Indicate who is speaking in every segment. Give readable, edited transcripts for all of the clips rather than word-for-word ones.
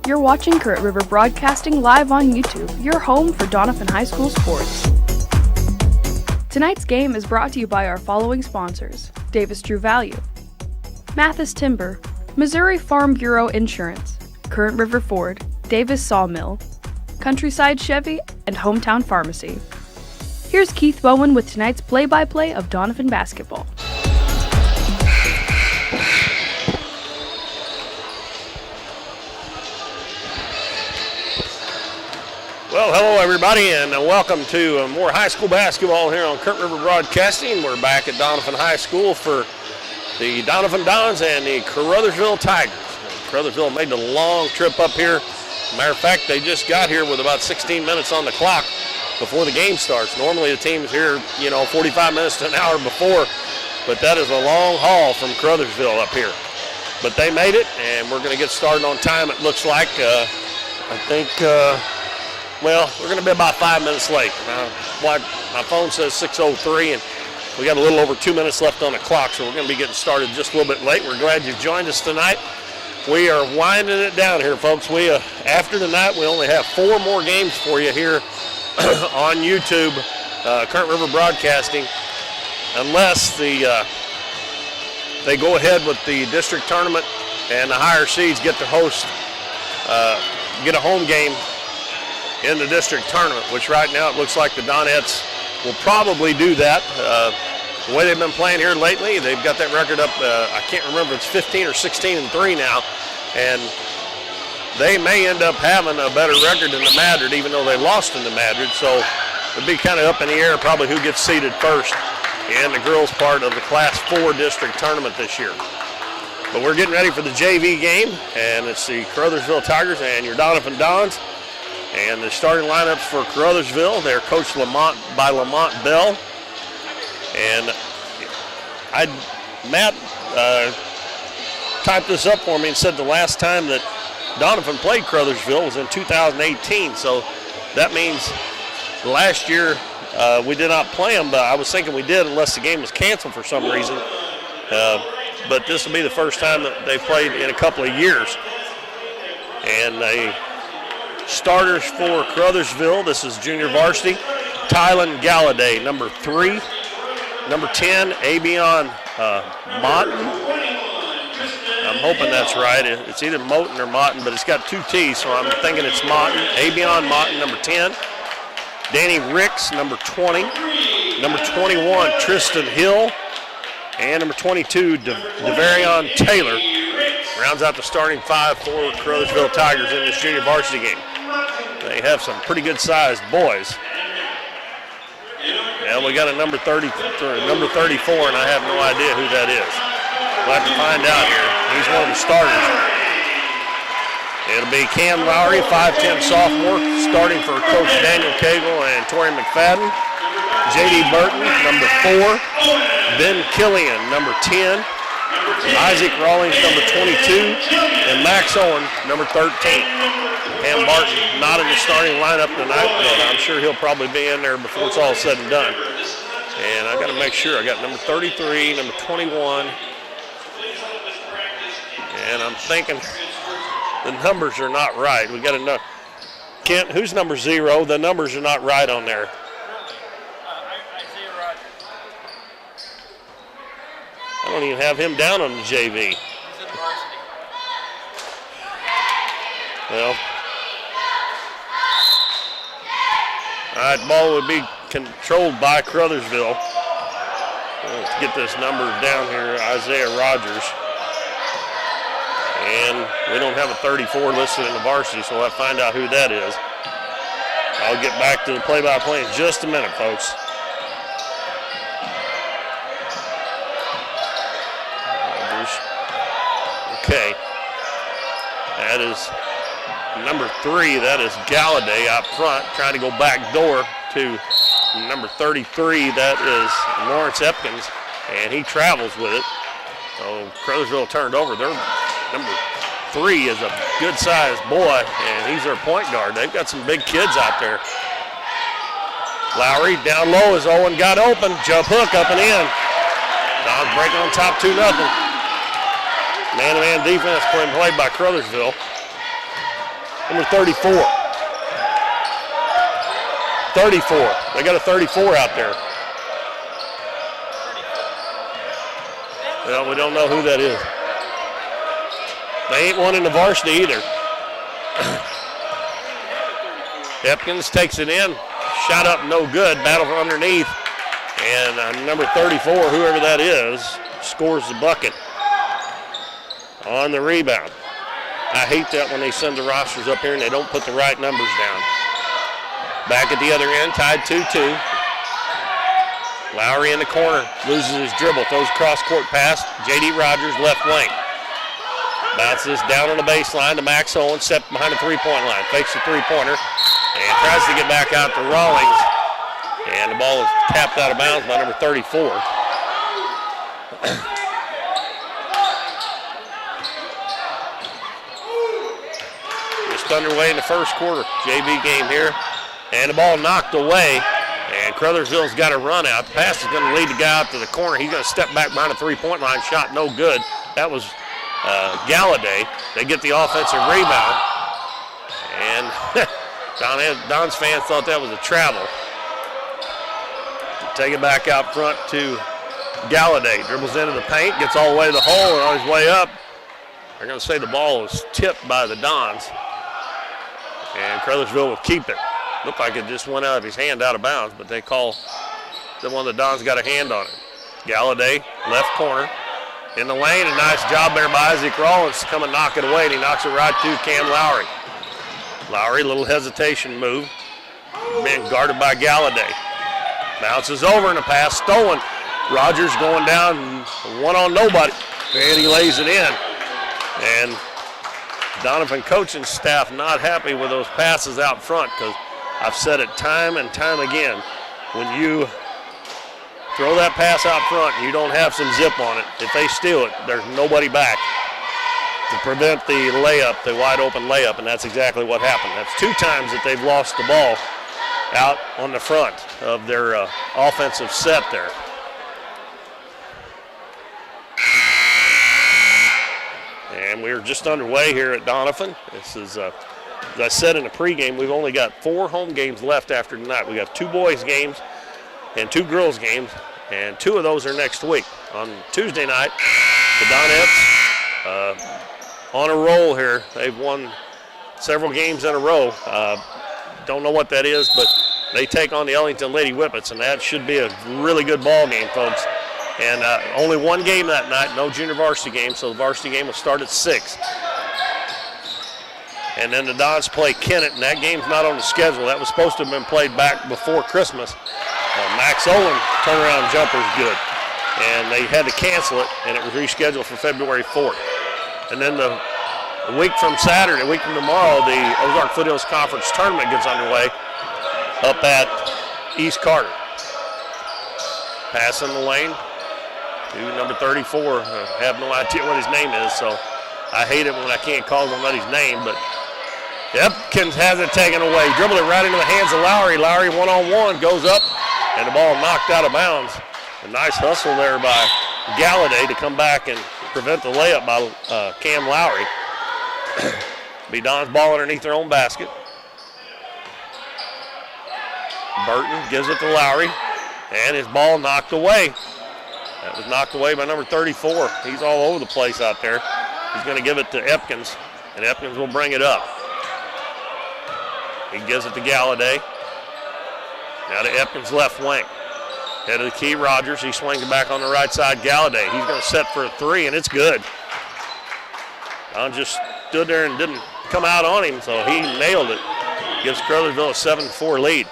Speaker 1: You're watching Current River Broadcasting live on YouTube, your home for Doniphan High School sports. Tonight's game is brought to you by our following sponsors: Davis True Value, Mathis Timber, Missouri Farm Bureau Insurance, Current River Ford, Davis Sawmill, Countryside Chevy, and Hometown Pharmacy. Here's Keith Bowen with tonight's play-by-play of Doniphan basketball.
Speaker 2: Well, hello everybody, and welcome to more high school basketball here on Current River Broadcasting. We're back at Doniphan High School for the Doniphan Dons and the Caruthersville Tigers. Caruthersville made the long trip up here. Matter of fact, they just got here with about 16 minutes on the clock before the game starts. Normally the team's here, 45 minutes to an hour before, but that is a long haul from Caruthersville up here. But they made it, and we're going to get started on time, it looks like. We're going to be about 5 minutes late. My phone says 6:03, and we got a little over 2 minutes left on the clock, so we're going to be getting started just a little bit late. We're glad you've joined us tonight. We are winding it down here, folks. After tonight, we only have 4 more games for you here on YouTube, Current River Broadcasting, unless they go ahead with the district tournament and the higher seeds get to host, get a home game in the district tournament, which right now it looks like the Donettes will probably do that. The way they've been playing here lately, they've got that record up, I can't remember if it's 15 or 16-3 now, and they may end up having a better record than the Madrid, even though they lost in the Madrid, so it'd be kind of up in the air probably who gets seeded first in the girls' part of the Class 4 district tournament this year. But we're getting ready for the JV game, and it's the Caruthersville Tigers and your Doniphan Dons. And the starting lineups for Caruthersville, they're coached by Lamont Bell. And Matt typed this up for me and said the last time that Doniphan played Caruthersville was in 2018. So that means last year we did not play them, but I was thinking we did unless the game was canceled for some reason. But this will be the first time that they've played in a couple of years. And they starters for Caruthersville, this is junior varsity, Tylen Galladay, number 3. Number 10, Abion Motton. I'm hoping that's right. It's either Moten or Motton, but it's got 2 T's, so I'm thinking it's Motton. Abion Motton, number 10. Danny Ricks, number 20. Number 21, Tristan Hill. And number 22, Devarion Taylor. Rounds out the starting 5 for Caruthersville Tigers in this junior varsity game. They have some pretty good-sized boys. And we got a number 34, and I have no idea who that is. We'll have to find out here. He's one of the starters. It'll be Cam Lowry, 5'10 sophomore, starting for Coach Daniel Cagle and Tori McFadden. J.D. Burton, number 4. Ben Killian, number 10. Isaac Rawlings, number 22. And Max Owen, number 13. Cam Barton not in the starting lineup tonight, but I'm sure he'll probably be in there before it's all said and done. And I got to make sure. I got number 33, number 21. And I'm thinking the numbers are not right. We got to know. Kent, who's number 0? The numbers are not right on there. I don't even have him down on the JV.
Speaker 3: He's at Varsity.
Speaker 2: Well, all right, ball would be controlled by Caruthersville. Let's get this number down here, Isaiah Rogers. And we don't have a 34 listed in the varsity, so we'll have to find out who that is. I'll get back to the play-by-play in just a minute, folks. Okay, that is number 3. That is Galladay out front, trying to go back door to number 33. That is Lawrence Epkins, and he travels with it. So Caruthersville turned over. Their number 3 is a good-sized boy, and he's their point guard. They've got some big kids out there. Lowry down low as Owen got open. Jump hook up and in. Dons breaking on top 2-0. Man-to-man defense played by Caruthersville. Number 34. 34. They got a 34 out there. Well, we don't know who that is. They ain't one in the varsity either. Epkins takes it in. Shot up, no good. Battle from underneath. And number 34, whoever that is, scores the bucket on the rebound. I hate that when they send the rosters up here and they don't put the right numbers down. Back at the other end, tied 2-2. Lowry in the corner, loses his dribble, throws cross-court pass. J.D. Rogers, left wing. Bounces down on the baseline to Max Owen, set behind the three-point line. Fakes the three-pointer and tries to get back out to Rawlings. And the ball is tapped out of bounds by number 34. Just underway in the first quarter, JV game here. And the ball knocked away. And Caruthersville's got a run out. The pass is going to lead the guy out to the corner. He's going to step back behind the three-point line. Shot no good. That was Galladay. They get the offensive rebound. And Don's fans thought that was a travel. Take it back out front to Galladay. Dribbles into the paint, gets all the way to the hole, and on his way up, they're going to say the ball was tipped by the Dons. And Caruthersville will keep it. Looked like it just went out of his hand out of bounds, but they call that one of the Dons got a hand on it. Galladay, left corner, in the lane. A nice job there by Isaac Rawlings to come and knock it away, and he knocks it right to Cam Lowry. Lowry, little hesitation move, being guarded by Galladay. Bounces over in a pass, stolen. Rogers going down, one on nobody, and he lays it in. And Doniphan coaching staff not happy with those passes out front, because I've said it time and time again, when you throw that pass out front and you don't have some zip on it, if they steal it, there's nobody back to prevent the layup, the wide open layup, and that's exactly what happened. That's 2 times that they've lost the ball out on the front of their offensive set there. And we're just underway here at Doniphan. This is, as I said in the pregame, we've only got 4 home games left after tonight. We got 2 boys games and 2 girls games, and 2 of those are next week. On Tuesday night, the Donettes on a roll here. They've won several games in a row. Don't know what that is, but they take on the Ellington Lady Whippets, and that should be a really good ball game, folks. And only 1 game that night, no junior varsity game, so the varsity game will start at 6. And then the Dons play Kennett, and that game's not on the schedule. That was supposed to have been played back before Christmas. Max Owen turnaround jumper is good, and they had to cancel it, and it was rescheduled for February 4th. And then a week from Saturday, a week from tomorrow, the Ozark Foothills Conference tournament gets underway up at East Carter. Pass in the lane to number 34. I have no idea what his name is, so I hate it when I can't call somebody's name, but Epkins has it taken away. Dribble it right into the hands of Lowry. Lowry one-on-one goes up, and the ball knocked out of bounds. A nice hustle there by Galladay to come back and prevent the layup by Cam Lowry. Be Don's ball underneath their own basket. Burton gives it to Lowry, and his ball knocked away. That was knocked away by number 34. He's all over the place out there. He's going to give it to Epkins, and Epkins will bring it up. He gives it to Galladay. Now to Epkins' left wing. Head of the key, Rogers. He swings it back on the right side. Galladay. He's going to set for a 3, and it's good. Don just stood there and didn't come out on him, so he nailed it. Gives Caruthersville a 7-4 lead.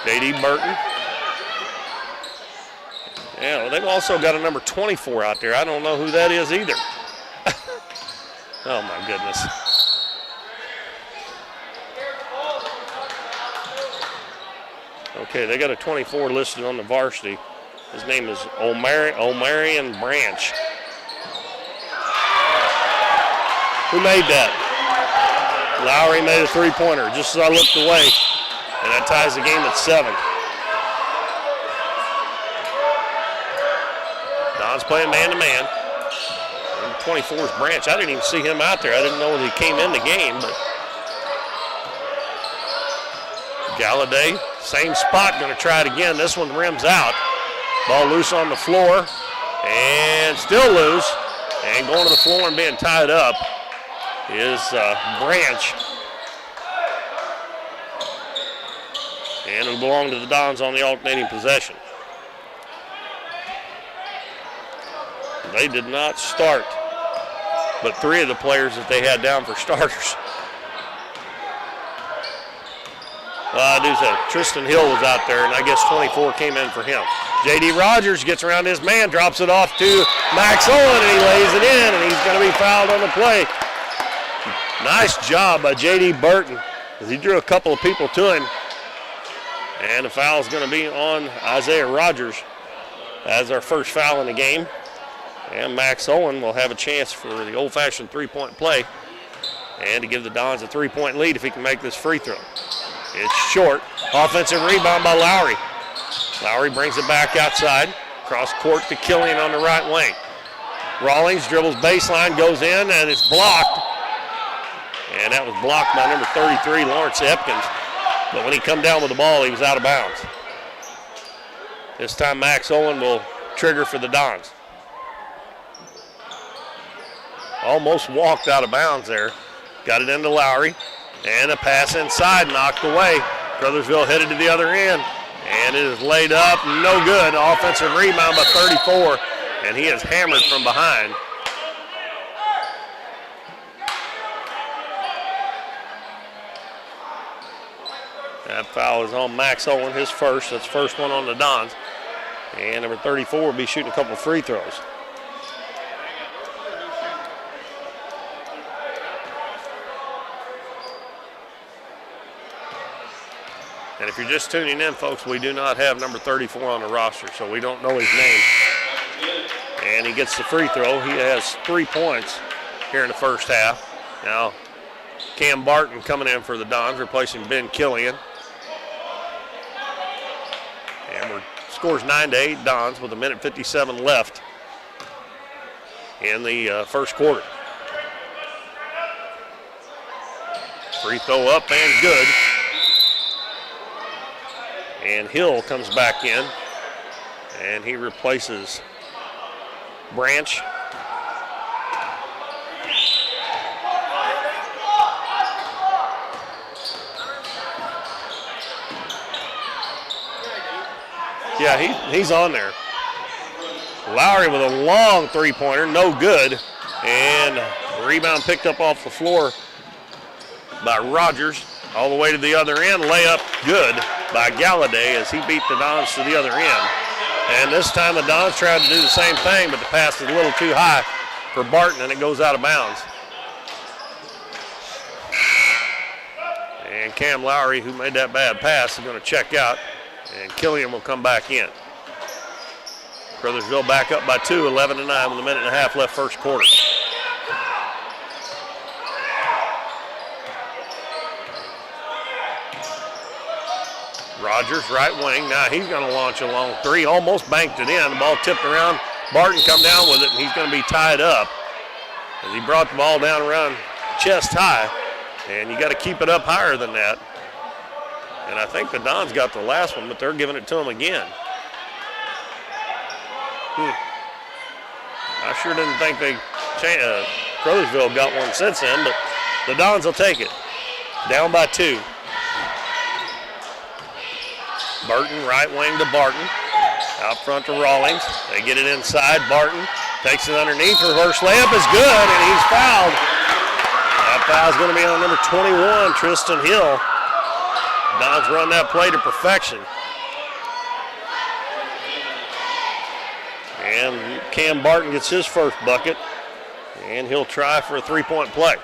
Speaker 2: J.D. Burton. Yeah, well, they've also got a number 24 out there. I don't know who that is either. Oh, my goodness. Okay, they got a 24 listed on the varsity. His name is Omarion Branch. Who made that? Lowry made a 3-pointer just as I looked away, and that ties the game at 7. Don's playing man-to-man. Number 24 is Branch. I didn't even see him out there. I didn't know when he came in the game, but Galladay, same spot, going to try it again. This one rims out. Ball loose on the floor, and still loose. And going to the floor and being tied up is Branch. And it'll belong to the Dons on the alternating possession. They did not start, but 3 of the players that they had down for starters. I do say Tristan Hill was out there, and I guess 24 came in for him. J.D. Rogers gets around his man, drops it off to Max Owen, and he lays it in, and he's going to be fouled on the play. Nice job by J.D. Burton as he drew a couple of people to him. And the foul is going to be on Isaiah Rogers as our first foul in the game. And Max Owen will have a chance for the old-fashioned three-point play and to give the Dons a 3-point lead if he can make this free throw. It's short. Offensive rebound by Lowry. Lowry brings it back outside. Cross court to Killian on the right wing. Rawlings dribbles baseline, goes in, and it's blocked. And that was blocked by number 33, Lawrence Epkins. But when he come down with the ball, he was out of bounds. This time Max Owen will trigger for the Dons. Almost walked out of bounds there. Got it into Lowry. And a pass inside, knocked away. Caruthersville headed to the other end. And it is laid up, no good. Offensive rebound by 34. And he is hammered from behind. That foul is on Max Owen, his first. That's first one on the Dons. And number 34 will be shooting a couple of free throws. And if you're just tuning in, folks, we do not have number 34 on the roster, so we don't know his name. And he gets the free throw. He has 3 points here in the first half. Now, Cam Barton coming in for the Dons, replacing Ben Killian. And we're scores 9-8 Dons with 1:57 left in the first quarter. Free throw up and good. And Hill comes back in, and he replaces Branch. Yeah, he's on there. Lowry with a long three-pointer, no good. And rebound picked up off the floor by Rogers. All the way to the other end, layup good by Galladay as he beat the Dons to the other end. And this time the Dons tried to do the same thing, but the pass is a little too high for Barton, and it goes out of bounds. And Cam Lowry, who made that bad pass, is going to check out, and Killian will come back in. Caruthersville back up by 2, 11-9 with 1.5 minutes left first quarter. Rogers, right wing. Now he's going to launch a long three. Almost banked it in. The ball tipped around. Barton come down with it, and he's going to be tied up as he brought the ball down around chest high. And you got to keep it up higher than that. And I think the Dons got the last one, but they're giving it to him again. I sure didn't think Caruthersville got one since then, but the Dons will take it. Down by 2. Burton, right wing to Barton. Out front to Rawlings. They get it inside. Barton takes it underneath. Reverse layup is good, and he's fouled. That foul's going to be on number 21, Tristan Hill. Dons run that play to perfection. And Cam Barton gets his first bucket, and he'll try for a three-point play.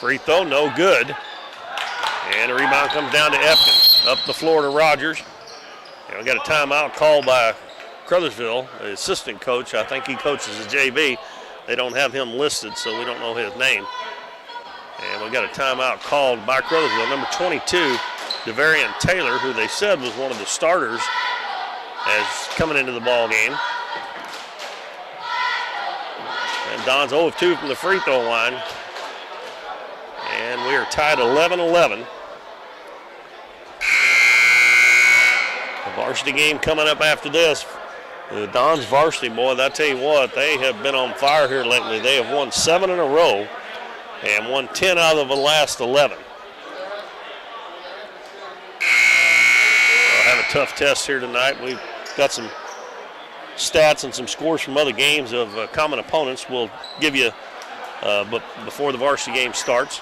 Speaker 2: Free throw, no good. And the rebound comes down to Epkins. Up the floor to Rogers. And we got a timeout called by Caruthersville, the assistant coach. I think he coaches the JV. They don't have him listed, so we don't know his name. And we got a timeout called by Caruthersville. Number 22, Devarian Taylor, who they said was one of the starters as coming into the ball game. And Don's 0 of 2 from the free throw line. And we are tied 11-11. The varsity game coming up after this. The Don's varsity, boy, I tell you what, they have been on fire here lately. They have won 7 in a row and won 10 out of the last 11. We'll have a tough test here tonight. We've got some stats and some scores from other games of common opponents. We'll give you but before the varsity game starts.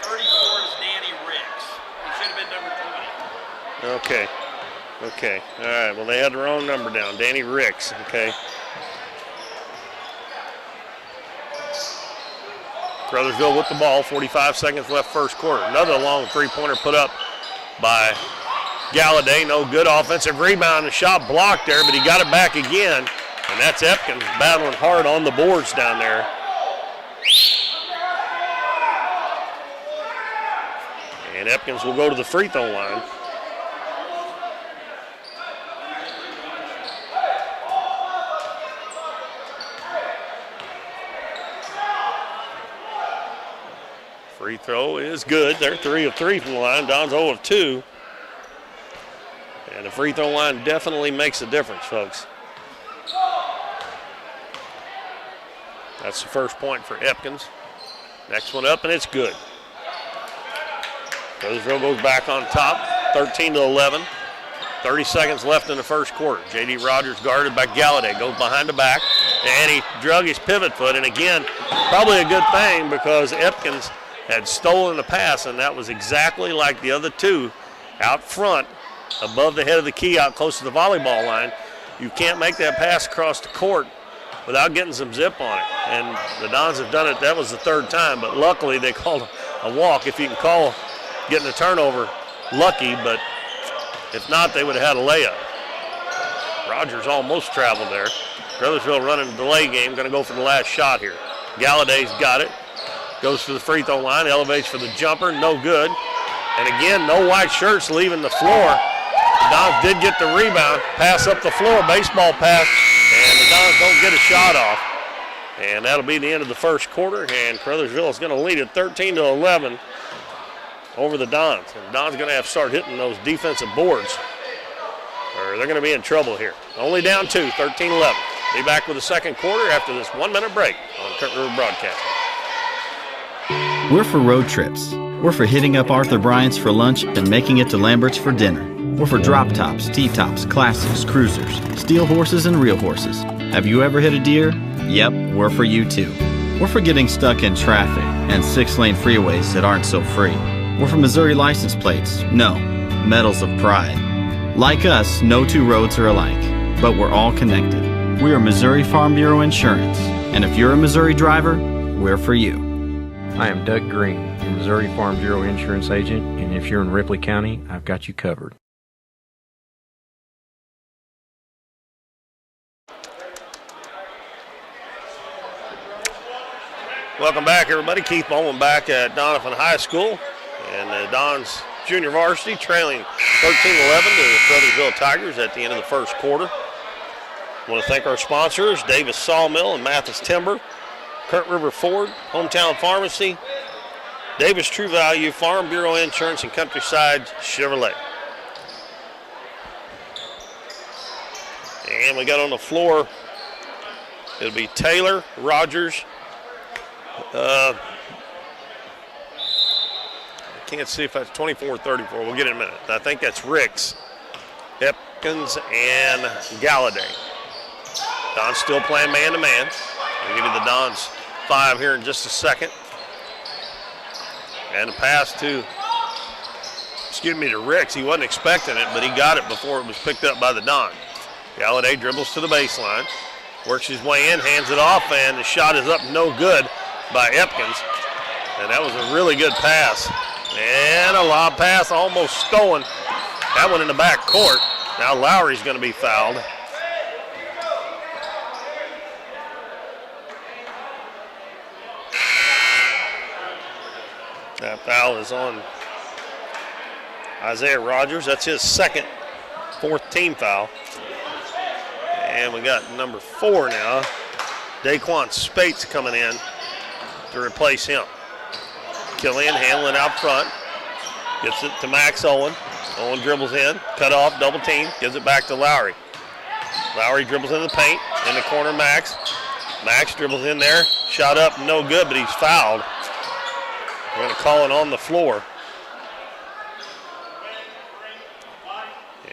Speaker 3: 34 is Danny Ricks. He should have been number 20.
Speaker 2: Okay. Okay. All right. Well, they had their own number down. Danny Ricks. Okay. Caruthersville with the ball. 45 seconds left first quarter. Another long three-pointer put up by Galladay. No good. Offensive rebound. The shot blocked there, but he got it back again. And that's Epkins battling hard on the boards down there. And Epkins will go to the free throw line. Free throw is good. They're 3 of 3 from the line. Don's 0 of 2. And the free throw line definitely makes a difference, folks. That's the first point for Epkins. Next one up, and it's good. Caruthersville goes back on top, 13-11. 30 seconds left in the first quarter. J.D. Rogers guarded by Galladay, goes behind the back, and he drug his pivot foot. And again, probably a good thing because Epkins had stolen the pass, and that was exactly like the other two out front, above the head of the key, out close to the volleyball line. You can't make that pass across the court without getting some zip on it. And the Dons have done it. That was the third time, but luckily they called a walk. If you can call getting a turnover lucky, but if not, they would have had a layup. Rogers almost traveled there. Caruthersville running a delay game, going to go for the last shot here. Galladay's got it. Goes to the free throw line, elevates for the jumper, no good. And again, no white shirts leaving the floor. The Dons did get the rebound, pass up the floor, baseball pass, and the Dons don't get a shot off. And that'll be the end of the first quarter, and Caruthersville is going to lead at 13-11 over the Dons. And the Dons going to have to start hitting those defensive boards, or they're going to be in trouble here. Only down 2, 13-11. Be back with the second quarter after this 1-minute break on Kurt River Broadcasting.
Speaker 4: We're for road trips. We're for hitting up Arthur Bryant's for lunch and making it to Lambert's for dinner. We're for drop tops, T-tops, classics, cruisers, steel horses, and real horses. Have you ever hit a deer? Yep, we're for you too. We're for getting stuck in traffic and 6-lane freeways that aren't so free. We're for Missouri license plates. No, medals of pride. Like us, no two roads are alike, but we're all connected. We are Missouri Farm Bureau Insurance, and if you're a Missouri driver, we're for you.
Speaker 5: I am Doug Green, your Missouri Farm Bureau Insurance Agent, and if you're in Ripley County, I've got you covered.
Speaker 2: Welcome back, everybody. Keith Bowman back at Doniphan High School, and the Dons Junior Varsity trailing 13-11 to the Caruthersville Tigers at the end of the first quarter. I want to thank our sponsors, Davis Sawmill and Mathis Timber, Kurt River Ford, Hometown Pharmacy, Davis True Value, Farm Bureau Insurance, and Countryside Chevrolet. And we got on the floor, it'll be Taylor, Rogers. I can't see if that's 24 or 34. We'll get it in a minute. I think that's Ricks, Epkins, and Galladay. Don's still playing man-to-man. I'll give you the Dons 5 here in just a second. And the pass to Ricks. He wasn't expecting it, but he got it before it was picked up by the Don. Galladay dribbles to the baseline, works his way in, hands it off, and the shot is up no good by Epkins. And that was a really good pass. And a lob pass almost stolen. That one in the back court. Now Lowry's going to be fouled. That foul is on Isaiah Rogers. That's his second, 4th team foul. And we got number 4 now, Daquan Spates, coming in to replace him. Killian handling out front. Gets it to Max Owen. Owen dribbles in, cut off, double team, gives it back to Lowry. Lowry dribbles in the paint, in the corner Max. Max dribbles in there, shot up, no good, but he's fouled. We're going to call it on the floor.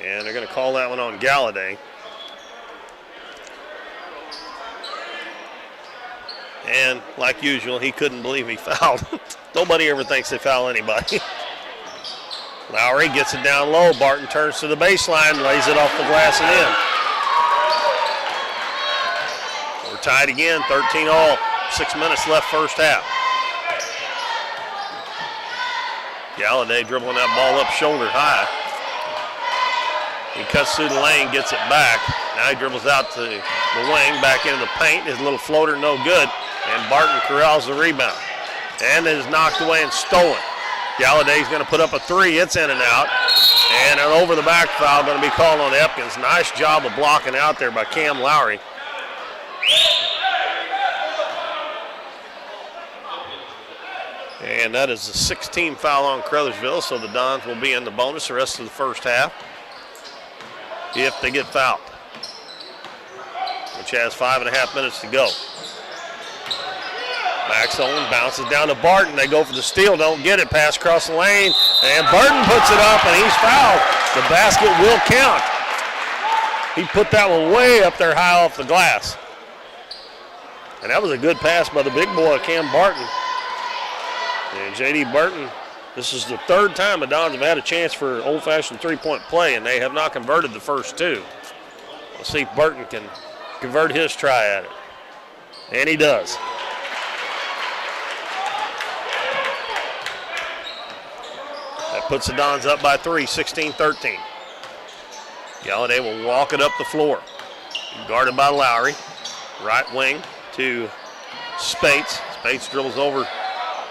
Speaker 2: And they're going to call that one on Galladay. And like usual, he couldn't believe he fouled. Nobody ever thinks they foul anybody. Lowry gets it down low. Barton turns to the baseline, lays it off the glass and in. We're tied again, 13-all. 6 minutes left first half. Galladay dribbling that ball up shoulder high. He cuts through the lane, gets it back. Now he dribbles out to the wing, back into the paint. His little floater, no good. And Barton corrals the rebound. And it is knocked away and stolen. Galladay's going to put up a 3. It's in and out. And an over-the-back foul going to be called on Epkins. Nice job of blocking out there by Cam Lowry. And that is the 16th foul on Caruthersville, so the Dons will be in the bonus the rest of the first half if they get fouled, which has 5.5 minutes to go. Max Owen bounces down to Barton. They go for the steal, don't get it. Pass across the lane, and Barton puts it up, and he's fouled. The basket will count. He put that one way up there high off the glass. And that was a good pass by the big boy, Cam Barton. And J.D. Barton, this is the third time the Dons have had a chance for old-fashioned three-point play, and they have not converted the first 2. Let's see if Barton can convert his try at it. And he does. That puts the Dons up by 3, 16-13. Galladay will walk it up the floor. Guarded by Lowry. Right wing to Spates. Spates dribbles over.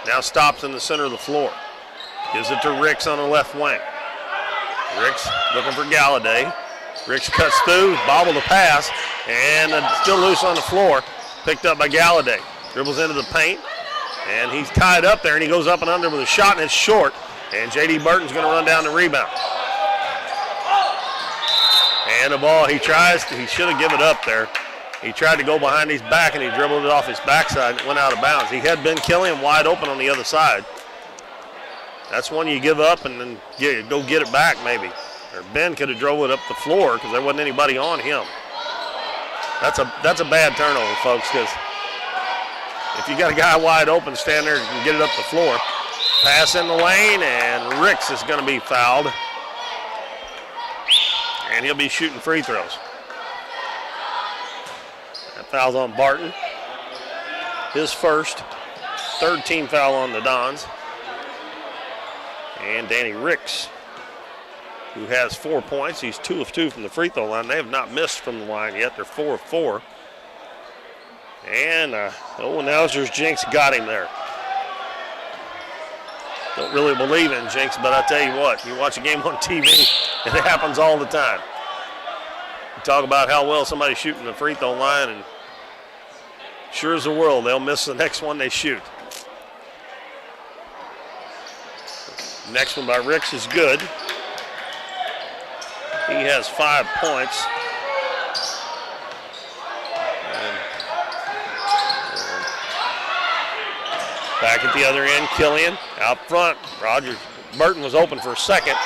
Speaker 2: Now stops in the center of the floor. Gives it to Ricks on the left wing. Ricks looking for Galladay. Ricks cuts through, bobble the pass, and still loose on the floor. Picked up by Galladay. Dribbles into the paint, and he's tied up there, and he goes up and under with a shot, and it's short. And J.D. Burton's going to run down the rebound. And the ball, he should have given it up there. He tried to go behind his back, and he dribbled it off his backside, and it went out of bounds. He had Ben Killian wide open on the other side. That's one you give up and then go get it back maybe. Or Ben could have drove it up the floor because there wasn't anybody on him. That's a bad turnover, folks, because if you got a guy wide open, stand there and get it up the floor. Pass in the lane, and Ricks is going to be fouled. And he'll be shooting free throws. That foul's on Barton. His first. 13 foul on the Dons. And Danny Ricks, who has 4 points. He's 2 of 2 from the free throw line. They have not missed from the line yet. They're 4 of 4. And Owen Alger's Jinx got him there. Don't really believe in Jinx, but I tell you what, you watch a game on TV, and it happens all the time. You talk about how well somebody's shooting the free throw line, and sure as the world, they'll miss the next one they shoot. Next one by Ricks is good. He has 5 points. Back at the other end, Killian out front. Burton was open for a second.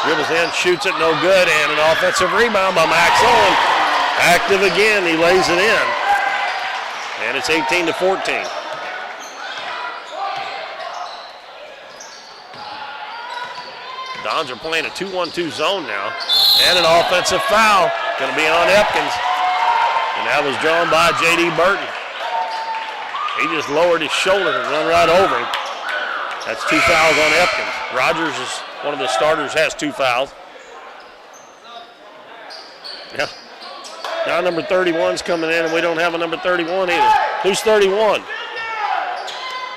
Speaker 2: Dribbles in, shoots it, no good, and an offensive rebound by Max Owen. Active again, he lays it in. And it's 18-14. Dons are playing a 2-1-2 zone now. And an offensive foul going to be on Epkins. And that was drawn by J.D. Burton. He just lowered his shoulder and run right over him. That's 2 fouls on Epkins. Rogers is one of the starters, has 2 fouls. Yeah. Now number 31's coming in, and we don't have a number 31 either. Who's 31?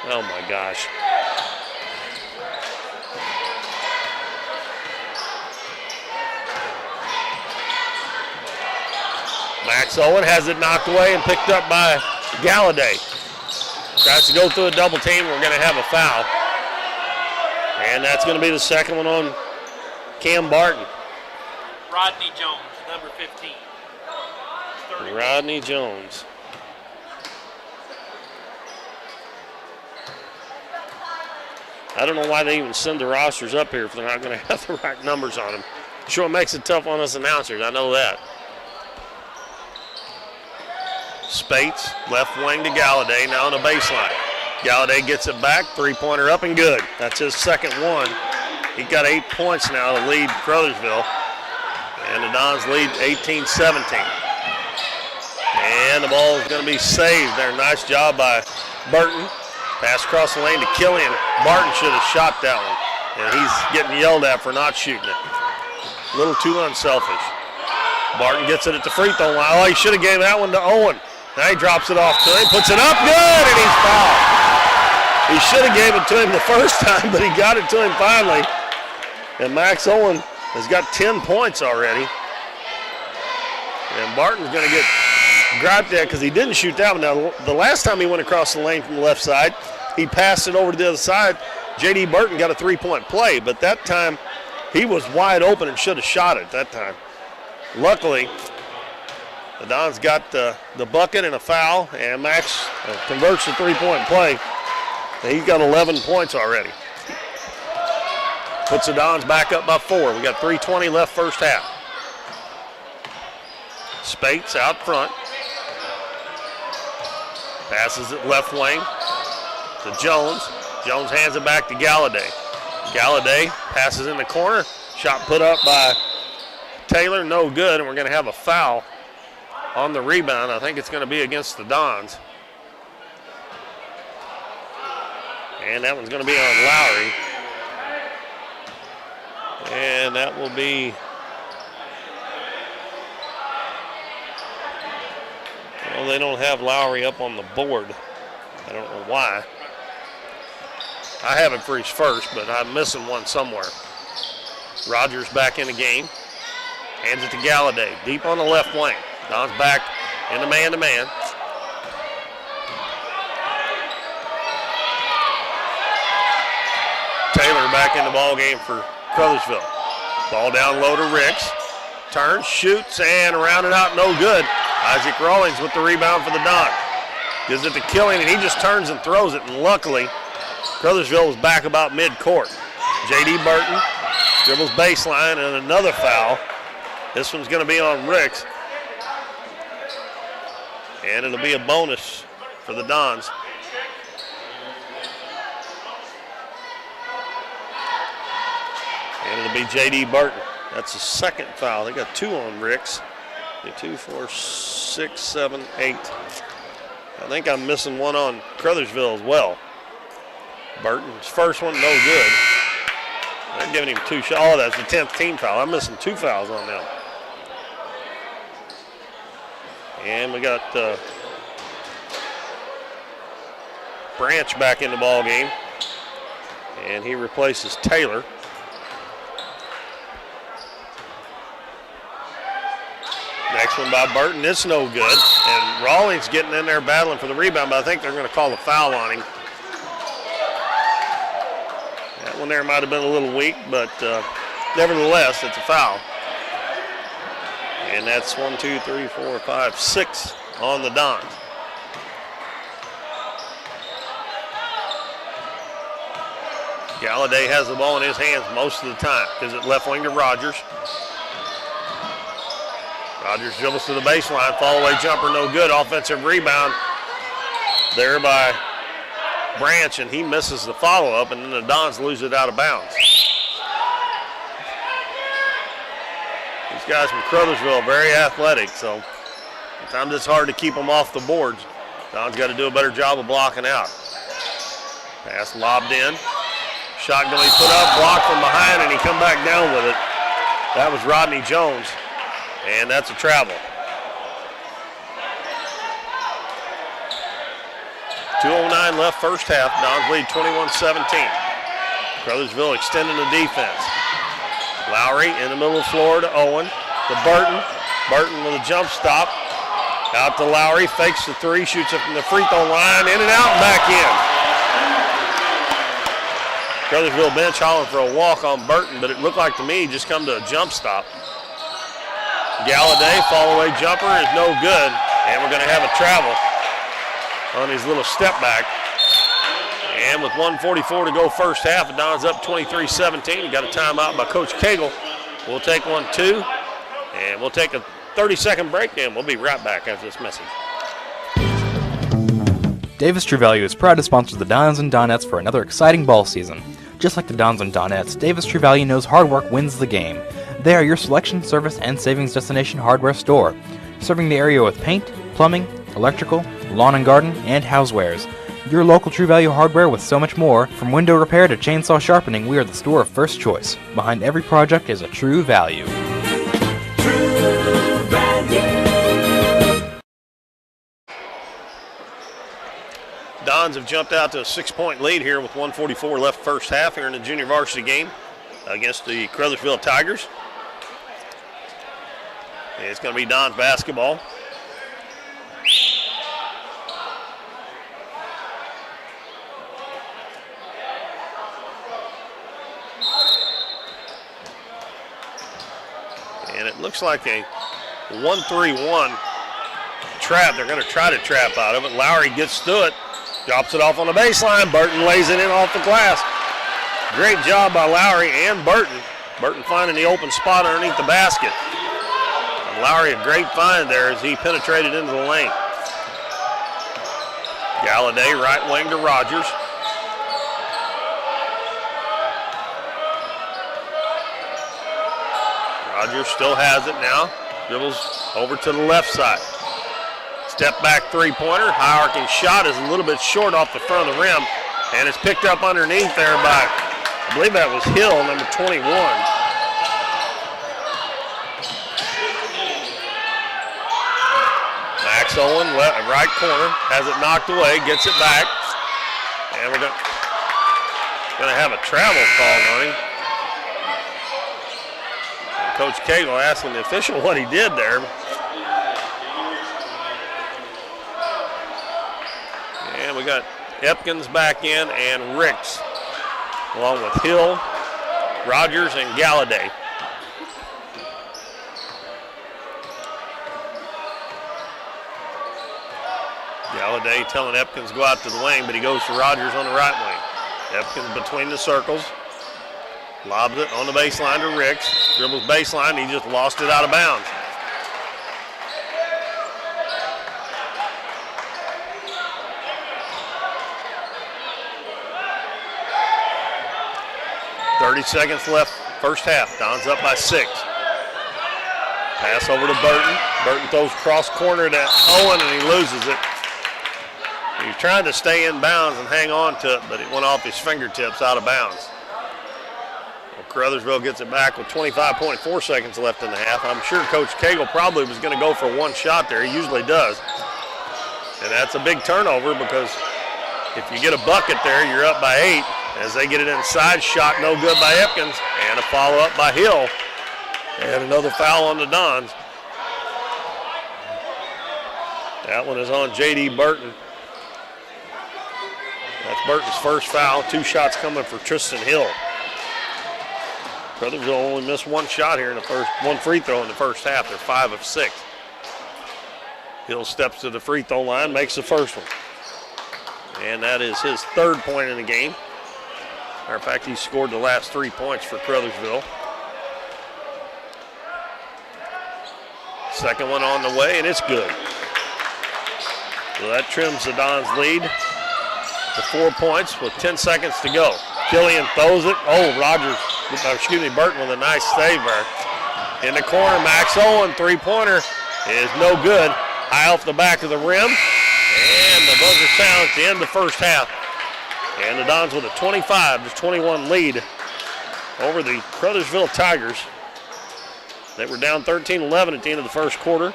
Speaker 2: Oh my gosh. Max Owen has it knocked away and picked up by Galladay. Tries to go through a double team. We're going to have a foul. And that's going to be the second one on Cam Barton.
Speaker 3: Rodney Jones, number 15.
Speaker 2: Rodney Jones. I don't know why they even send the rosters up here if they're not going to have the right numbers on them. Sure makes it tough on us announcers, I know that. Spates, left wing to Galladay, now on the baseline. Galladay gets it back, three-pointer up and good. That's his second one. He got 8 points now to lead Caruthersville. And the Dons lead 18-17. And the ball is going to be saved there. Nice job by Burton. Pass across the lane to Killian. Barton should have shot that one. And he's getting yelled at for not shooting it. A little too unselfish. Barton gets it at the free throw line. Oh, he should have gave that one to Owen. Now he drops it off to him, puts it up, good, and he's fouled. He should have gave it to him the first time, but he got it to him finally. And Max Owen has got 10 points already. And Barton's going to get griped at because he didn't shoot that one. Now, the last time he went across the lane from the left side, he passed it over to the other side. J.D. Burton got a three-point play, but that time he was wide open and should have shot it that time. Luckily, the Dons got the bucket and a foul, and Max converts the three-point play. And he's got 11 points already. Puts the Dons back up by 4. We got 3:20 left first half. Spates out front. Passes it left wing to Jones. Jones hands it back to Galladay. Galladay passes in the corner. Shot put up by Taylor, no good, and we're going to have a foul on the rebound. I think it's going to be against the Dons. And that one's going to be on Lowry. And that will be, well, they don't have Lowry up on the board. I don't know why. I have it for his first, but I'm missing one somewhere. Rogers back in the game. Hands it to Galladay, deep on the left wing. Don's back in the man-to-man. Taylor back in the ball game for Caruthersville. Ball down low to Ricks. Turns, shoots, and rounded out, no good. Isaac Rawlings with the rebound for the Dons. Gives it to Killian, and he just turns and throws it, and luckily, Caruthersville was back about mid-court. J.D. Burton dribbles baseline, and another foul. This one's going to be on Ricks. And it'll be a bonus for the Dons. And it'll be J.D. Burton. That's the second foul. They got 2 on Ricks. 2, 4, 6, 7, 8. I think I'm missing one on Caruthersville as well. Burton's first one, no good. They're giving him 2 shots. Oh, that's the 10th team foul. I'm missing 2 fouls on them. And we got Branch back in the ball game. And he replaces Taylor. Next one by Burton, it's no good. And Rawlings getting in there battling for the rebound, but I think they're going to call a foul on him. That one there might have been a little weak, but nevertheless, it's a foul. And that's 1, 2, 3, 4, 5, 6 on the Dons. Galladay has the ball in his hands most of the time. Gives it left wing to Rogers. Rogers dribbles to the baseline. Fall away jumper, no good. Offensive rebound there by Branch, and he misses the follow-up, and then the Dons lose it out of bounds. These guys from Caruthersville are very athletic, so sometimes it's hard to keep them off the boards. Don's got to do a better job of blocking out. Pass lobbed in. Shot going to be put up, blocked from behind, and he come back down with it. That was Rodney Jones, and that's a travel. 2:09 left first half. Dons lead 21-17. Caruthersville extending the defense. Lowry in the middle of the floor to Owen. To Burton. Burton with a jump stop. Out to Lowry, fakes the three, shoots it from the free throw line, in and out and back in. Caruthersville bench hollering for a walk on Burton, but it looked like to me just come to a jump stop. Galladay, fall away jumper is no good, and we're going to have a travel on his little step back. And with 1:44 to go first half, the Dons up 23-17. We got a timeout by Coach Cagle. We'll take 1-2, and we'll take a 30-second break, and we'll be right back after this message.
Speaker 6: Davis True Value is proud to sponsor the Dons and Donettes for another exciting ball season. Just like the Dons and Donettes, Davis True Value knows hard work wins the game. They are your selection, service, and savings destination hardware store, serving the area with paint, plumbing, electrical, lawn and garden, and housewares. Your local True Value hardware with so much more. From window repair to chainsaw sharpening, we are the store of first choice. Behind every project is a True Value.
Speaker 7: True Value.
Speaker 2: Dons have jumped out to a 6-point lead here with 1:44 left first half here in the junior varsity game against the Caruthersville Tigers. It's going to be Dons basketball. And it looks like a 1-3-1 trap. They're going to try to trap out of it. Lowry gets through it, drops it off on the baseline. Burton lays it in off the glass. Great job by Lowry and Burton. Burton finding the open spot underneath the basket. And Lowry, a great find there as he penetrated into the lane. Galladay, right wing to Rogers. Rogers still has it now. Dribbles over to the left side. Step back three-pointer. High arcing shot is a little bit short off the front of the rim. And it's picked up underneath there by, I believe that was Hill, number 21. Max Owen, right corner, has it knocked away, gets it back. And we're going to have a travel call on him. Coach Cagle asking the official what he did there. And we got Epkins back in and Ricks, along with Hill, Rogers, and Galladay. Galladay telling Epkins to go out to the wing, but he goes to Rogers on the right wing. Epkins between the circles. Lobs it on the baseline to Ricks. Dribbles baseline, he just lost it out of bounds. .30 seconds left, first half. Don's up by 6. Pass over to Burton. Burton throws cross corner to Owen and he loses it. He tried to stay in bounds and hang on to it, but it went off his fingertips out of bounds. Caruthersville gets it back with 25.4 seconds left in the half. I'm sure Coach Cagle probably was going to go for one shot there. He usually does. And that's a big turnover because if you get a bucket there, you're up by 8. As they get it inside, shot no good by Epkins, and a follow-up by Hill. And another foul on the Dons. That one is on J.D. Burton. That's Burton's first foul. 2 shots coming for Tristan Hill. Caruthersville only missed 1 shot here in the first, 1 free throw in the first half. They're 5 of 6. Hill steps to the free throw line, makes the first one. And that is his 3rd point in the game. Matter of fact, he scored the last 3 points for Caruthersville. Second one on the way, and it's good. So that trims the Dons' lead to 4 points with 10 seconds to go. Killian throws it. Burton with a nice save there. In the corner, Max Owen, 3-pointer is no good. High off the back of the rim. And the buzzer sounds at the end of the first half. And the Dons with a 25-21 lead over the Caruthersville Tigers. They were down 13-11 at the end of the first quarter.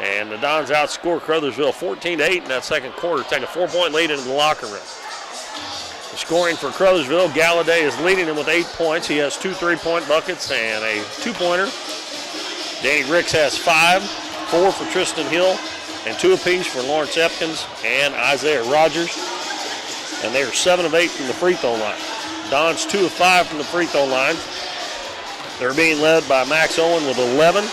Speaker 2: And the Dons outscore Caruthersville 14-8 in that second quarter, take a 4-point lead into the locker room. The scoring for Caruthersville, Galladay is leading them with 8 points. He has 2 3-point buckets and a 2-pointer. Danny Ricks has 5, 4 for Tristan Hill, and 2 apiece for Lawrence Epkins and Isaiah Rogers. And they are 7 of 8 from the free throw line. Don's 2 of 5 from the free throw line. They're being led by Max Owen with 11.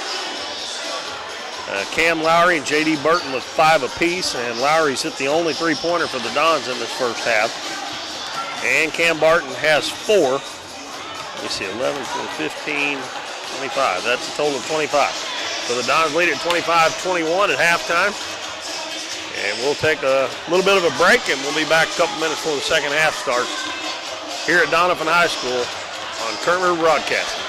Speaker 2: Cam Lowry and J.D. Burton with 5 apiece, and Lowry's hit the only three-pointer for the Dons in this first half. And Cam Barton has 4. Let me see, 11, 15, 25. That's a total of 25. So the Dons lead at 25-21 at halftime. And we'll take a little bit of a break, and we'll be back a couple minutes before the second half starts here at Doniphan High School on Current River Broadcasting.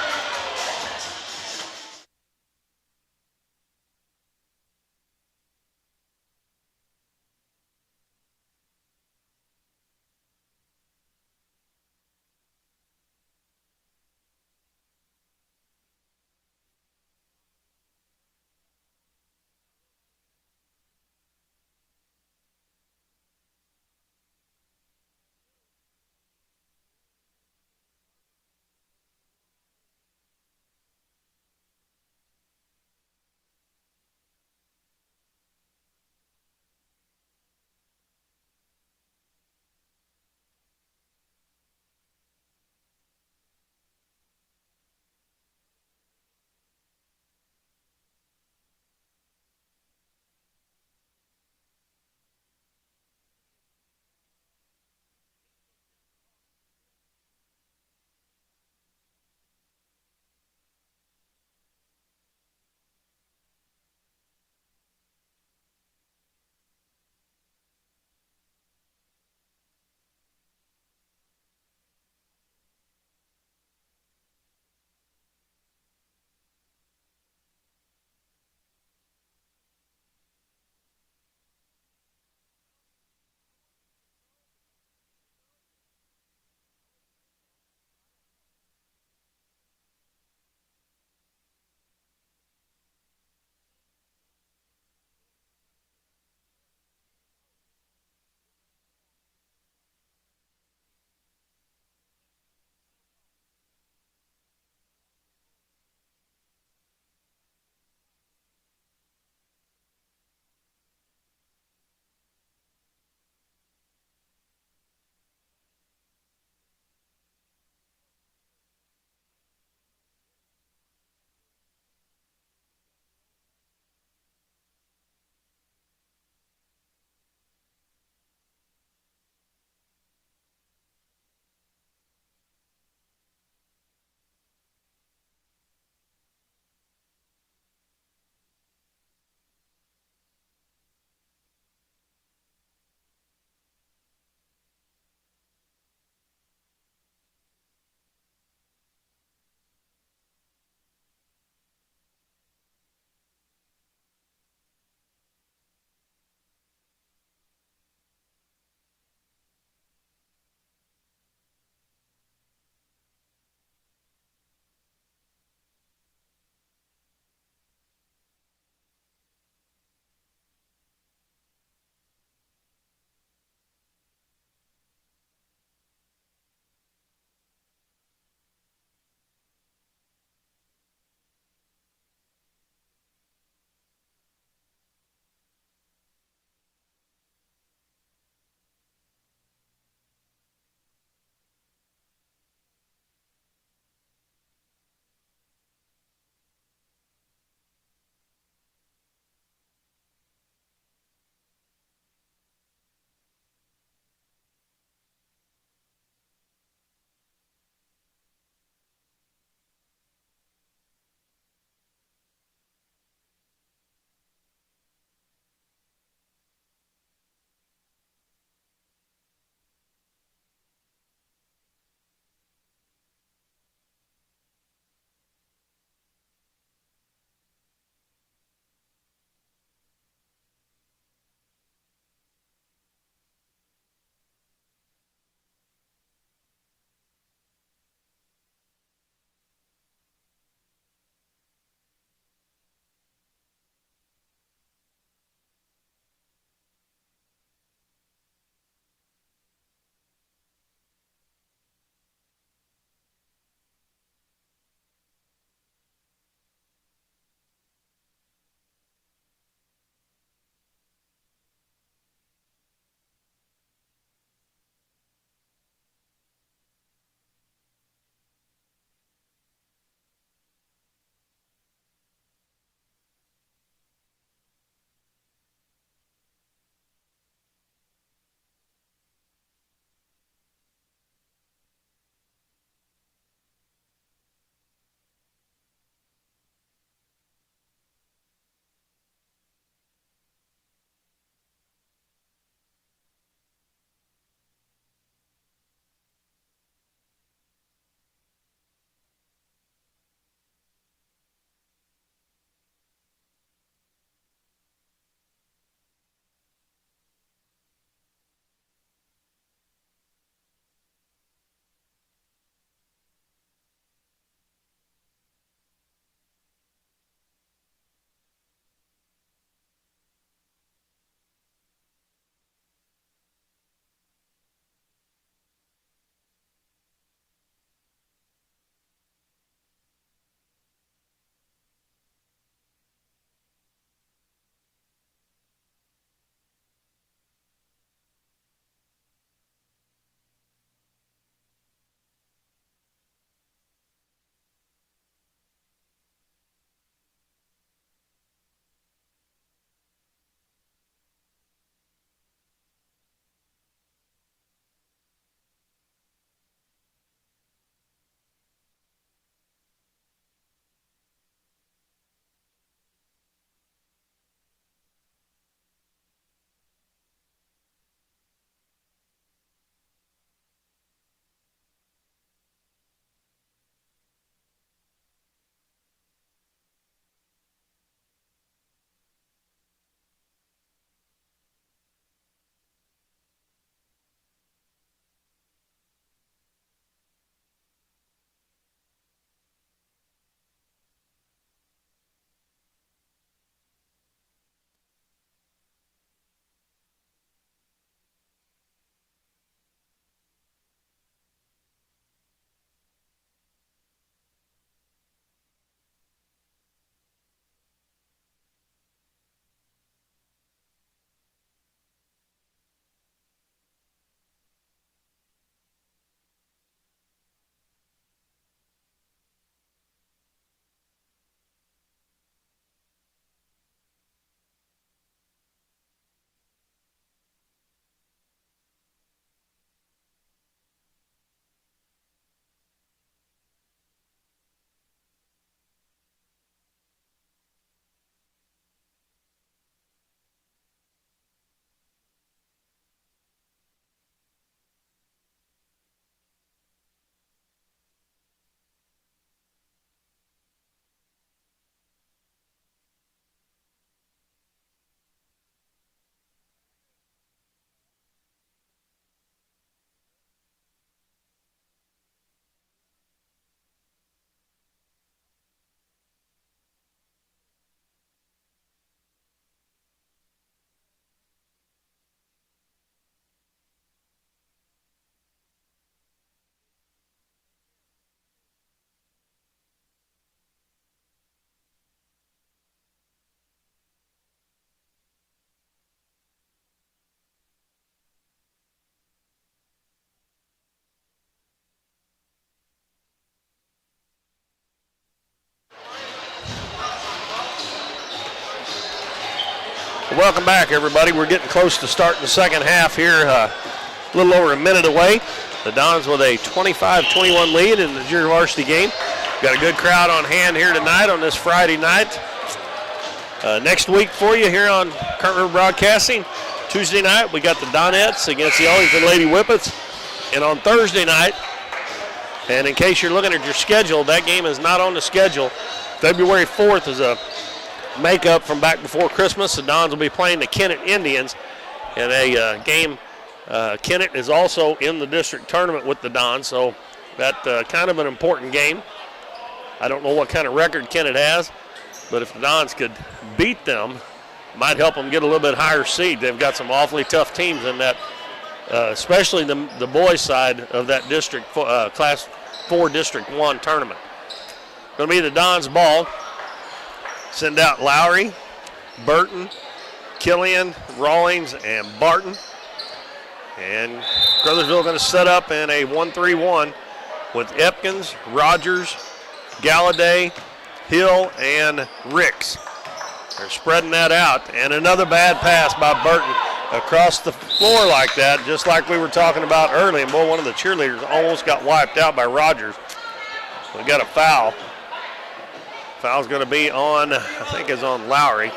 Speaker 2: Welcome back, everybody. We're getting close to starting the second half here, a little over a minute away. The Dons with a 25-21 lead in the junior varsity game. Got a good crowd on hand here tonight on this Friday night. Next week for you here on Current River Broadcasting. Tuesday night, we got the Donettes against the Ellington Lady Whippets. And on Thursday night, and in case you're looking at your schedule, that game is not on the schedule. February 4th is a makeup from back before Christmas. The Dons will be playing the Kennett Indians in a game. Kennett is also in the district tournament with the Dons, so that kind of an important game. I don't know what kind of record Kennett has, but if the Dons could beat them, might help them get a little bit higher seed. They've got some awfully tough teams in that, especially the boys' side of that district Class 4 District 1 tournament. Going to be the Dons' ball. Send out Lowry, Burton, Killian, Rawlings, and Barton. And Caruthersville going to set up in a 1-3-1 with Epkins, Rogers, Galladay, Hill, and Ricks. They're spreading that out. And another bad pass by Burton across the floor like that, just like we were talking about early. And boy, one of the cheerleaders almost got wiped out by Rogers. We got a foul. Foul's going to be on, I think it's on Lowry.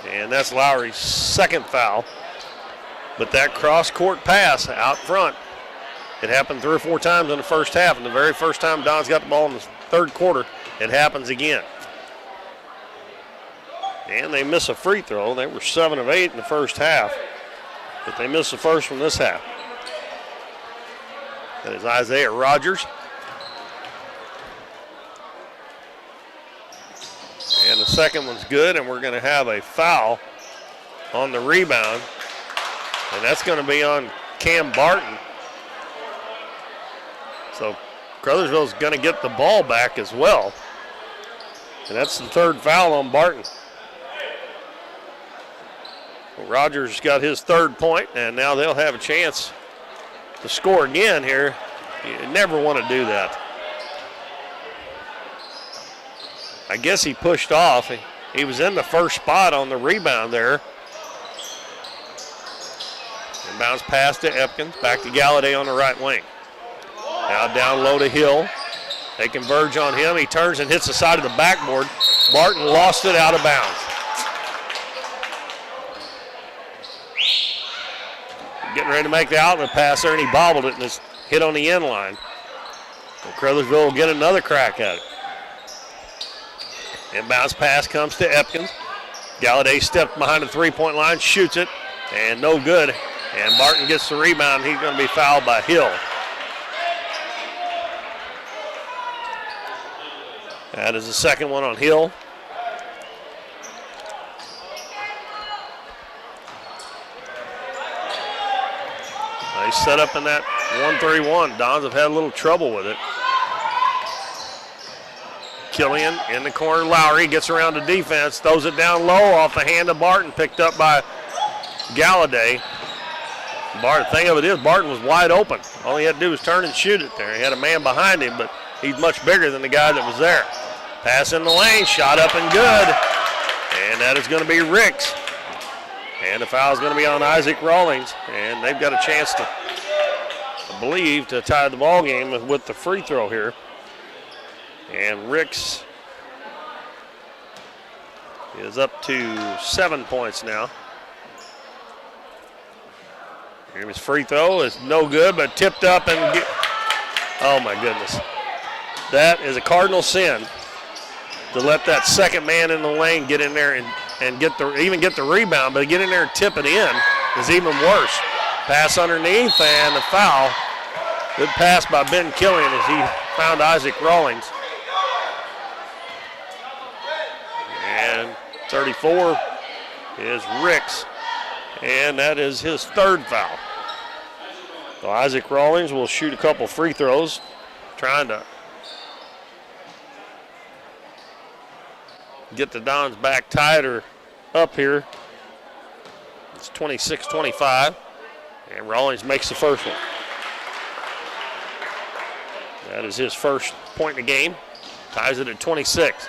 Speaker 2: And that's Lowry's second foul. But that cross-court pass out front, it happened 3 or 4 times in the first half. And the very first time Don's got the ball in the third quarter, it happens again. And they miss a free throw. They were 7 of 8 in the first half, but they missed the first one this half. That is Isaiah Rogers. And the second one's good, and we're going to have a foul on the rebound. And that's going to be on Cam Barton. So Caruthersville's going to get the ball back as well. And that's the third foul on Barton. Well, Rogers got his third point, and now they'll have a chance to score again here. You never want to do that. I guess he pushed off. He was in the first spot on the rebound there. And bounce pass to Epkins, back to Galladay on the right wing. Now down low to Hill. They converge on him. He turns and hits the side of the backboard. Barton lost it out of bounds. Getting ready to make the outlet pass there, and he bobbled it and it's hit on the end line. And Caruthersville will get another crack at it. Inbounds pass comes to Epkins. Galladay stepped behind the three-point line, shoots it, and no good. And Barton gets the rebound. He's going to be fouled by Hill. That is the second one on Hill. They set up in that 1-3-1. Dons have had a little trouble with it. Killian in the corner. Lowry gets around the defense, throws it down low off the hand of Barton, picked up by Galladay. The thing of it is, Barton was wide open. All he had to do was turn and shoot it there. He had a man behind him, but he's much bigger than the guy that was there. Pass in the lane, shot up and good. And that is going to be Ricks. And the foul is going to be on Isaac Rawlings. And they've got a chance to, I believe, to tie the ball game with the free throw here. And Ricks is up to 7 points now. His free throw is no good, but tipped up and oh my goodness. That is a cardinal sin to let that second man in the lane get in there and get the rebound, but get in there and tip it in is even worse. Pass underneath and the foul. Good pass by Ben Killian as he found Isaac Rawlings. And 34 is Ricks, and that is his third foul. So Isaac Rawlings will shoot a couple free throws, trying to get the Dons back tied or up here. It's 26-25, and Rawlings makes the first one. That is his first point in the game, ties it at 26.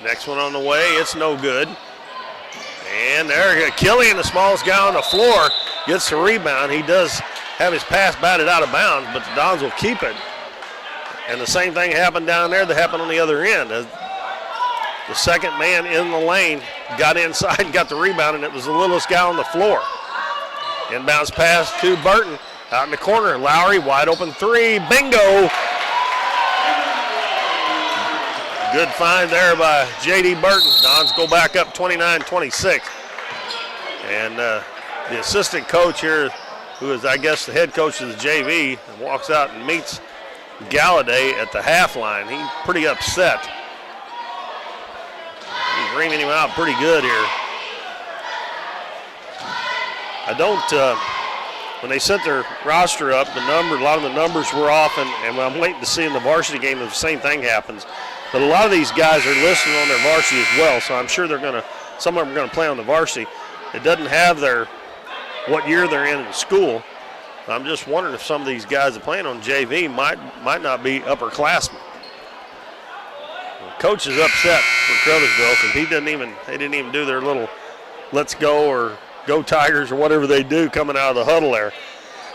Speaker 2: Next one on the way, it's no good. And there, Killian, the smallest guy on the floor, gets the rebound. He does have his pass batted out of bounds, but the Dons will keep it. And the same thing happened down there that happened on the other end. The second man in the lane got inside and got the rebound, and it was the littlest guy on the floor. Inbounds pass to Burton. Out in the corner, Lowry, wide open three, bingo! Good find there by J.D. Burton. Dons go back up 29-26. And the assistant coach here, who is, I guess, the head coach of the JV, walks out and meets Galladay at the half line. He's pretty upset. He's reaming him out pretty good here. I don't, when they sent their roster up, a lot of the numbers were off, and I'm waiting to see in the varsity game if the same thing happens. But a lot of these guys are listed on their varsity as well, so I'm sure some of them are going to play on the varsity. It doesn't have what year they're in school. I'm just wondering if some of these guys that are playing on JV might not be upperclassmen. The coach is upset for Caruthersville because they didn't even do their little let's go or go Tigers or whatever they do coming out of the huddle there.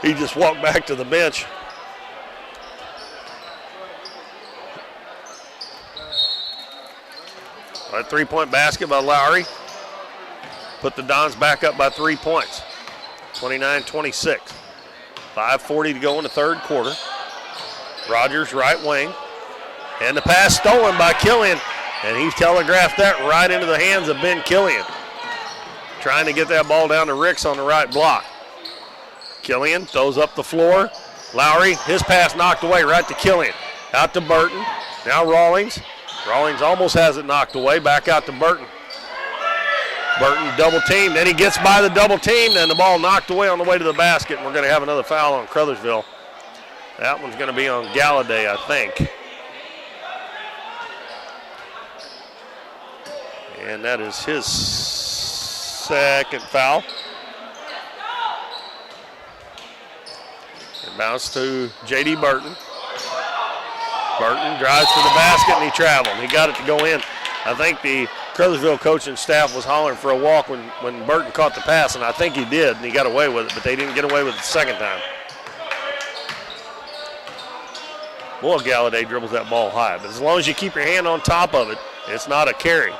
Speaker 2: He just walked back to the bench. A 3-point basket by Lowry. Put the Dons back up by 3 points. 29-26. 5:40 to go in the third quarter. Rogers right wing. And the pass stolen by Killian. And he telegraphed that right into the hands of Ben Killian. Trying to get that ball down to Ricks on the right block. Killian throws up the floor. Lowry, his pass knocked away right to Killian. Out to Burton. Now Rawlings. Rawlings almost has it knocked away. Back out to Burton. Burton double team. Then he gets by the double team. Then the ball knocked away on the way to the basket. And we're going to have another foul on Caruthersville. That one's going to be on Galladay, I think. And that is his second foul. It bounced to J.D. Burton. Burton drives to the basket and he traveled. He got it to go in. I think the Caruthersville coaching staff was hollering for a walk when Burton caught the pass, and I think he did, and he got away with it, but they didn't get away with it the second time. Boy, Galladay dribbles that ball high, but as long as you keep your hand on top of it, it's not a carry.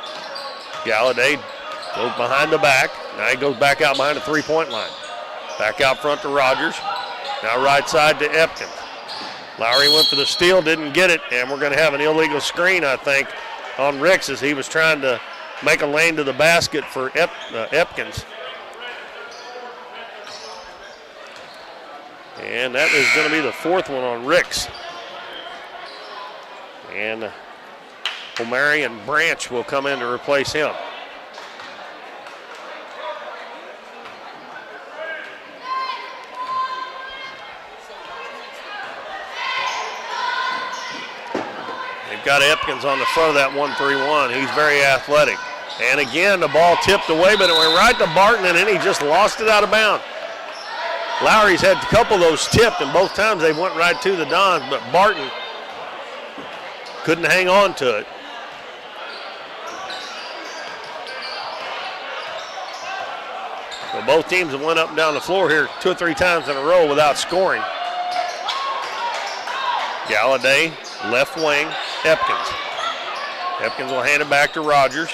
Speaker 2: Galladay goes behind the back. Now he goes back out behind the three-point line. Back out front to Rogers. Now right side to Epkin. Lowry went for the steal, didn't get it, and we're going to have an illegal screen, I think, on Ricks as he was trying to make a lane to the basket for Epkins. And that is going to be the fourth one on Ricks. And O'Mary and Branch will come in to replace him. Got Epkins on the front of that 1-3-1. He's very athletic. And again, the ball tipped away, but it went right to Barton, and then he just lost it out of bounds. Lowry's had a couple of those tipped, and both times they went right to the Dons, but Barton couldn't hang on to it. So both teams have went up and down the floor here 2 or 3 times in a row without scoring. Galladay, left wing, Epkins. Epkins will hand it back to Rogers.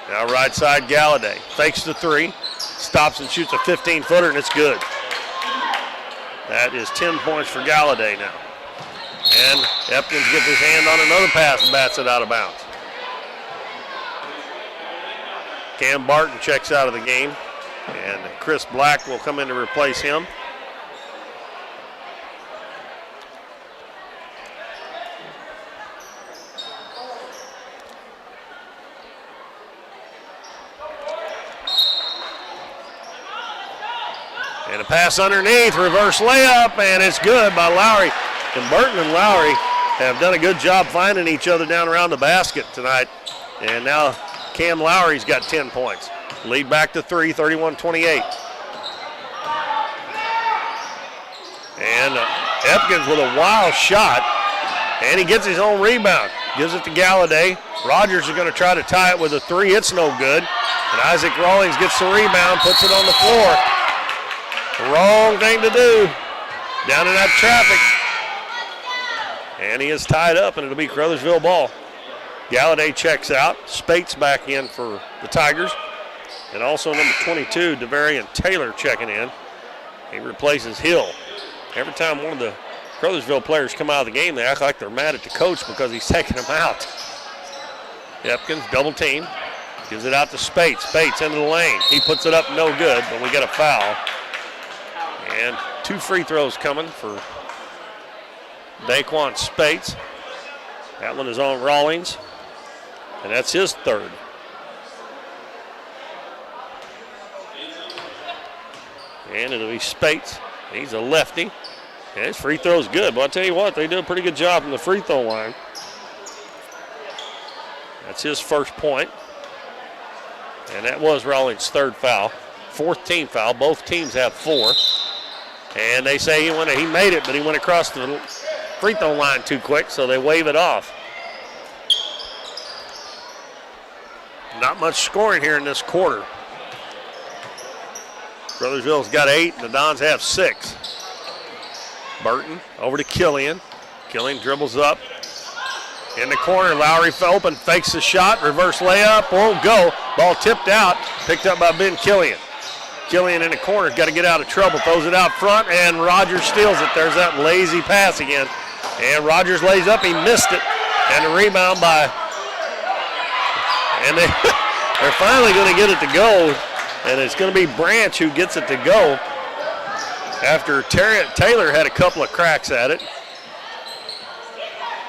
Speaker 2: Now right side, Galladay. Fakes the three, stops and shoots a 15-footer, and it's good. That is 10 points for Galladay now. And Epkins gets his hand on another pass and bats it out of bounds. Cam Barton checks out of the game, and Chris Black will come in to replace him. And a pass underneath, reverse layup, and it's good by Lowry. And Burton and Lowry have done a good job finding each other down around the basket tonight. And now Cam Lowry's got 10 points. Lead back to 3, 31-28. And Epkins with a wild shot, and he gets his own rebound. gives it to Galladay. Rogers is going to try to tie it with a three. It's no good. And Isaac Rawlings gets the rebound, puts it on the floor. The wrong thing to do. Down in that traffic. And he is tied up, and it'll be Caruthersville ball. Galladay checks out. Spates back in for the Tigers. And also number 22, Devarian Taylor checking in. He replaces Hill. Every time one of the Caruthersville players come out of the game, they act like they're mad at the coach because he's taking them out. Epkins double team. Gives it out to Spates. Spates into the lane. He puts it up, no good, but we got a foul. And 2 free throws coming for Daquan Spates. That one is on Rawlings, and that's his third. And it'll be Spates. He's a lefty. And his free throw's good, but I'll tell you what, they do a pretty good job from the free throw line. That's his first point. And that was Rawlings' third foul. 4th team foul. Both teams have 4. And they say he made it, but he went across the free throw line too quick, so they wave it off. Not much scoring here in this quarter. Caruthersville's got 8, and the Dons have 6. Burton over to Killian. Killian dribbles up. In the corner, Lowry open, fakes the shot, reverse layup, won't go. Ball tipped out, picked up by Ben Killian. Killian in the corner, got to get out of trouble, throws it out front, and Rogers steals it. There's that lazy pass again. And Rogers lays up, he missed it. And the rebound by, and they're finally going to get it to go. And it's going to be Branch who gets it to go after Taylor had a couple of cracks at it.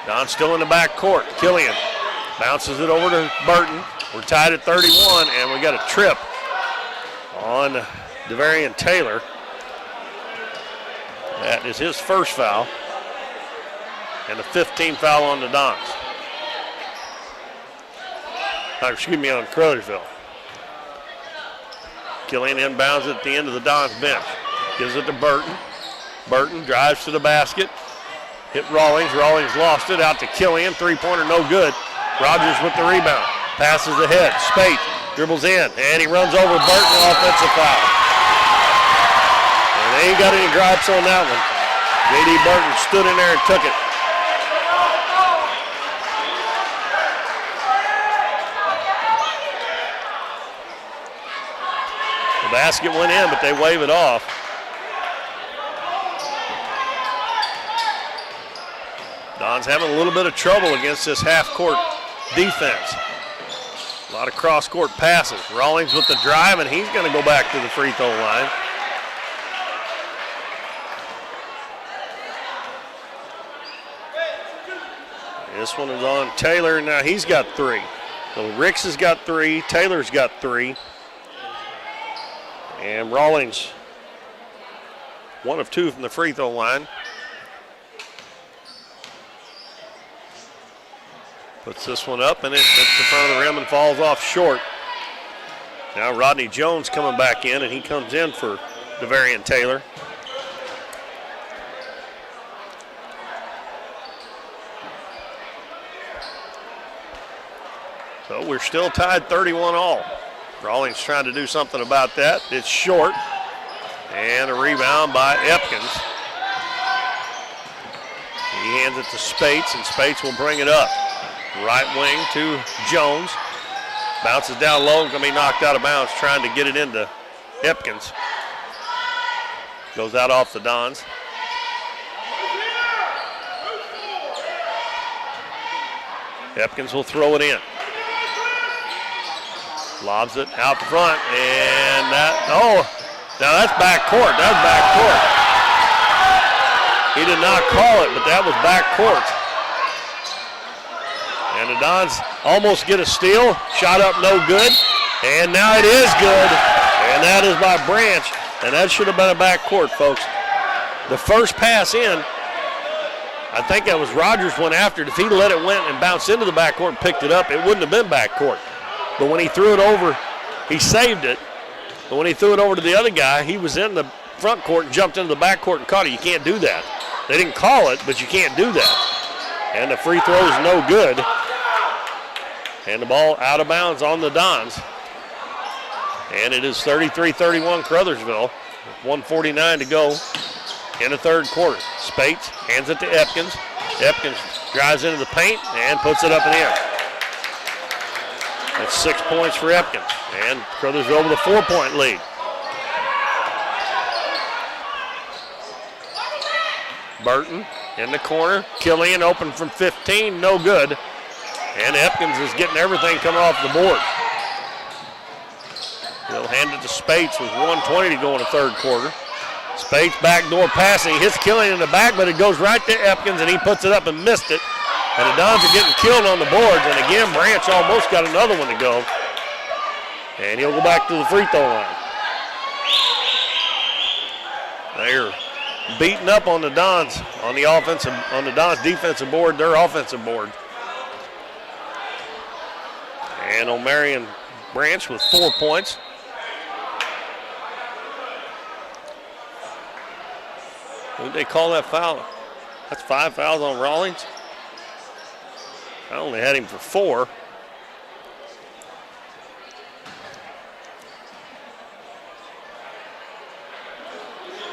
Speaker 2: Don still in the back court. Killian bounces it over to Burton. We're tied at 31, and we got a trip on Devarian Taylor. That is his first foul, and the 15th foul on the Dons. Excuse me, on Caruthersville. Killian inbounds at the end of the Dons bench. Gives it to Burton. Burton drives to the basket. Hit Rawlings. Rawlings lost it out to Killian. 3-pointer, no good. Rogers with the rebound. Passes ahead. Spates dribbles in, and he runs over Burton. Offensive foul. And they ain't got any gripes on that one. J.D. Burton stood in there and took it. The basket went in, but they wave it off. Don's having a little bit of trouble against this half-court defense. A lot of cross-court passes. Rawlings with the drive, and he's going to go back to the free throw line. This one is on Taylor. Now he's got 3. So Ricks has got 3. Taylor's got 3. And Rawlings, 1 of 2 from the free throw line. Puts this one up, and it hits the front of the rim and falls off short. Now Rodney Jones coming back in, and he comes in for Devarian Taylor. So we're still tied 31 all. Rawlings trying to do something about that. It's short. And a rebound by Epkins. He hands it to Spates, and Spates will bring it up. Right wing to Jones. Bounces down low and going to be knocked out of bounds, trying to get it into Epkins. Goes out off the Dons. Epkins will throw it in. Lobs it out front, and now that's back court. That's back court. He did not call it, but that was back court. And the Dons almost get a steal. Shot up, no good. And now it is good. And that is by Branch. And that should have been a back court, folks. The first pass in, I think that was Rogers went after it. If he let it went and bounced into the back court and picked it up, it wouldn't have been back court. But when he threw it over, he saved it. But when he threw it over to the other guy, he was in the front court and jumped into the back court and caught it. You can't do that. They didn't call it, but you can't do that. And the free throw is no good. And the ball out of bounds on the Dons. And it is 33-31 Caruthersville. 1:49 to go in the third quarter. Spates hands it to Epkins. Epkins drives into the paint and puts it up in the air. That's 6 points for Epkins. And Caruthersville with a 4-point lead. Burton in the corner. Killian open from 15, no good. And Epkins is getting everything coming off the board. He'll hand it to Spates with 1:20 to go in the third quarter. Spates backdoor passing. He hits Killian in the back, but it goes right to Epkins, and he puts it up and missed it. And the Dons are getting killed on the boards. And again, Branch almost got another one to go. And he'll go back to the free throw line. They're beating up on the Dons on the Dons defensive board, their offensive board. And O'Marion Branch with 4 points. Who'd they call that foul? That's 5 fouls on Rawlings. I only had him for 4.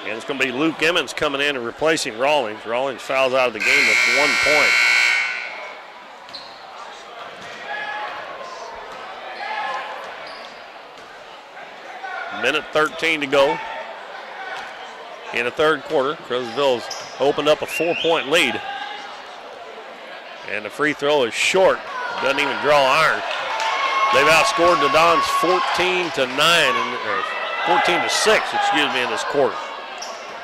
Speaker 2: And it's going to be Luke Emmons coming in and replacing Rawlings. Rawlings fouls out of the game with 1 point. Minute 13 to go in the third quarter. Caruthersville's opened up a 4-point lead. And the free throw is short. Doesn't even draw iron. They've outscored the Dons 14-6, excuse me, in this quarter.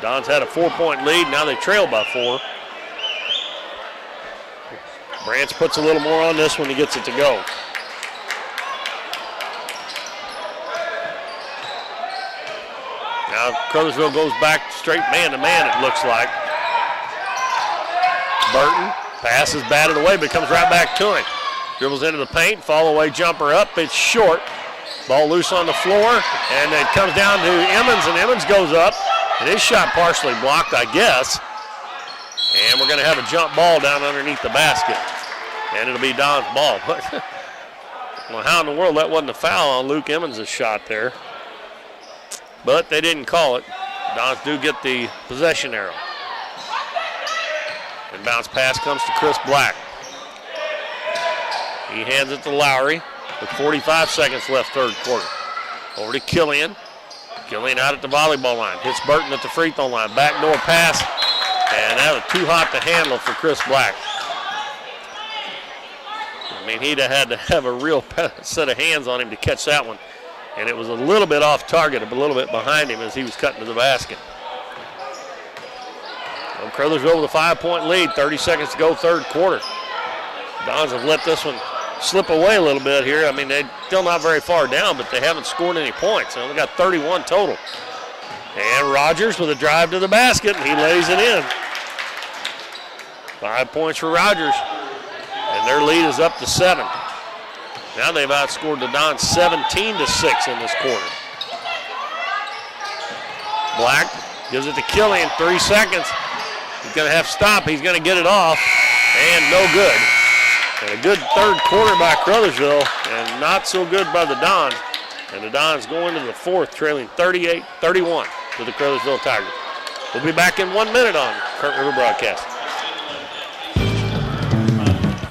Speaker 2: Dons had a 4-point lead. Now they trail by 4. Branch puts a little more on this when he gets it to go. Now Caruthersville goes back straight man-to-man, it looks like. Burton, pass is batted away, but comes right back to him. Dribbles into the paint, fall-away jumper up, it's short. Ball loose on the floor, and it comes down to Emmons, and Emmons goes up. And his shot partially blocked, I guess. And we're going to have a jump ball down underneath the basket. And it'll be Don's ball. Well, how in the world that wasn't a foul on Luke Emmons' shot there. But they didn't call it. Dons do get the possession arrow. And bounce pass comes to Chris Black. He hands it to Lowry with 45 seconds left third quarter. Over to Killian. Killian out at the volleyball line. Hits Burton at the free throw line. Backdoor pass. And that was too hot to handle for Chris Black. I mean, he'd have had to have a real set of hands on him to catch that one. And it was a little bit off target, a little bit behind him as he was cutting to the basket. Well, Caruthersville with a 5-point lead, 30 seconds to go, third quarter. Dons have let this one slip away a little bit here. I mean, they're still not very far down, but they haven't scored any points. They only got 31 total. And Rogers with a drive to the basket, and he lays it in. 5 points for Rogers, and their lead is up to 7. Now they've outscored the Dons 17-6 in this quarter. Black gives it to Killian, 3 seconds. He's going to have to stop. He's going to get it off, and no good. And a good third quarter by Caruthersville, and not so good by the Dons. And the Dons go into the fourth, trailing 38-31 to the Caruthersville Tigers. We'll be back in 1 minute on Kurt River Broadcast.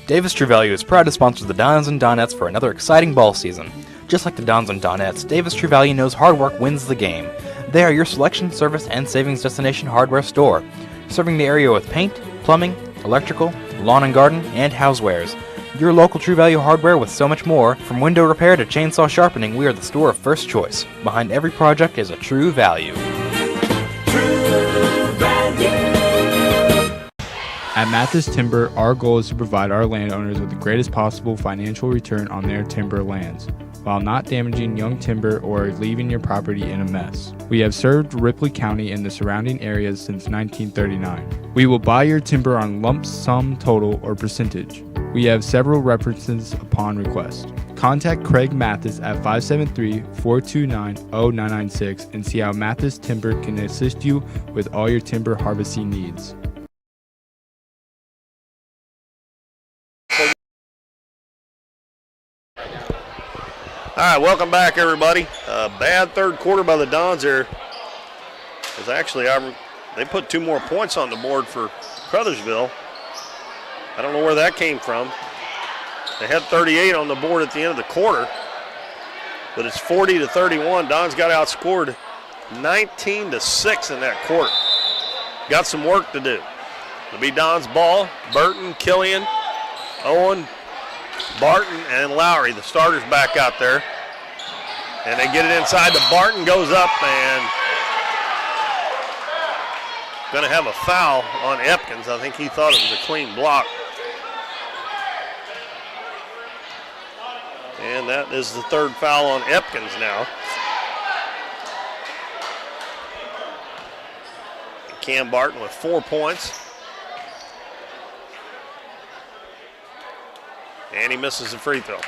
Speaker 6: Davis True Value is proud to sponsor the Dons and Donettes for another exciting ball season. Just like the Dons and Donettes, Davis True Value knows hard work wins the game. They are your selection, service, and savings destination hardware store, serving the area with paint, plumbing, electrical, lawn and garden, and housewares. Your local True Value hardware with so much more. From window repair to chainsaw sharpening, we are the store of first choice. Behind every project is a True Value.
Speaker 8: At Mathis Timber, our goal is to provide our landowners with the greatest possible financial return on their timber lands, while not damaging young timber or leaving your property in a mess. We have served Ripley County and the surrounding areas since 1939. We will buy your timber on lump sum total or percentage. We have several references upon request. Contact Craig Mathis at 573-429-0996 and see how Mathis Timber can assist you with all your timber harvesting needs.
Speaker 2: All right, welcome back, everybody. Bad third quarter by the Dons here. Because actually, they put 2 more points on the board for Caruthersville. I don't know where that came from. They had 38 on the board at the end of the quarter. But it's 40-31. Dons got outscored 19-6 in that quarter. Got some work to do. It'll be Don's ball. Burton, Killian, Owen, Barton, and Lowry, the starters back out there. And they get it inside. The Barton goes up and going to have a foul on Epkins. I think he thought it was a clean block. And that is the 3rd foul on Epkins now. Cam Barton with 4 points. And he misses the free throw.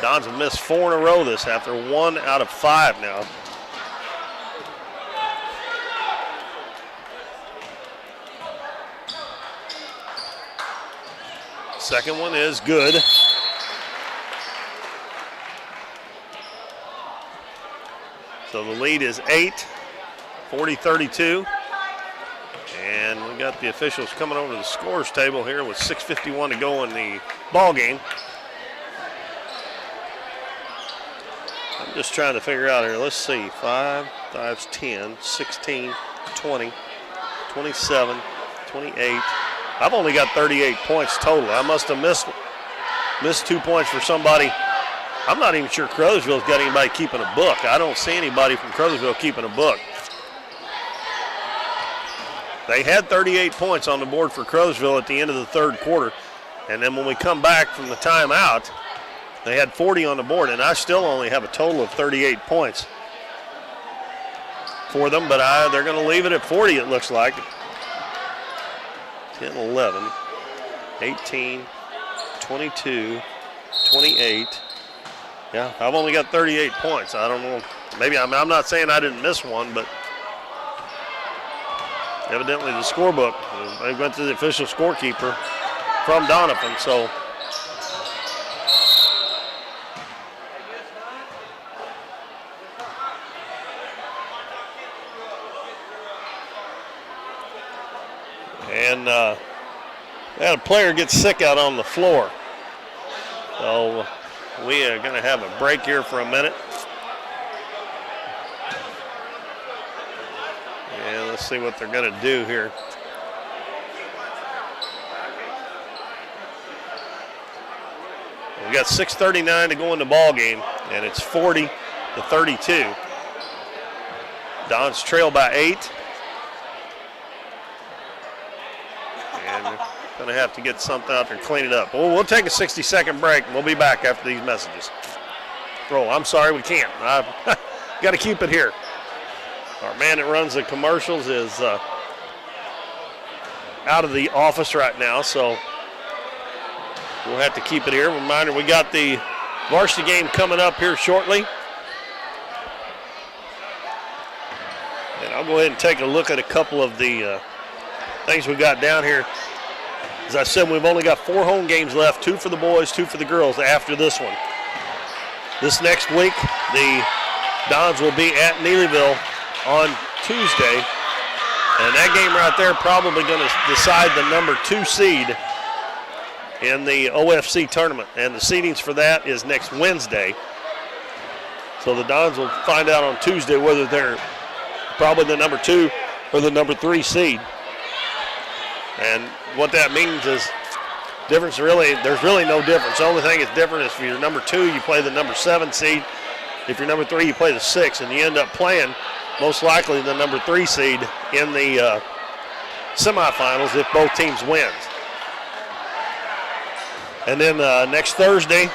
Speaker 2: Dons have missed 4 in a row this half. They're 1 out of 5 now. Second one is good. So the lead is 8, 40-32. And we got the officials coming over to the scores table here with 6:51 to go in the ball game. I'm just trying to figure out here. Let's see. 5 times 10, 16, 20, 27, 28. I've only got 38 points total. I must have missed 2 points for somebody. I'm not even sure Caruthersville's got anybody keeping a book. I don't see anybody from Caruthersville keeping a book. They had 38 points on the board for Caruthersville at the end of the third quarter. And then when we come back from the timeout, they had 40 on the board, and I still only have a total of 38 points for them, but they're going to leave it at 40, it looks like. 10, 11, 18, 22, 28. Yeah, I've only got 38 points. I don't know. Maybe I'm not saying I didn't miss one, but evidently the scorebook, they went to the official scorekeeper from Doniphan, so. And they had a player get sick out on the floor. So we are going to have a break here for a minute. And let's see what they're going to do here. We got 6:39 to go in the ball game, and it's 40-32. Dons trail by 8. And we're going to have to get something out there and clean it up. Well, we'll take a 60-second break, and we'll be back after these messages. Oh, I'm sorry, we can't. I've got to keep it here. Our man that runs the commercials is out of the office right now, so we'll have to keep it here. Reminder, we got the varsity game coming up here shortly. And I'll go ahead and take a look at a couple of the things we got down here. As I said, we've only got 4 home games left, 2 for the boys, 2 for the girls after this one. This next week, the Dons will be at Neelyville on Tuesday. And that game right there probably going to decide the number 2 seed in the OFC tournament. And the seedings for that is next Wednesday. So the Dons will find out on Tuesday whether they're probably the number 2 or the number 3 seed. And what that means is there's really no difference. The only thing that's different is if you're number 2, you play the number 7 seed. If you're number 3, you play the 6, and you end up playing most likely the number 3 seed in the semifinals if both teams win. And then next Thursday,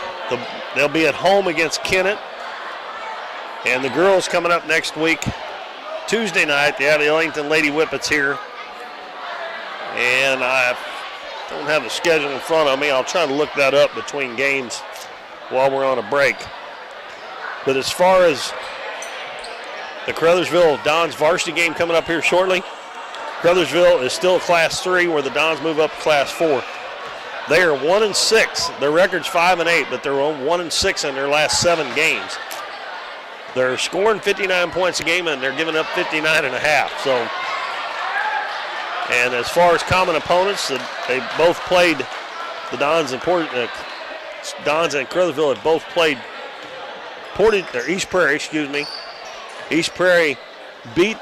Speaker 2: they'll be at home against Kennett. And the girls coming up next week, Tuesday night, they have the Ellington Lady Whippets here. And I don't have the schedule in front of me. I'll try to look that up between games while we're on a break. But as far as the Caruthersville Dons varsity game coming up here shortly, Caruthersville is still Class 3 where the Dons move up to Class 4. They are 1-6. Their record's 5-8, but they're 1-6 in their last 7 games. They're scoring 59 points a game, and they're giving up 59.5. So, and as far as common opponents, they both played the Dons and Caruthersville have both played East Prairie. Excuse me. East Prairie beat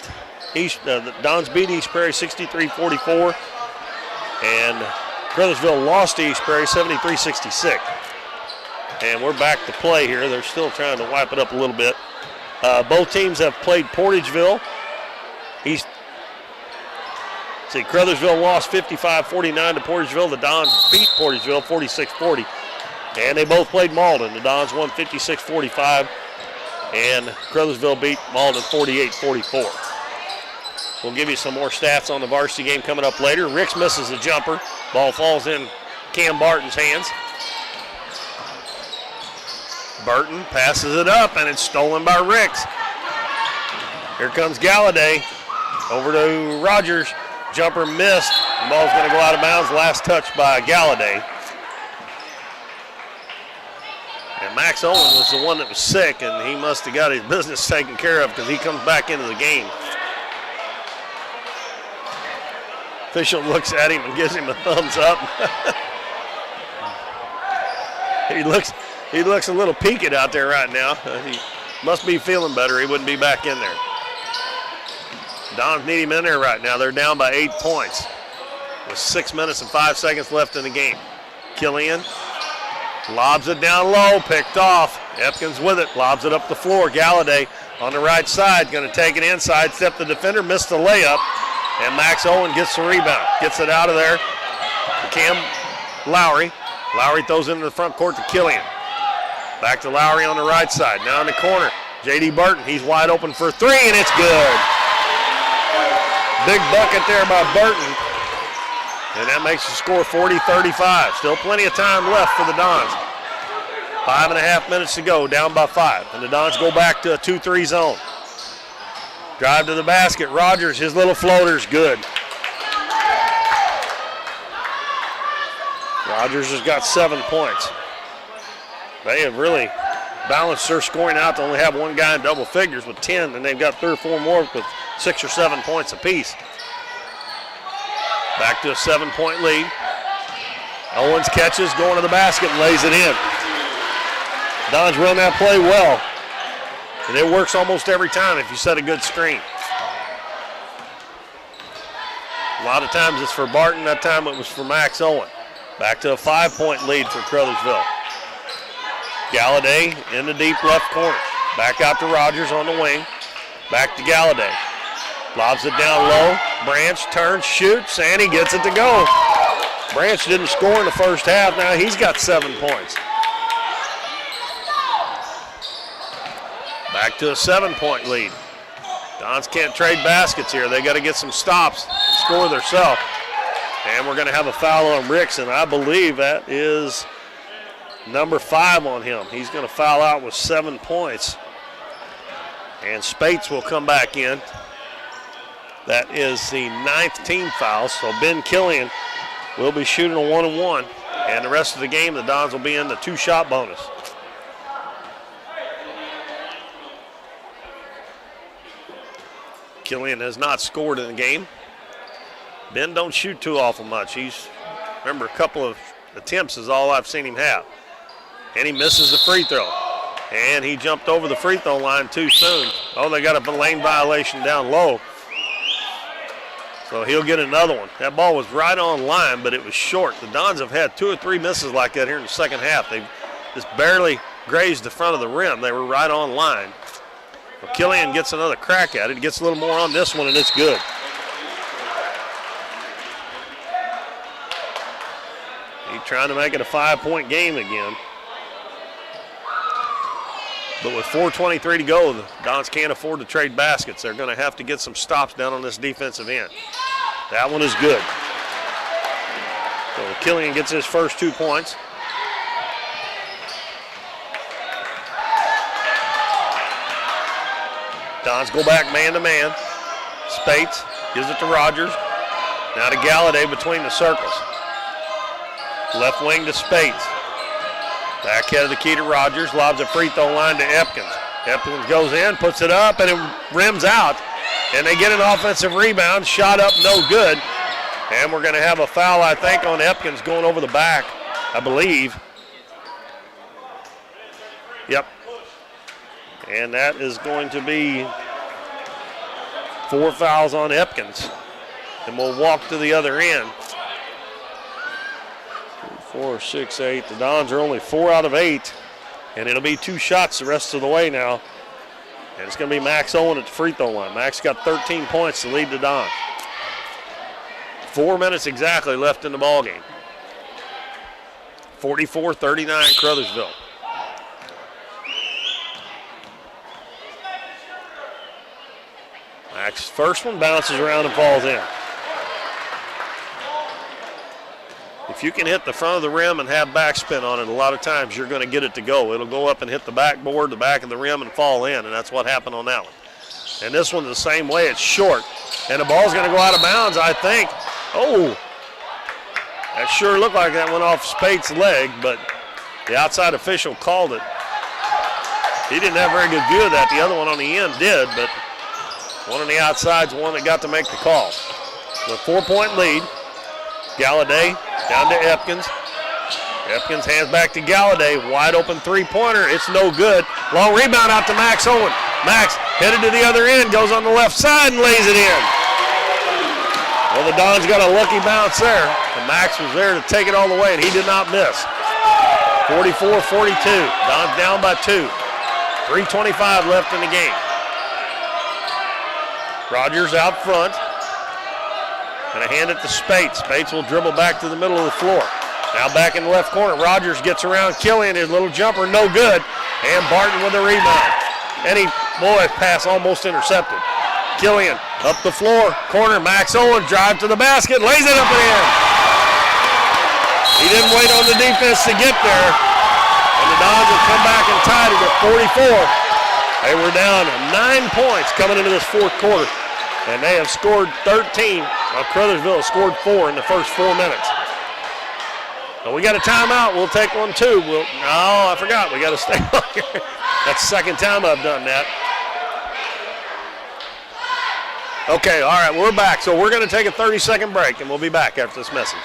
Speaker 2: the Dons beat East Prairie 63-44, and Caruthersville lost to East Prairie 73-66. And we're back to play here. They're still trying to wipe it up a little bit. Both teams have played Portageville. Caruthersville lost 55-49 to Portageville. The Dons beat Portageville 46-40. And they both played Malden. The Dons won 56-45, and Caruthersville beat Malden 48-44. We'll give you some more stats on the varsity game coming up later. Ricks misses a jumper. Ball falls in Cam Barton's hands. Burton passes it up, and it's stolen by Ricks. Here comes Galladay. Over to Rogers. Jumper missed. The ball's going to go out of bounds. Last touch by Galladay. And Max Owen was the one that was sick, and he must have got his business taken care of because he comes back into the game. Official looks at him and gives him a thumbs up. He looks a little peaked out there right now. He must be feeling better. He wouldn't be back in there. Dons need him in there right now. They're down by 8 points with 6 minutes and 5 seconds left in the game. Killian lobs it down low, picked off. Epkins with it, lobs it up the floor. Galladay on the right side, going to take it inside, step the defender, missed the layup, and Max Owen gets the rebound. Gets it out of there to Cam Lowry. Lowry throws it into the front court to Killian. Back to Lowry on the right side. Now in the corner, J.D. Burton. He's wide open for 3, and it's good. Big bucket there by Burton. And that makes the score 40-35. Still plenty of time left for the Dons. 5.5 minutes to go, down by 5. And the Dons go back to a 2-3 zone. Drive to the basket. Rogers, his little floater's good. Rogers has got 7 points. They have really balanced their scoring out to only have one guy in double figures with 10, and they've got 3 or 4 more with 6 or 7 points apiece. Back to a 7-point lead. Owens catches, going to the basket, and lays it in. Dons run that play well, and it works almost every time if you set a good screen. A lot of times it's for Barton. That time it was for Max Owen. Back to a 5-point lead for Caruthersville. Galladay in the deep left corner. Back out to Rogers on the wing. Back to Galladay. Lobs it down low. Branch turns, shoots, and he gets it to go. Branch didn't score in the first half. Now he's got 7 points. Back to a 7-point lead. Dons can't trade baskets here. They got to get some stops, score themselves. And we're going to have a foul on Ricks, and I believe that is number 5 on him. He's going to foul out with 7 points. And Spates will come back in. That is the 9th team foul, so Ben Killian will be shooting a 1-and-1. And the rest of the game, the Dons will be in the 2-shot bonus. Killian has not scored in the game. Ben don't shoot too awful much. Remember, a couple of attempts is all I've seen him have. And he misses the free throw. And he jumped over the free throw line too soon. Oh, they got a lane violation down low. So he'll get another one. That ball was right on line, but it was short. The Dons have had 2 or 3 misses like that here in the second half. They just barely grazed the front of the rim. They were right on line. Well, Killian gets another crack at it. He gets a little more on this one, and it's good. He's trying to make it a 5-point game again. But with 4:23 to go, the Dons can't afford to trade baskets. They're going to have to get some stops down on this defensive end. That one is good. So Killian gets his first 2 points. Dons go back man-to-man. Spates gives it to Rogers. Now to Galladay between the circles. Left wing to Spates. Back head of the key to Rogers. Lobs a free throw line to Epkins. Epkins goes in, puts it up, and it rims out. And they get an offensive rebound. Shot up, no good. And we're going to have a foul, I think, on Epkins going over the back, I believe. Yep. And that is going to be 4 fouls on Epkins. And we'll walk to the other end. 4, 6, 8. The Dons are only 4 out of 8. And it'll be 2 shots the rest of the way now. And it's going to be Max Owen at the free throw line. Max got 13 points to lead the Dons. 4 minutes exactly left in the ballgame. 44-39 Caruthersville. Max, first one bounces around and falls in. If you can hit the front of the rim and have backspin on it, a lot of times you're going to get it to go. It'll go up and hit the backboard, the back of the rim, and fall in, and that's what happened on that one. And this one's the same way. It's short, and the ball's going to go out of bounds, I think. Oh, that sure looked like that went off Spate's leg, but the outside official called it. He didn't have a very good view of that. The other one on the end did, but one on the outside's one that got to make the call. The 4-point lead. Galladay down to Epkins. Epkins hands back to Galladay. Wide open three-pointer. It's no good. Long rebound out to Max Owen. Max headed to the other end, goes on the left side and lays it in. Well, the Dons got a lucky bounce there. And Max was there to take it all the way, and he did not miss. 44-42. Dons down by 2. 3:25 left in the game. Rogers out front. Going to hand it to Spates. Spates will dribble back to the middle of the floor. Now back in the left corner. Rogers gets around Killian. His little jumper, no good. And Barton with a rebound. And pass almost intercepted. Killian up the floor. Corner. Max Owen drive to the basket. Lays it up and in. He didn't wait on the defense to get there. And the Dons have come back and tied it at 44. They were down 9 points coming into this fourth quarter. And they have scored 13. Caruthersville has scored 4 in the first 4 minutes. So we got a timeout. We'll take one too. No, I forgot. We got to stay on here. That's the second time I've done that. Okay, all right, we're back. So we're going to take a 30-second break, and we'll be back after this message.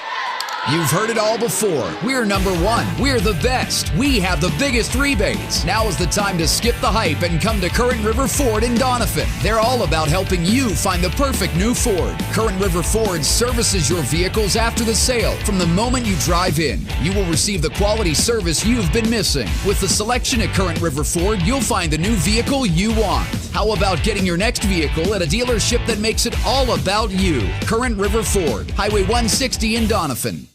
Speaker 9: You've heard it all before. We're number one. We're the best. We have the biggest rebates. Now is the time to skip the hype and come to Current River Ford in Doniphan. They're all about helping you find the perfect new Ford. Current River Ford services your vehicles after the sale. From the moment you drive in, you will receive the quality service you've been missing. With the selection at Current River Ford, you'll find the new vehicle you want. How about getting your next vehicle at a dealership that makes it all about you? Current River Ford, Highway 160 in Doniphan.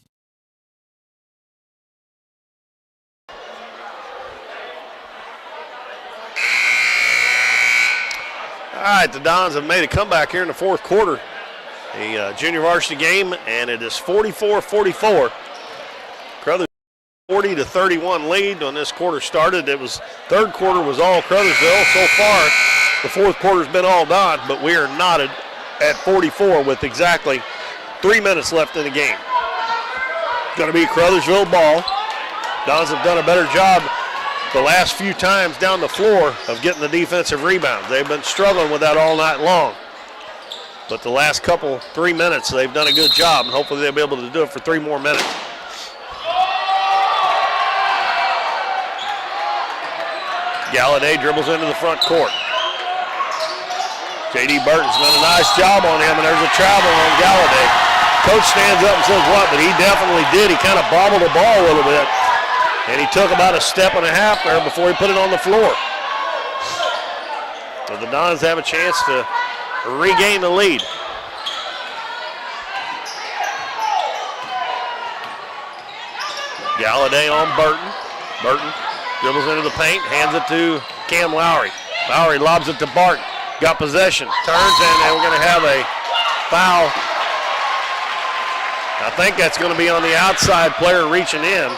Speaker 2: All right, the Dons have made a comeback here in the fourth quarter. The junior varsity game, and it is 44-44. Caruthersville 40-31 lead when this quarter started. It was third quarter was all Caruthersville. So far, the fourth quarter's been all Don, but we are knotted at 44 with exactly 3 minutes left in the game. Going to be Caruthersville ball. Dons have done a better job the last few times down the floor of getting the defensive rebounds. They've been struggling with that all night long. But the last 3 minutes, they've done a good job, and hopefully they'll be able to do it for 3 more minutes. Galladay dribbles into the front court. J.D. Burton's done a nice job on him, and there's a travel on Galladay. Coach stands up and says what, but he definitely did. He kind of bobbled the ball a little bit. And he took about a step and a half there before he put it on the floor. So the Dons have a chance to regain the lead. Galladay on Burton. Burton dribbles into the paint, hands it to Cam Lowry. Lowry lobs it to Barton. Got possession, turns, and we're going to have a foul. I think that's going to be on the outside player reaching in.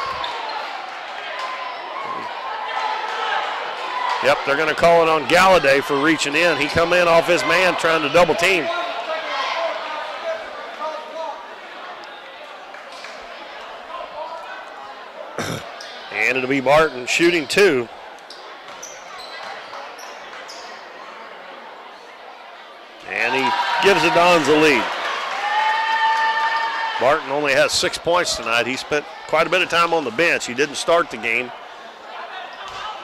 Speaker 2: Yep, they're going to call it on Galladay for reaching in. He come in off his man trying to double team. And it'll be Barton shooting 2. And he gives the Dons a lead. Barton only has 6 points tonight. He spent quite a bit of time on the bench. He didn't start the game.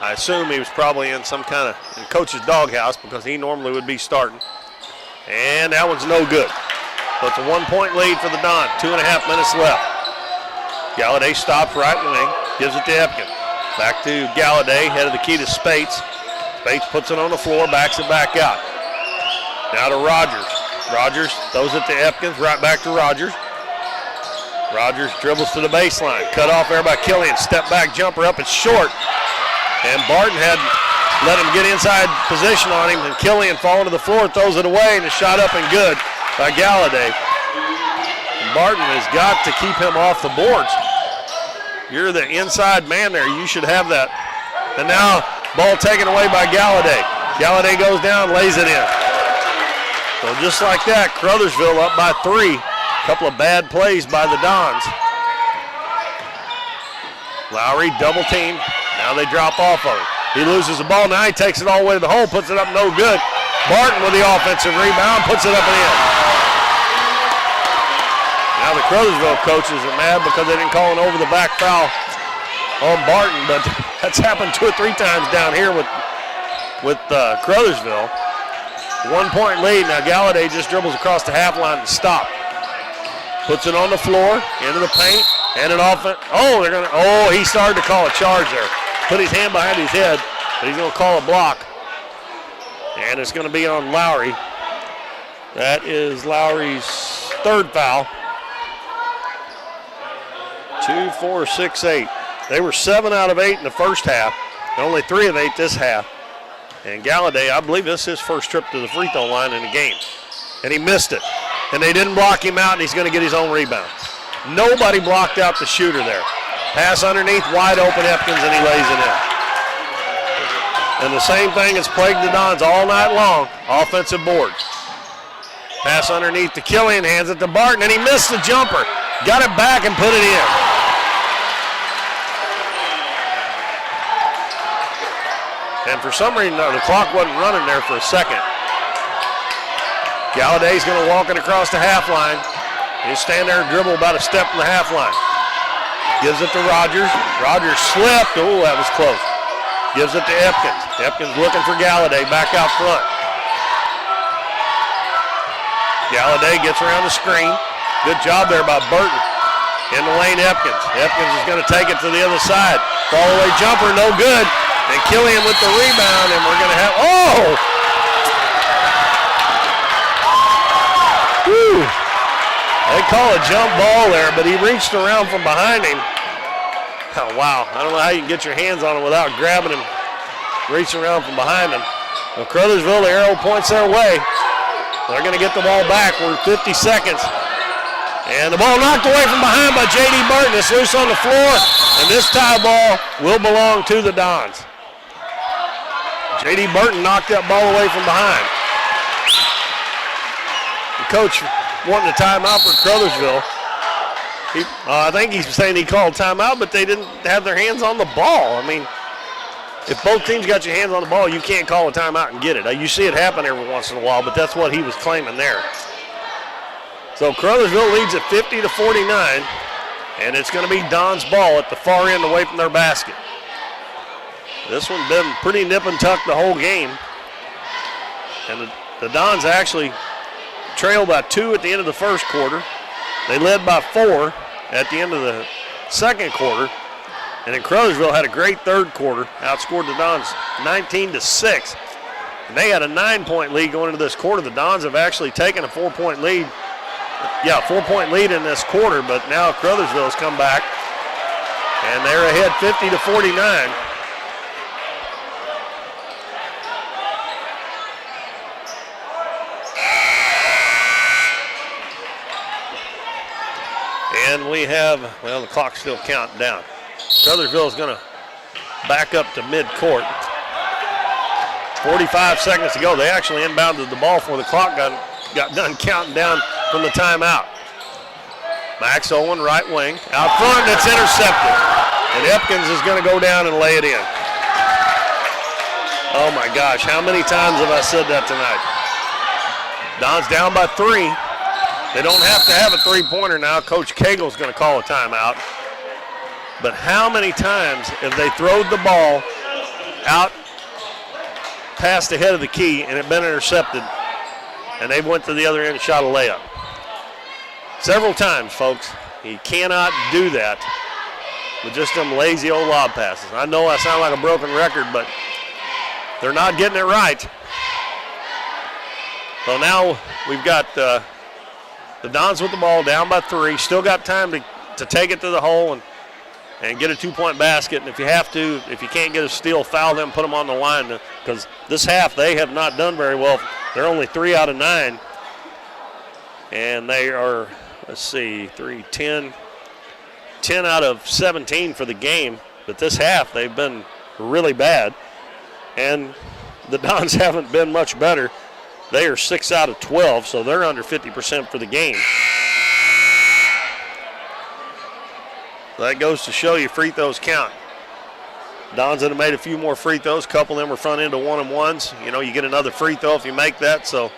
Speaker 2: I assume he was probably in some kind of coach's doghouse because he normally would be starting. And that one's no good. So it's a 1-point lead for the Dons. 2.5 minutes left. Galladay stops right wing, gives it to Epkin. Back to Galladay, head of the key to Spates. Spates puts it on the floor, backs it back out. Now to Rogers. Rogers throws it to Epkins, right back to Rogers. Rogers dribbles to the baseline. Cut off there by Killian. Step back jumper up, it's short. And Barton had let him get inside position on him, and Killian falling to the floor, throws it away, and a shot up and good by Galladay. And Barton has got to keep him off the boards. You're the inside man there. You should have that. And now ball taken away by Galladay. Galladay goes down, lays it in. So just like that, Caruthersville up by 3. A couple of bad plays by the Dons. Lowry double team. Now they drop off of it. He loses the ball. Now he takes it all the way to the hole, puts it up, no good. Barton with the offensive rebound, puts it up and in. Now the Caruthersville coaches are mad because they didn't call an over-the-back foul on Barton, but that's happened 2 or 3 times down here with Caruthersville. 1-point lead. Now Galladay just dribbles across the half line to stop. Puts it on the floor, into the paint, and an offense. He started to call a charge there. Put his hand behind his head, but he's going to call a block. And it's going to be on Lowry. That is Lowry's 3rd foul. 2, 4, 6, 8. They were 7 out of 8 in the first half, and only 3 of 8 this half. And Galladay, I believe this is his first trip to the free throw line in the game. And he missed it. And they didn't block him out, and he's going to get his own rebound. Nobody blocked out the shooter there. Pass underneath, wide open Epkins, and he lays it in. And the same thing has plagued the Dons all night long, offensive boards. Pass underneath to Killian, hands it to Barton, and he missed the jumper. Got it back and put it in. And for some reason, the clock wasn't running there for a second. Galladay's going to walk it across the half line. He'll stand there and dribble about a step from the half line. Gives it to Rogers. Rogers slipped. Oh, that was close. Gives it to Epkins. Epkins looking for Galladay back out front. Galladay gets around the screen. Good job there by Burton. In the lane, Epkins. Epkins is going to take it to the other side. Fall away jumper, no good. And Killian with the rebound, and we're going to have, Whew. They call a jump ball there, but he reached around from behind him. Oh, wow. I don't know how you can get your hands on him without grabbing him, reaching around from behind him. Well, Caruthersville, the arrow points their way. They're going to get the ball back. We're 50 seconds. And the ball knocked away from behind by J.D. Burton. It's loose on the floor, and this tie ball will belong to the Dons. J.D. Burton knocked that ball away from behind. The coach wanting a timeout for Caruthersville. I think he's saying he called timeout, but they didn't have their hands on the ball. I mean, if both teams got your hands on the ball, you can't call a timeout and get it. You see it happen every once in a while, but that's what he was claiming there. So Caruthersville leads at 50-49, and it's going to be Don's ball at the far end away from their basket. This one's been pretty nip and tuck the whole game. And the Dons actually trailed by 2 at the end of the first quarter. They led by 4 at the end of the second quarter. And then Caruthersville had a great third quarter, outscored the Dons 19-6. And they had a 9-point lead going into this quarter. The Dons have actually taken a 4-point lead. Yeah, 4-point lead in this quarter, but now Caruthersville's come back. And they're ahead 50-49. And we have, well, the clock's still counting down. Caruthersville is going to back up to midcourt. 45 seconds to go. They actually inbounded the ball before the clock got done counting down from the timeout. Max Owen, right wing. Out front, it's intercepted. And Epkins is going to go down and lay it in. Oh my gosh, how many times have I said that tonight? Don's down by 3. They don't have to have a three-pointer now. Coach Cagle's going to call a timeout. But how many times have they thrown the ball out past the head of the key and it been intercepted, and they went to the other end and shot a layup? Several times, folks. You cannot do that with just them lazy old lob passes. I know I sound like a broken record, but they're not getting it right. So now we've got the Dons with the ball down by 3. Still got time to take it to the hole and get a 2-point basket. And if you have to, if you can't get a steal, foul them, put them on the line. Because this half they have not done very well. They're only 3 out of 9. And they are, let's see, 10 out of 17 for the game. But this half they've been really bad. And the Dons haven't been much better. They are 6 out of 12, so they're under 50% for the game. That goes to show you free throws count. Dons have made a few more free throws. A couple of them were front end of 1-and-1s. You know, you get another free throw if you make that, so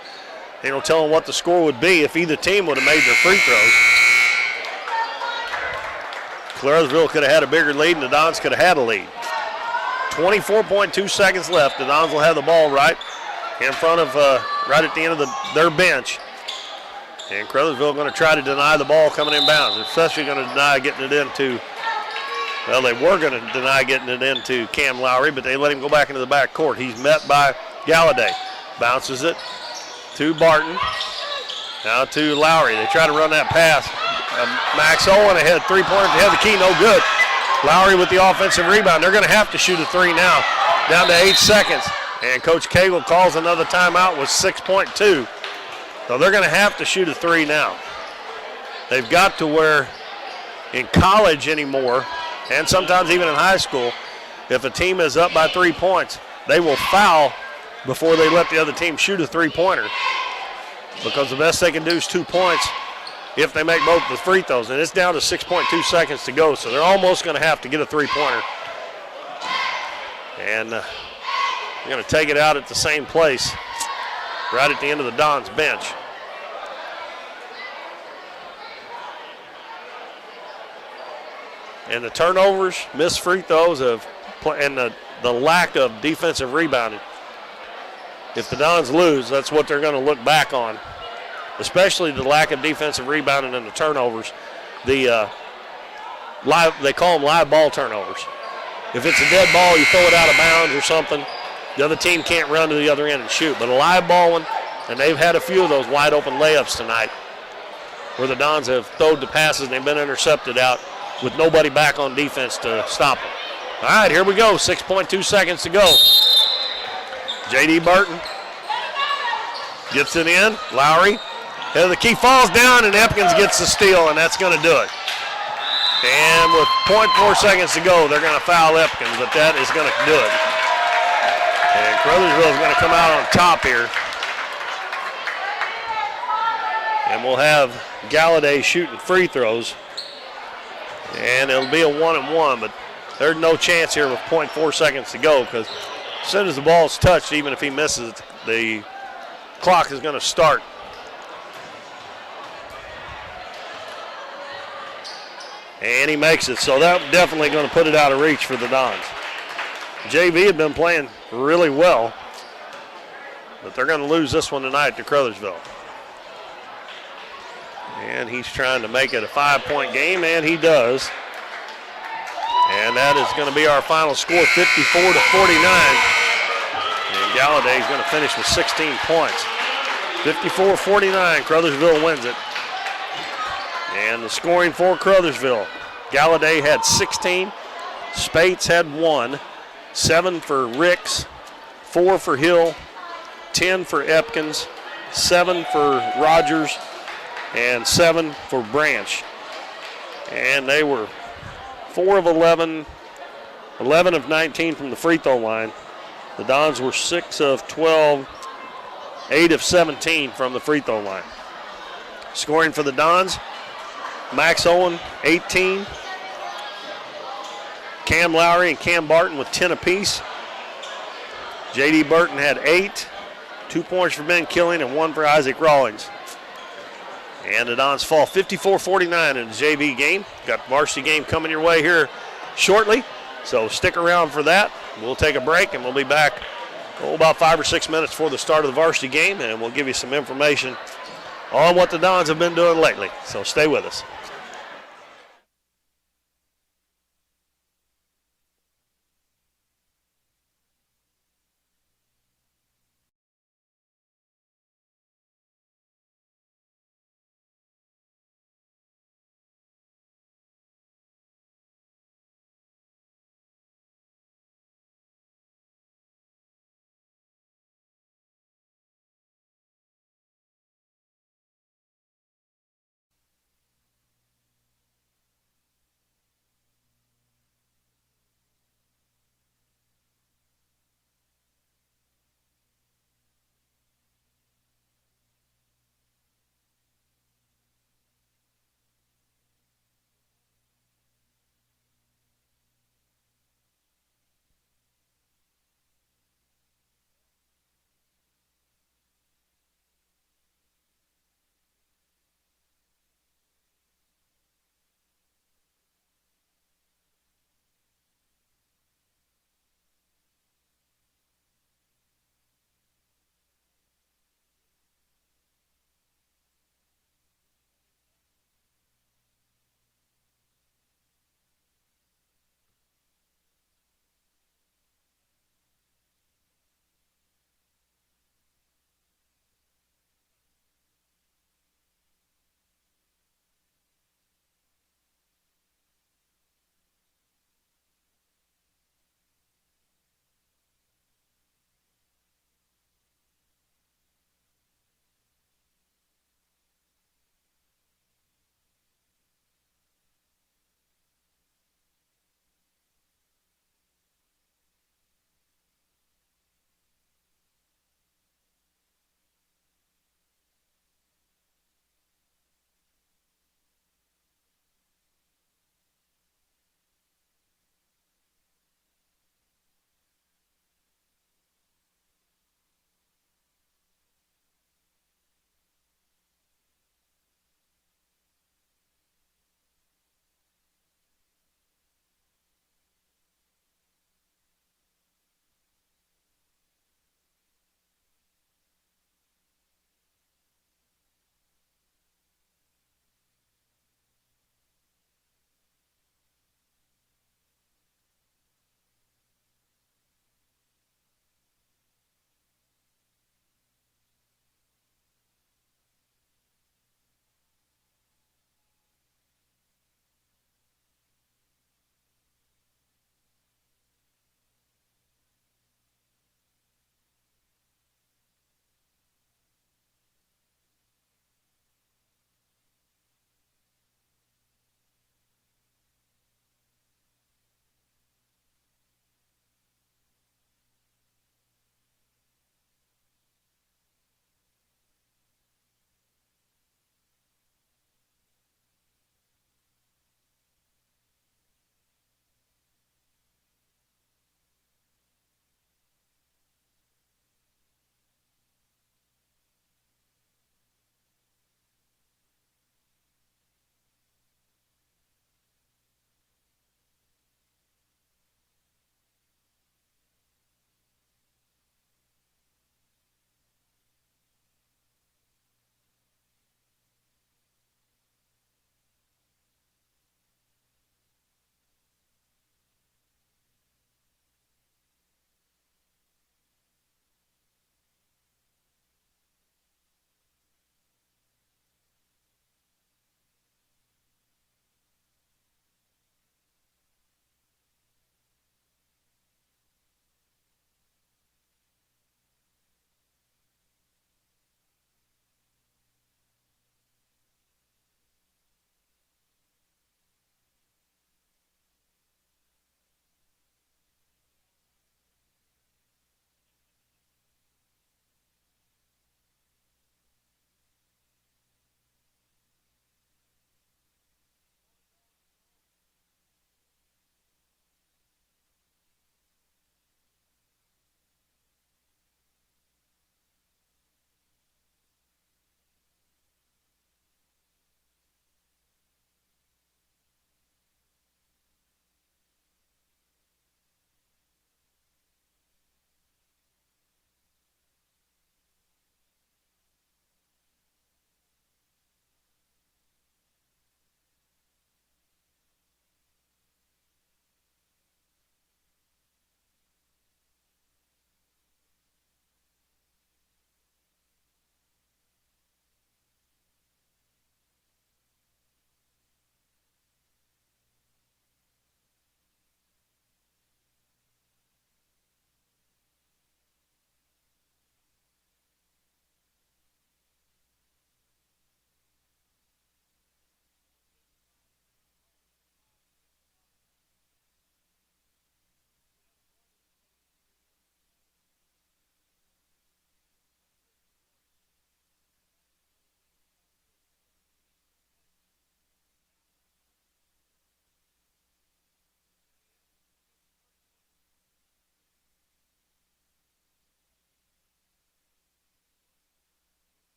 Speaker 2: they don't tell them what the score would be if either team would have made their free throws. Caruthersville could have had a bigger lead, and the Dons could have had a lead. 24.2 seconds left. The Dons will have the ball right in front of, right at the end of their bench. And Caruthersville going to try to deny the ball coming in bounds. They're especially going to deny getting it into, well, they were going to deny getting it into Cam Lowry, but they let him go back into the back court. He's met by Galladay. Bounces it to Barton. Now to Lowry. They try to run that pass. Max Owen ahead, 3-pointer ahead of the key, no good. Lowry with the offensive rebound. They're going to have to shoot a 3 now. Down to 8 seconds. And Coach Cagle calls another timeout with 6.2. So they're going to have to shoot a 3 now. They've got to where in college anymore, and sometimes even in high school, if a team is up by 3 points, they will foul before they let the other team shoot a 3-pointer, because the best they can do is 2 points if they make both the free throws. And it's down to 6.2 seconds to go, so they're almost going to have to get a 3-pointer. And they're going to take it out at the same place, right at the end of the Dons bench. And the turnovers, missed free throws, and the lack of defensive rebounding. If the Dons lose, that's what they're going to look back on, especially the lack of defensive rebounding and the turnovers. They call them live ball turnovers. If it's a dead ball, you throw it out of bounds or something, the other team can't run to the other end and shoot. But a live ball one, and they've had a few of those wide open layups tonight where the Dons have thrown the passes and they've been intercepted out with nobody back on defense to stop them. All right, here we go. 6.2 seconds to go. J.D. Burton gets it in. Lowry, head of the key, falls down, and Epkins gets the steal, and that's going to do it. And with 0.4 seconds to go, they're going to foul Epkins, but that is going to do it. And Caruthersville is going to come out on top here. And we'll have Galladay shooting free throws. And it'll be a 1-and-1, but there's no chance here with 0.4 seconds to go, because as soon as the ball's touched, even if he misses it, the clock is going to start. And he makes it, so that's definitely going to put it out of reach for the Dons. JV had been playing really well, but they're going to lose this one tonight to Caruthersville. And he's trying to make it a 5-point game, and he does. And that is going to be our final score, 54-49. And Galladay is going to finish with 16 points. 54-49, Caruthersville wins it. And the scoring for Caruthersville, Galladay had 16, Spates had 1, 7 for Ricks, 4 for Hill, 10 for Epkins, 7 for Rogers, and 7 for Branch. And they were 4 of 11, 11 of 19 from the free throw line. The Dons were 6 of 12, 8 of 17 from the free throw line. Scoring for the Dons, Max Owen, 18. Cam Lowry and Cam Barton with 10 apiece. J.D. Burton had 8, 2 points for Ben Killing and 1 for Isaac Rawlings. And the Dons fall 54-49 in the JV game. Got the varsity game coming your way here shortly, so stick around for that. We'll take a break and we'll be back about 5 or 6 minutes before the start of the varsity game, and we'll give you some information on what the Dons have been doing lately. So stay with us.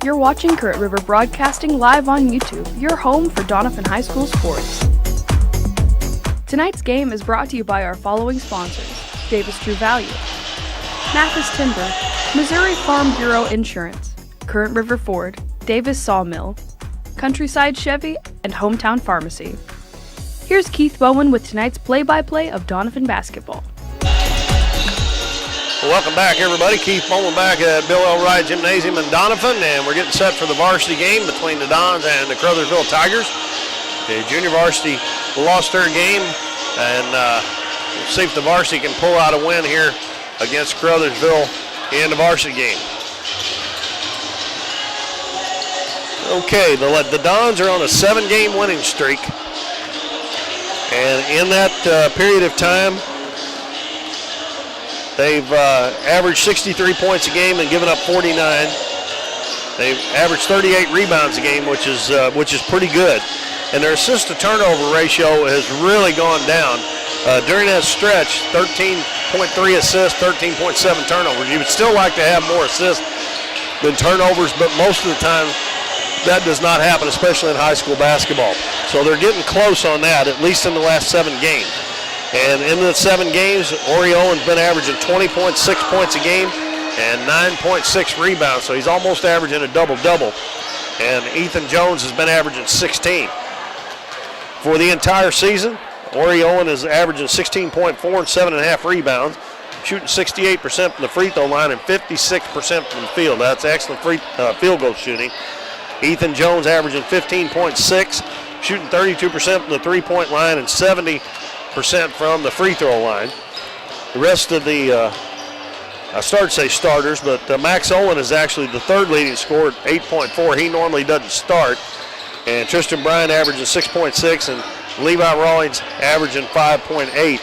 Speaker 1: You're watching Current River Broadcasting live on YouTube, your home for Doniphan High School sports. Tonight's game is brought to you by our following sponsors: Davis True Value, Mathis Timber, Missouri Farm Bureau Insurance, Current River Ford, Davis Sawmill, Countryside Chevy, and Hometown Pharmacy. Here's Keith Bowen with tonight's play-by-play of Doniphan basketball.
Speaker 2: Welcome back, everybody. Keith Bowman back at Bill L. Wright Gymnasium in Doniphan, and we're getting set for the varsity game between the Dons and the Caruthersville Tigers. The junior varsity lost their game, and we'll see if the varsity can pull out a win here against Caruthersville in the varsity game. Okay, the Dons are on a 7-game winning streak, and in that period of time, they've averaged 63 points a game and given up 49. They've averaged 38 rebounds a game, which is pretty good. And their assist-to-turnover ratio has really gone down. During that stretch, 13.3 assists, 13.7 turnovers. You would still like to have more assists than turnovers, but most of the time that does not happen, especially in high school basketball. So they're getting close on that, at least in the last 7 games. And in the 7 games, Owen's been averaging 20.6 points a game and 9.6 rebounds, so he's almost averaging a double-double. And Ethan Jones has been averaging 16. For the entire season, Owen is averaging 16.4 and 7.5 rebounds, shooting 68% from the free throw line and 56% from the field. That's excellent field goal shooting. Ethan Jones averaging 15.6, shooting 32% from the three-point line and 70% from the free throw line. The rest of the, I started to say starters, but Max Owen is actually the third leading scorer at 8.4. He normally doesn't start. And Tristan Bryant averaging 6.6 and Levi Rawlings averaging 5.8.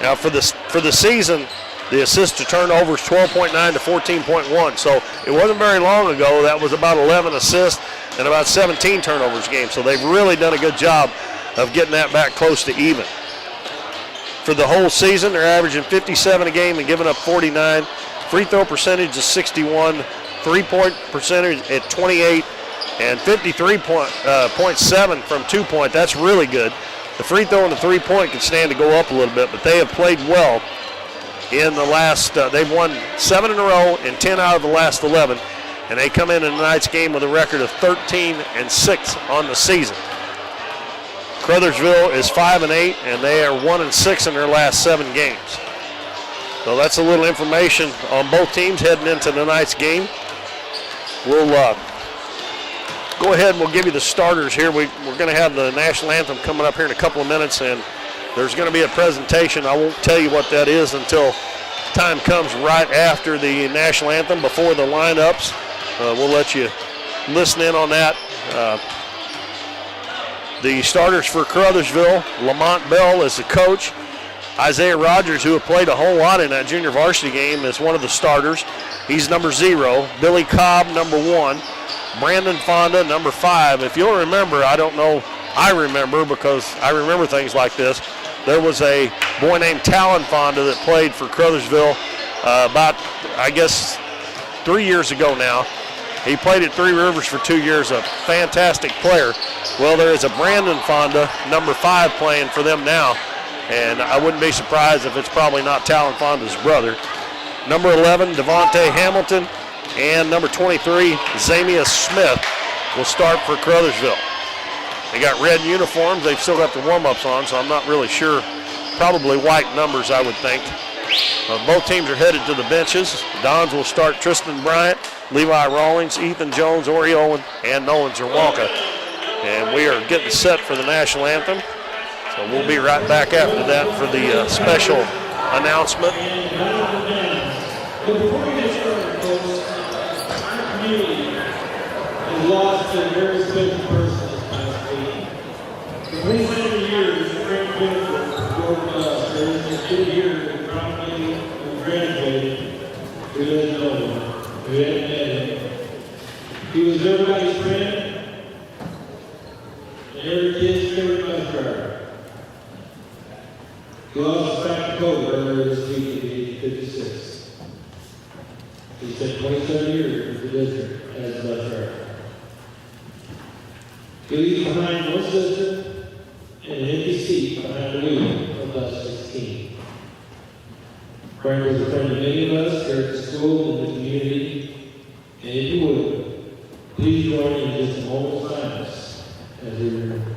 Speaker 2: Now for the season, the assist to turnover is 12.9 to 14.1. So it wasn't very long ago. That was about 11 assists and about 17 turnovers a game. So they've really done a good job of getting that back close to even. For the whole season, they're averaging 57 a game and giving up 49. Free throw percentage is 61. Three-point percentage at 28 and 53.7 from two-point. That's really good. The free throw and the three-point can stand to go up a little bit, but they have played well in the last, they've won 7 in a row and 10 out of the last 11, and they come in tonight's game with a record of 13-6 on the season. Caruthersville is 5-8, and they are 1-6 in their last 7 games. So that's a little information on both teams heading into tonight's game. We'll go ahead and we'll give you the starters here. We're going to have the national anthem coming up here in a couple of minutes, and there's going to be a presentation. I won't tell you what that is until time comes right after the national anthem, before the lineups. We'll let you listen in on that. The starters for Caruthersville: Lamont Bell is the coach. Isaiah Rogers, who have played a whole lot in that junior varsity game, is one of the starters. He's number 0. Billy Cobb, number 1. Brandon Fonda, number 5. If you'll remember, I don't know, I remember because I remember things like this. There was a boy named Talon Fonda that played for Caruthersville about, I guess, 3 years ago now. He played at Three Rivers for 2 years, a fantastic player. Well, there is a Brandon Fonda, number 5, playing for them now, and I wouldn't be surprised if it's probably not Talon Fonda's brother. Number 11, Devontae Hamilton, and number 23, Zamia Smith, will start for Caruthersville. They got red uniforms. They've still got the warm-ups on, so I'm not really sure. Probably white numbers, I would think. Both teams are headed to the benches. Dons will start Tristan Bryant, Levi Rawlings, Ethan Jones, Ori Owen, and Nolan Zerwalka. And we are getting set for the national anthem. So we'll be right back after that for the special announcement.
Speaker 10: Lost a very special person this past week. For 27 years, Frank Benson worked during the 2 years that probably graduated. We didn't know him. We hadn't met him. He was everybody's friend and every kid's favorite bus driver. He lost Frank Cole earlier this week at age 56. He spent 27 years with the district as a bus driver. He leaves behind one sister and an empty seat behind the wheel of bus 16. Frank was a friend of many of us here at the school and the community, and if you would, please join in just a moment of silence as we remember.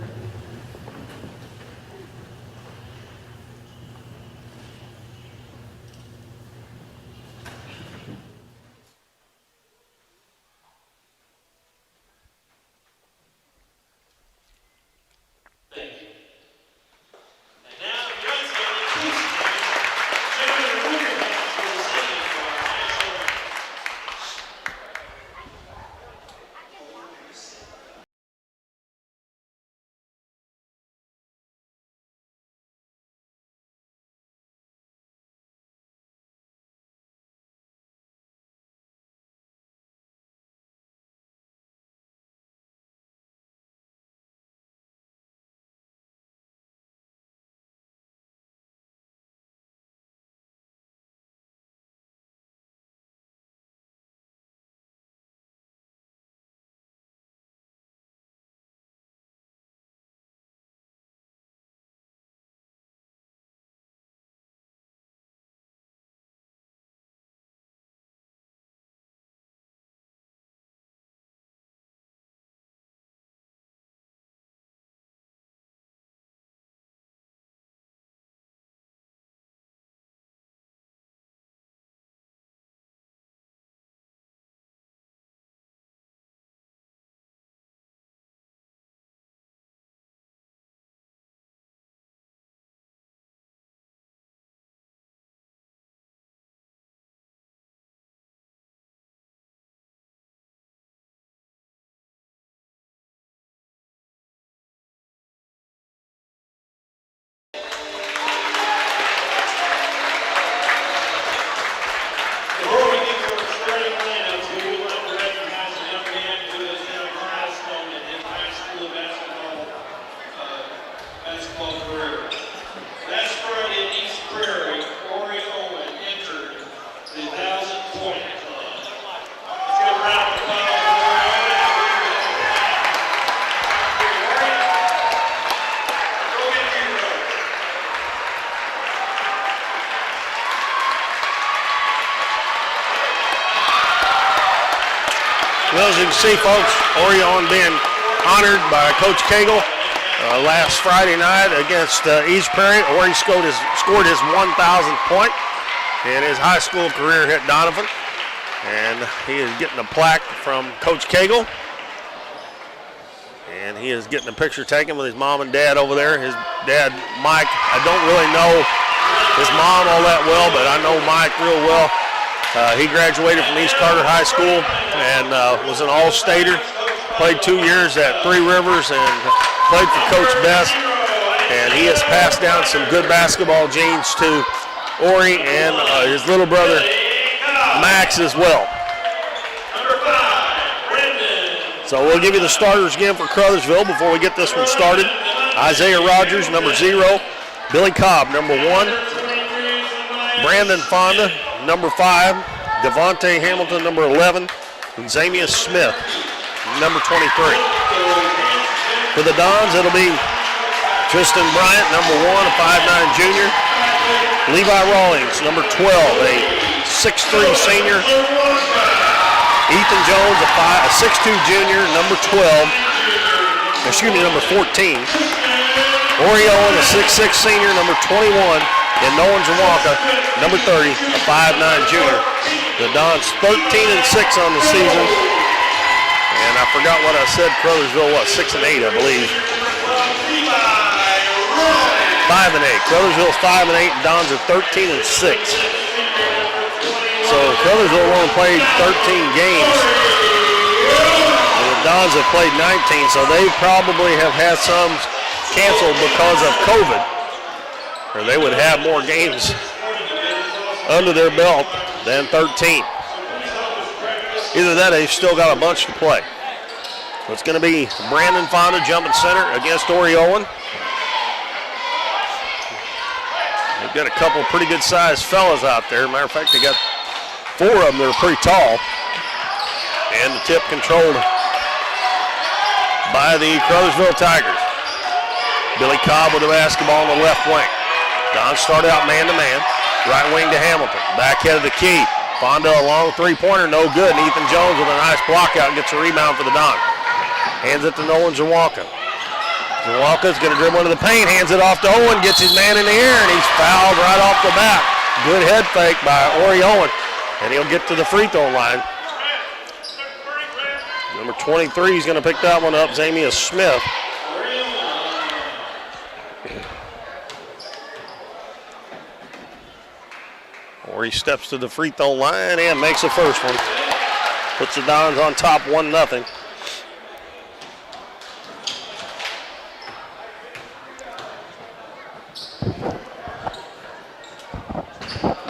Speaker 2: Well, as you can see, folks, Orion being honored by Coach Cagle last Friday night against East Prairie. Ori scored his 1,000th point in his high school career at Doniphan. And he is getting a plaque from Coach Cagle. And he is getting a picture taken with his mom and dad over there. His dad, Mike, I don't really know his mom all that well, but I know Mike real well. He graduated from East Carter High School and was an all-stater. Played 2 years at Three Rivers and played for Coach Best. And he has passed down some good basketball genes to Ori and his little brother Max as well. So we'll give you the starters again for Caruthersville before we get this one started. Isaiah Rogers, number 0. Billy Cobb, number 1. Brandon Fonda, number 5. Devontae Hamilton, number 11. And Zamius Smith, number 23. For the Dons, it'll be Tristan Bryant, number 1, a 5'9 junior. Levi Rawlings, number 12, a 6'3 senior. Ethan Jones, a 6'2 junior, number 12. Number 14. Ori Owen, a 6'6 senior, number 21. And Nolan Zawaka, number 30, a 5'9 junior. The Dons 13-6 on the season. And I forgot what I said. Caruthersville was 6-8, I believe. 5-8. Caruthersville's 5-8, and Dons are 13-6. So Caruthersville only played 13 games. And the Dons have played 19, so they probably have had some canceled because of COVID. Or they would have more games under their belt than 13. Either that, they've still got a bunch to play. So it's going to be Brandon Fonda jumping center against Ori Owen. They've got a couple pretty good-sized fellas out there. Matter of fact, they got 4 of them that are pretty tall. And the tip controlled by the Caruthersville Tigers. Billy Cobb with the basketball on the left wing. Don started out man-to-man. Right wing to Hamilton. Back head of the key. Fonda a long three-pointer, no good. And Ethan Jones with a nice block out gets a rebound for the Don. Hands it to Nolan Zawalka. Zawalka's going to dribble into the paint, hands it off to Owen, gets his man in the air, and he's fouled right off the bat. Good head fake by Ori Owen, and he'll get to the free throw line. Number 23 is going to pick that one up, Zamia Smith. Ori steps to the free throw line and makes the first one. Puts the Dons on top 1-0.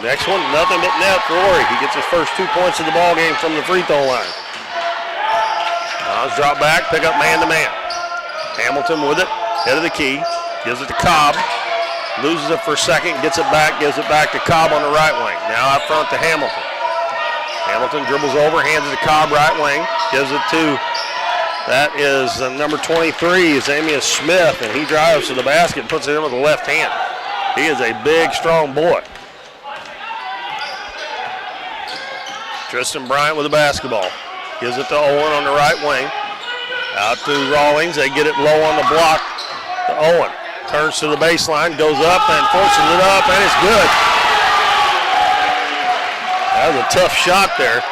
Speaker 2: Next one, nothing but net for Ori. He gets his first 2 points of the ball game from the free throw line. Dons drop back, pick up man-to-man. Hamilton with it, head of the key, gives it to Cobb. Loses it for a second, gets it back, gives it back to Cobb on the right wing. Now out front to Hamilton. Hamilton dribbles over, hands it to Cobb right wing, gives it to, that is number 23, Zamia Smith, and he drives to the basket and puts it in with the left hand. He is a big, strong boy. Tristan Bryant with the basketball. Gives it to Owen on the right wing. Out to Rawlings. They get it low on the block to Owen. Turns to the baseline, goes up and forces it up, and it's good. That was a tough shot there.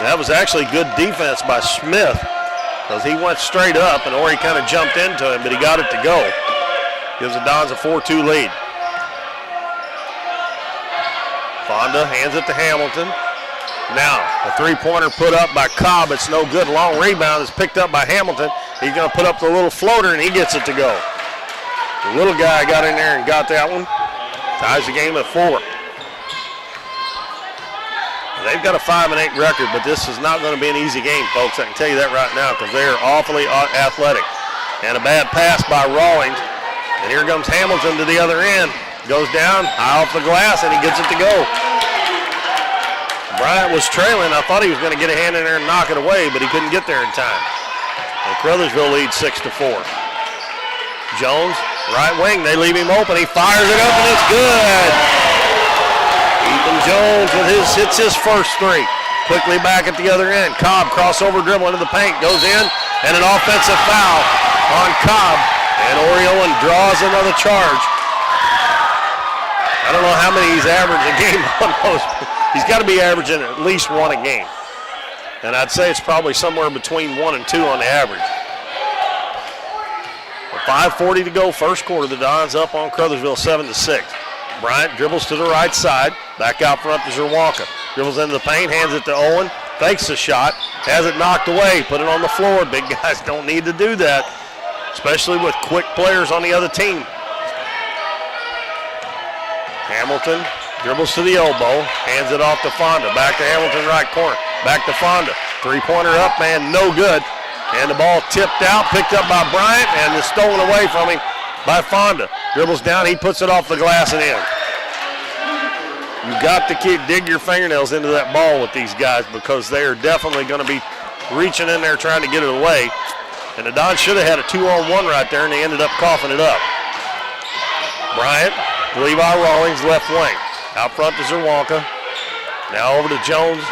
Speaker 2: That was actually good defense by Smith because he went straight up and Ori kind of jumped into him, but he got it to go. Gives the Dons a 4-2 lead. Fonda hands it to Hamilton. Now, a three-pointer put up by Cobb. It's no good. Long rebound is picked up by Hamilton. He's going to put up the little floater, and he gets it to go. The little guy got in there and got that one. Ties the game at 4. They've got a 5-8 record, but this is not going to be an easy game, folks. I can tell you that right now because they are awfully athletic. And a bad pass by Rawlings. And here comes Hamilton to the other end. Goes down, high off the glass, and he gets it to go. Bryant was trailing. I thought he was going to get a hand in there and knock it away, but he couldn't get there in time. And Caruthersville leads 6-4. Jones, right wing, they leave him open. He fires it up, and it's good. Ethan Jones hits his first 3. Quickly back at the other end. Cobb crossover dribble into the paint, goes in, and an offensive foul on Cobb. And Ori Owen draws another charge. I don't know how many he's averaged a game on those. He's got to be averaging at least 1 a game. And I'd say it's probably somewhere between 1 and 2 on the average. With 5:40 to go, first quarter, the Dons up on Caruthersville 7-6. Bryant dribbles to the right side, back out front to Zawalka. Dribbles into the paint, hands it to Owen, fakes the shot, has it knocked away, put it on the floor. Big guys don't need to do that, especially with quick players on the other team. Hamilton dribbles to the elbow, hands it off to Fonda. Back to Hamilton, right corner. Back to Fonda. Three-pointer up, man, no good. And the ball tipped out, picked up by Bryant, and is stolen away from him by Fonda. Dribbles down, he puts it off the glass and in. You've got to dig your fingernails into that ball with these guys because they are definitely going to be reaching in there trying to get it away. And the Dons should have had a 2-on-1 right there, and they ended up coughing it up. Bryant, Levi Rawlings, left wing. Out front to Zawalka. Now over to Jones.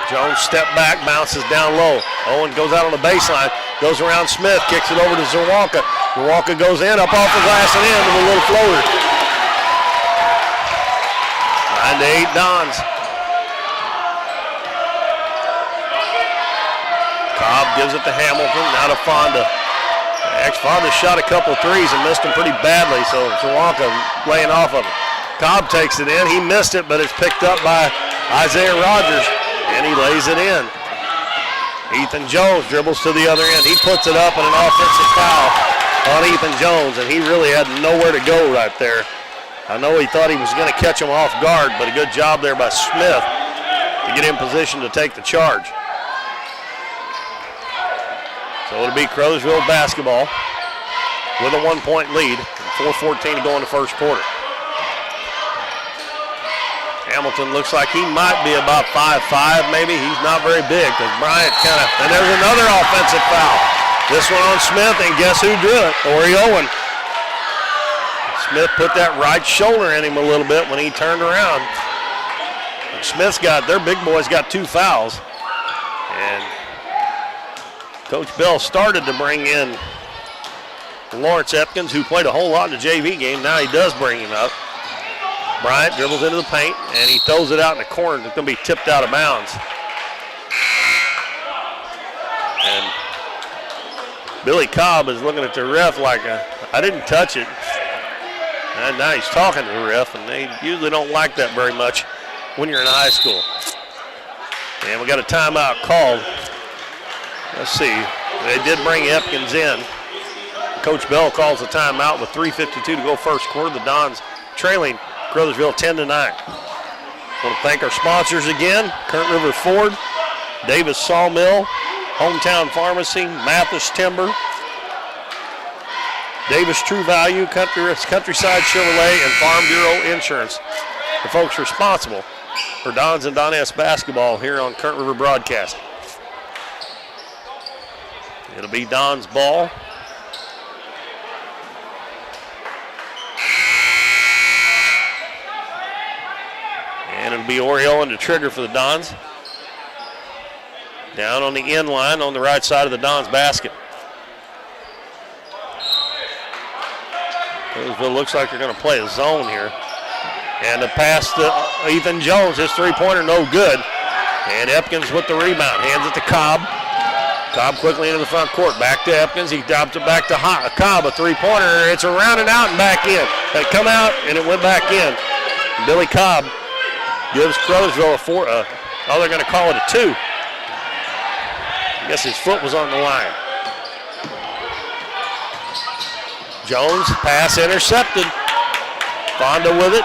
Speaker 2: Jones step back, bounces down low. Owen goes out on the baseline, goes around Smith, kicks it over to Zawalka. Zawalka goes in, up off the glass and in with a little floater. 9-8 Dons. Cobb gives it to Hamilton, now to Fonda. Fonda shot a couple threes and missed them pretty badly, so Zawalka laying off of it. Cobb takes it in. He missed it, but it's picked up by Isaiah Rogers, and he lays it in. Ethan Jones dribbles to the other end. He puts it up and an offensive foul on Ethan Jones, and he really had nowhere to go right there. I know he thought he was going to catch him off guard, but a good job there by Smith to get in position to take the charge. So it'll be Caruthersville basketball with a 1-point lead, 4:14 to go in the first quarter. Hamilton looks like he might be about 5'5", maybe. He's not very big because Bryant and there's another offensive foul. This one on Smith, and guess who drew it? Ori Owen. Smith put that right shoulder in him a little bit when he turned around. And their big boys got 2 fouls. And Coach Bell started to bring in Lawrence Epkins, who played a whole lot in the JV game. Now he does bring him up. Bryant dribbles into the paint, and he throws it out in the corner. It's going to be tipped out of bounds. And Billy Cobb is looking at the ref like, I didn't touch it. And now he's talking to the ref, and they usually don't like that very much when you're in high school. And we got a timeout called. Let's see. They did bring Epkins in. Coach Bell calls a timeout with 3:52 to go first quarter. The Dons trailing Caruthersville 10-9. I want to thank our sponsors again: Current River Ford, Davis Sawmill, Hometown Pharmacy, Mathis Timber, Davis True Value, Countryside Chevrolet, and Farm Bureau Insurance. The folks responsible for Dons and Donettes basketball here on Current River Broadcast. It'll be Don's ball. And it'll be Ori Owen to trigger for the Dons. Down on the end line on the right side of the Dons basket. Caruthersville looks like they're going to play a zone here. And a pass to Ethan Jones, his three-pointer no good. And Epkins with the rebound, hands it to Cobb. Cobb quickly into the front court, back to Epkins. He drops it back to Cobb, a three-pointer. It's around and out and back in. They come out and it went back in. Billy Cobb gives Caruthersville a 4. They're going to call it a 2. I guess his foot was on the line. Jones, pass intercepted. Fonda with it,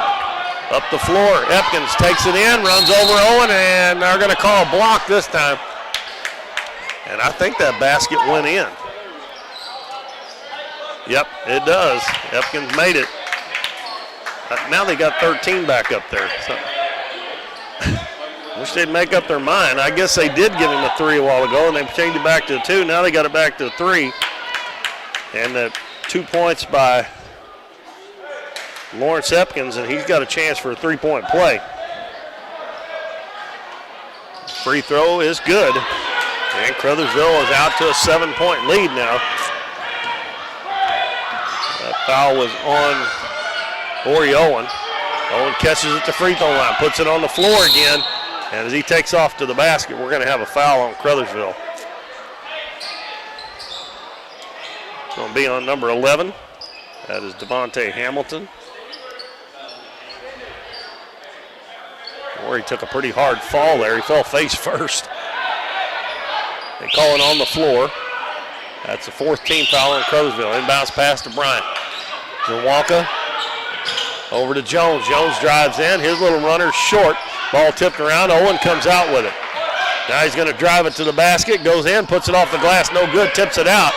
Speaker 2: up the floor. Epkins takes it in, runs over Owen, and they're going to call a block this time. And I think that basket went in. Yep, it does. Epkins made it. Now they got 13 back up there. So wish they'd make up their mind. I guess they did give him a 3 a while ago, and they changed it back to a 2. Now they got it back to a 3. And the 2 points by Lawrence Epkins, and he's got a chance for a 3-point play. Free throw is good. And Caruthersville is out to a 7-point lead now. That foul was on Ori Owen. Owen catches at the free throw line, puts it on the floor again. And as he takes off to the basket, we're going to have a foul on Caruthersville. It's going to be on number 11. That is Devontae Hamilton. Ori took a pretty hard fall there. He fell face first. They call it on the floor. That's the 4th team foul on Caruthersville. Inbounds pass to Bryant. Zawalka over to Jones. Jones drives in. His little runner's short. Ball tipped around. Owen comes out with it. Now he's going to drive it to the basket. Goes in, puts it off the glass. No good. Tips it out.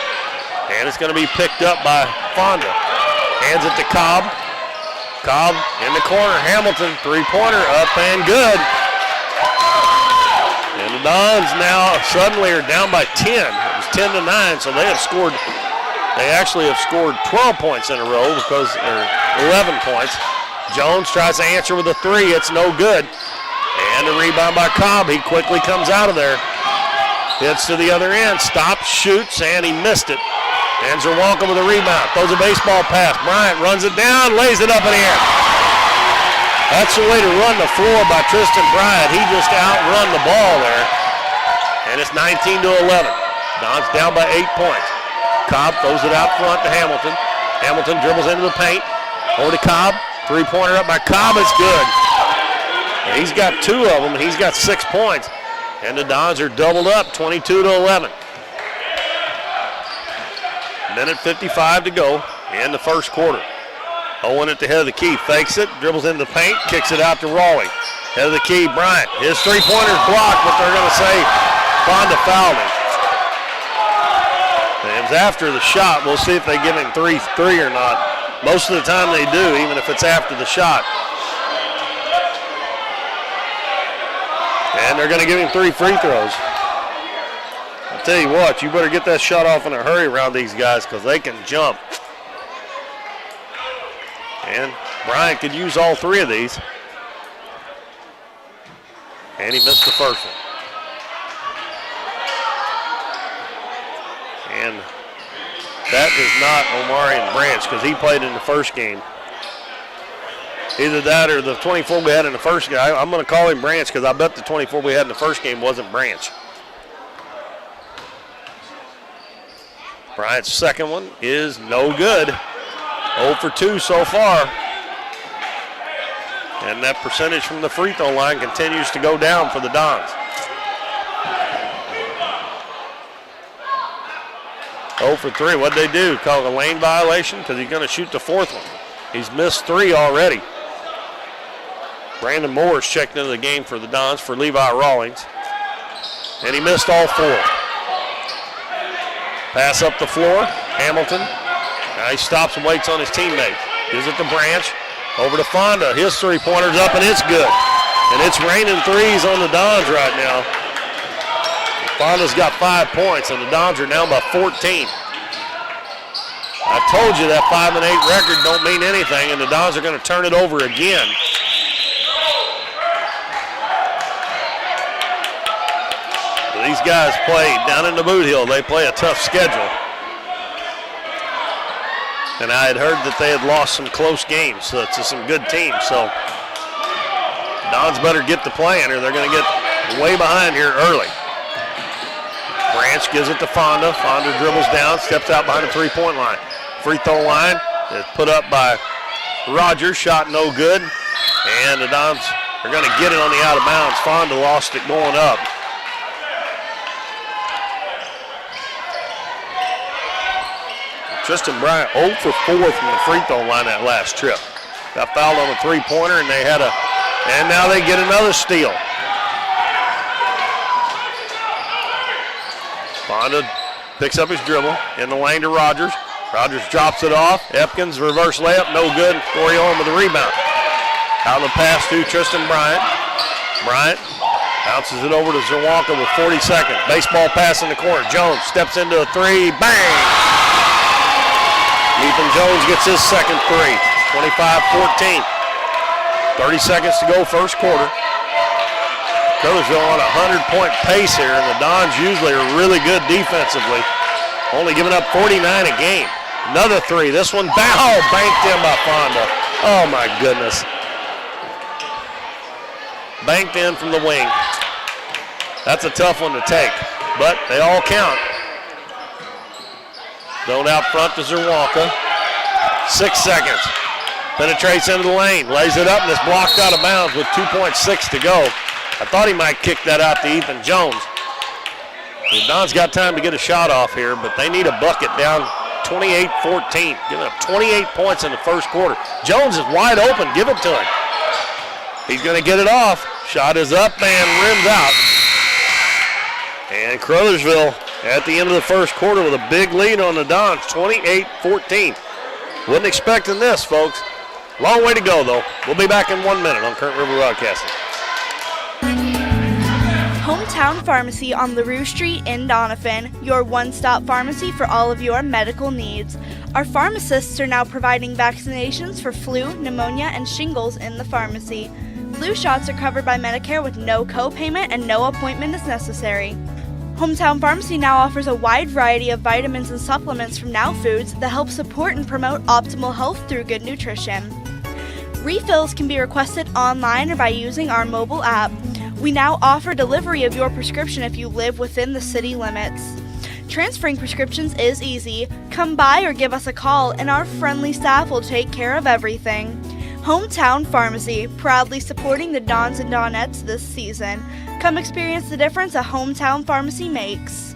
Speaker 2: And it's going to be picked up by Fonda. Hands it to Cobb. Cobb in the corner. Hamilton, three-pointer up and good. And the Dons now suddenly are down by 10. It was 10-9, so they actually have scored 12 points in a row because they're 11 points. Jones tries to answer with a 3. It's no good. And a rebound by Cobb. He quickly comes out of there. Hits to the other end, stops, shoots, and he missed it. And Zawalka with a rebound, throws a baseball pass. Bryant runs it down, lays it up in the air. That's the way to run the floor by Tristan Bryant. He just outrun the ball there. And it's 19-11. Dons down by 8 points. Cobb throws it out front to Hamilton. Hamilton dribbles into the paint. Over to Cobb. Three-pointer up by Cobb. It's good. And he's got 2 of them, and he's got 6 points. And the Dons are doubled up, 22-11. Minute 55 to go in the first quarter. Owen at the head of the key, fakes it, dribbles into the paint, kicks it out to Raleigh. Head of the key, Bryant. His three-pointer's blocked, but they're going to say Fonda fouled him. And it was after the shot. We'll see if they give him 3 or not. Most of the time they do, even if it's after the shot. And they're going to give him 3 free throws. I'll tell you what, you better get that shot off in a hurry around these guys because they can jump. And Bryant could use all 3 of these. And he missed the first one. And that is not Omarion Branch because he played in the first game. Either that or the 24 we had in the first game. I'm going to call him Branch because I bet the 24 we had in the first game wasn't Branch. Bryant's second one is no good. 0 for 2 so far. And that percentage from the free throw line continues to go down for the Dons. 0 for 3. What'd they do? Call it a lane violation because he's going to shoot the 4th one. He's missed 3 already. Brandon Moore's checked into the game for the Dons for Levi Rawlings. And he missed all 4. Pass up the floor. Hamilton. Now he stops and waits on his teammate. Gives it to Branch. Over to Fonda. His 3-pointer's up and it's good. And it's raining 3s on the Dons right now. Fonda's got 5 points and the Dons are down by 14. I told you that 5-8 record don't mean anything and the Dons are going to turn it over again. These guys play down in the Boot Hill. They play a tough schedule. And I had heard that they had lost some close games to some good teams. So Dons better get to playing or they're going to get way behind here early. Branch gives it to Fonda. Fonda dribbles down, steps out behind the 3-point line. Free throw line is put up by Rogers. Shot no good. And the Dons are going to get it on the out of bounds. Fonda lost it going up. Tristan Bryant 0 for 4 from the free throw line that last trip. Got fouled on a 3-pointer and and now they get another steal. Fonda picks up his dribble in the lane to Rogers. Rogers drops it off. Epkins reverse layup, no good. Corey Owen with the rebound. Out of the pass to Tristan Bryant. Bryant bounces it over to Zawonka with 40 seconds. Baseball pass in the corner. Jones steps into a 3. Bang! Ethan Jones gets his second 3. 25-14. 30 seconds to go first quarter. Caruthersville on a 100-point pace here, and the Dons usually are really good defensively. Only giving up 49 a game. Another 3. This one banked in by Fonda. Oh my goodness. Banked in from the wing. That's a tough one to take, but they all count. Zone out front to Zawonka. 6 seconds. Penetrates into the lane. Lays it up and it's blocked out of bounds with 2.6 to go. I thought he might kick that out to Ethan Jones. The Dons got time to get a shot off here, but they need a bucket down 28-14. Giving up 28 points in the first quarter. Jones is wide open. Give it to him. He's going to get it off. Shot is up and rims out. And Caruthersville at the end of the first quarter with a big lead on the Dons, 28-14. Wasn't expecting this, folks. Long way to go, though. We'll be back in 1 minute on Current River Broadcasting.
Speaker 11: Hometown Pharmacy on LaRue Street in Doniphan, your one-stop pharmacy for all of your medical needs. Our pharmacists are now providing vaccinations for flu, pneumonia, and shingles in the pharmacy. Flu shots are covered by Medicare with no co-payment and no appointment is necessary. Hometown Pharmacy now offers a wide variety of vitamins and supplements from Now Foods that help support and promote optimal health through good nutrition. Refills can be requested online or by using our mobile app. We now offer delivery of your prescription if you live within the city limits. Transferring prescriptions is easy. Come by or give us a call and our friendly staff will take care of everything. Hometown Pharmacy, proudly supporting the Dons and Donettes this season. Come experience the difference a Hometown Pharmacy makes.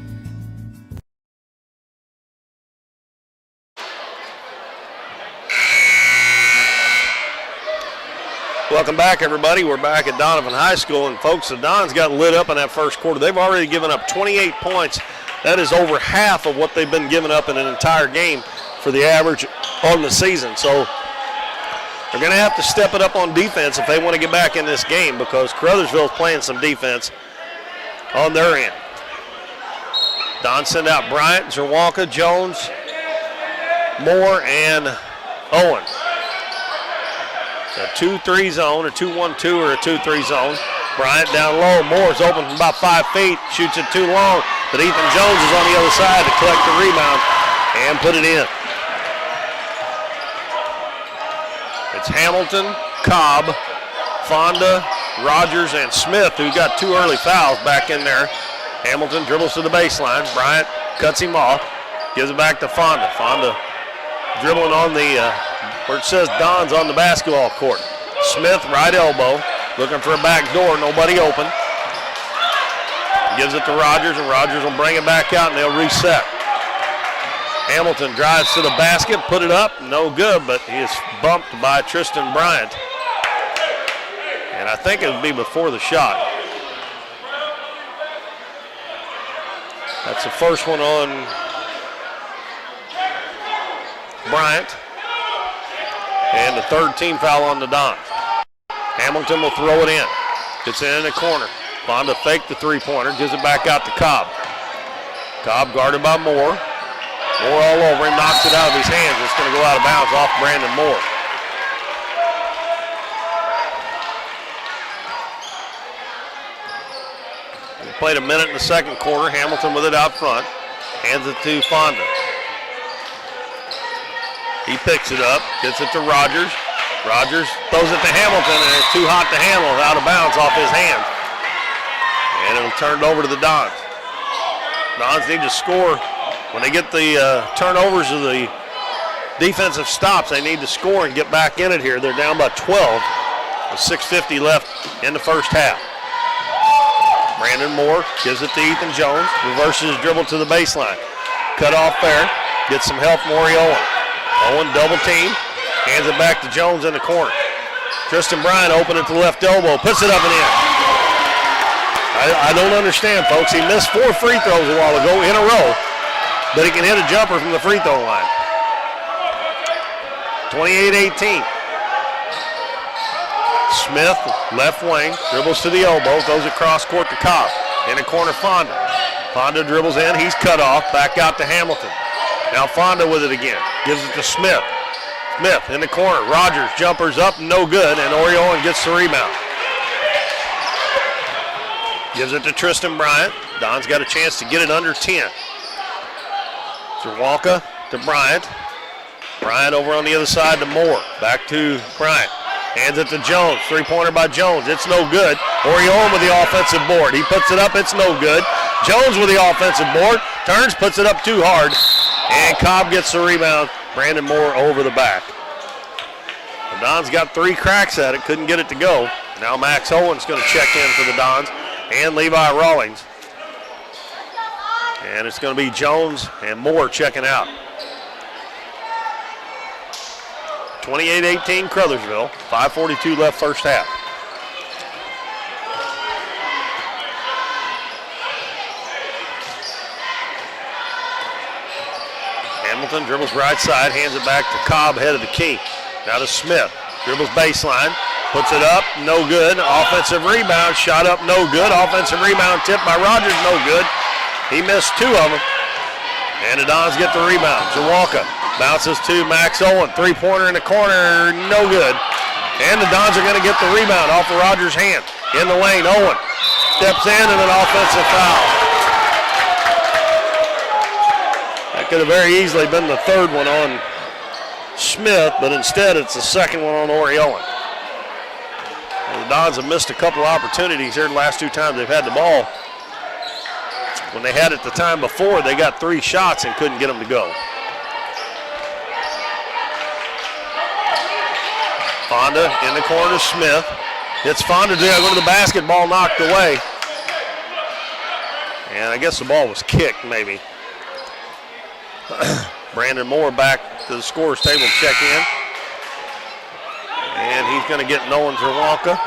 Speaker 2: Welcome back, everybody. We're back at Doniphan High School, and folks, the Dons got lit up in that first quarter. They've already given up 28 points. That is over half of what they've been giving up in an entire game for the average on the season. So They're going to have to step it up on defense if they want to get back in this game because Caruthersville's playing some defense on their end. Don send out Bryant, Zerwalka, Jones, Moore, and Owen. A 2-3 zone, a 2-1-2, or a 2-3 zone. Bryant down low. Moore's open from about 5 feet. Shoots it too long, but Ethan Jones is on the other side to collect the rebound and put it in. It's Hamilton, Cobb, Fonda, Rogers, and Smith who got 2 early fouls back in there. Hamilton dribbles to the baseline. Bryant cuts him off, gives it back to Fonda. Fonda dribbling on the, where it says Don's on the basketball court. Smith, right elbow, looking for a back door, nobody open. Gives it to Rogers, and Rogers will bring it back out, and they'll reset. Hamilton drives to the basket, put it up, no good, but he is bumped by Tristan Bryant. And I think it would be before the shot. That's the first one on Bryant. And the third team foul on the Dons. Hamilton will throw it in. Gets it in the corner. Fonda faked the three-pointer, gives it back out to Cobb. Cobb guarded by Moore. Moore all over him, knocks it out of his hands. It's going to go out of bounds off Brandon Moore. We played a minute in the second quarter. Hamilton with it out front. Hands it to Fonda. He picks it up, gets it to Rogers. Rogers throws it to Hamilton, and it's too hot to handle, out of bounds off his hands. And it'll turn it over to the Dons. Dons need to score. When they get the turnovers of the defensive stops, they need to score and get back in it here. They're down by 12 with 6:50 left in the first half. Brandon Moore gives it to Ethan Jones, reverses his dribble to the baseline. Cut off there, gets some help from Ori Owen. Owen double team, hands it back to Jones in the corner. Tristan Bryant open at the left elbow, puts it up and in. I don't understand, folks. He missed 4 free throws a while ago in a row, but he can hit a jumper from the free throw line. 28-18. Smith, left wing, dribbles to the elbow, goes across court to Cobb. In the corner, Fonda. Fonda dribbles in, he's cut off, back out to Hamilton. Now Fonda with it again, gives it to Smith. Smith in the corner, Rogers jumpers up, no good, and Ori Owen gets the rebound. Gives it to Tristan Bryant. Don's got a chance to get it under 10. Zerwalka to Bryant. Bryant over on the other side to Moore. Back to Bryant. Hands it to Jones. Three-pointer by Jones. It's no good. Ori Owen with the offensive board. He puts it up. It's no good. Jones with the offensive board. Turns, puts it up too hard. And Cobb gets the rebound. Brandon Moore over the back. The Dons got 3 cracks at it. Couldn't get it to go. Now Max Owen's going to check in for the Dons. And Levi Rawlings. And it's going to be Jones and Moore checking out. 28-18 Caruthersville. 5:42 left first half. Hamilton dribbles right side, hands it back to Cobb, head of the key. Now to Smith. Dribbles baseline. Puts it up, no good. Offensive rebound, shot up, no good. Offensive rebound tipped by Rogers, no good. He missed 2 of them. And the Dons get the rebound. Zerwalka bounces to Max Owen. Three-pointer in the corner, no good. And the Dons are going to get the rebound off of Rogers' hand. In the lane, Owen steps in and an offensive foul. That could have very easily been the third one on Smith, but instead it's the second one on Ori Owen. The Dons have missed a couple of opportunities here the last 2 times they've had the ball. When they had it the time before, they got 3 shots and couldn't get them to go. Fonda in the corner to Smith. It's Fonda to go to the basketball, knocked away. And I guess the ball was kicked, maybe. Brandon Moore back to the scorer's table to check in. And he's going to get Nolan Zerwalka.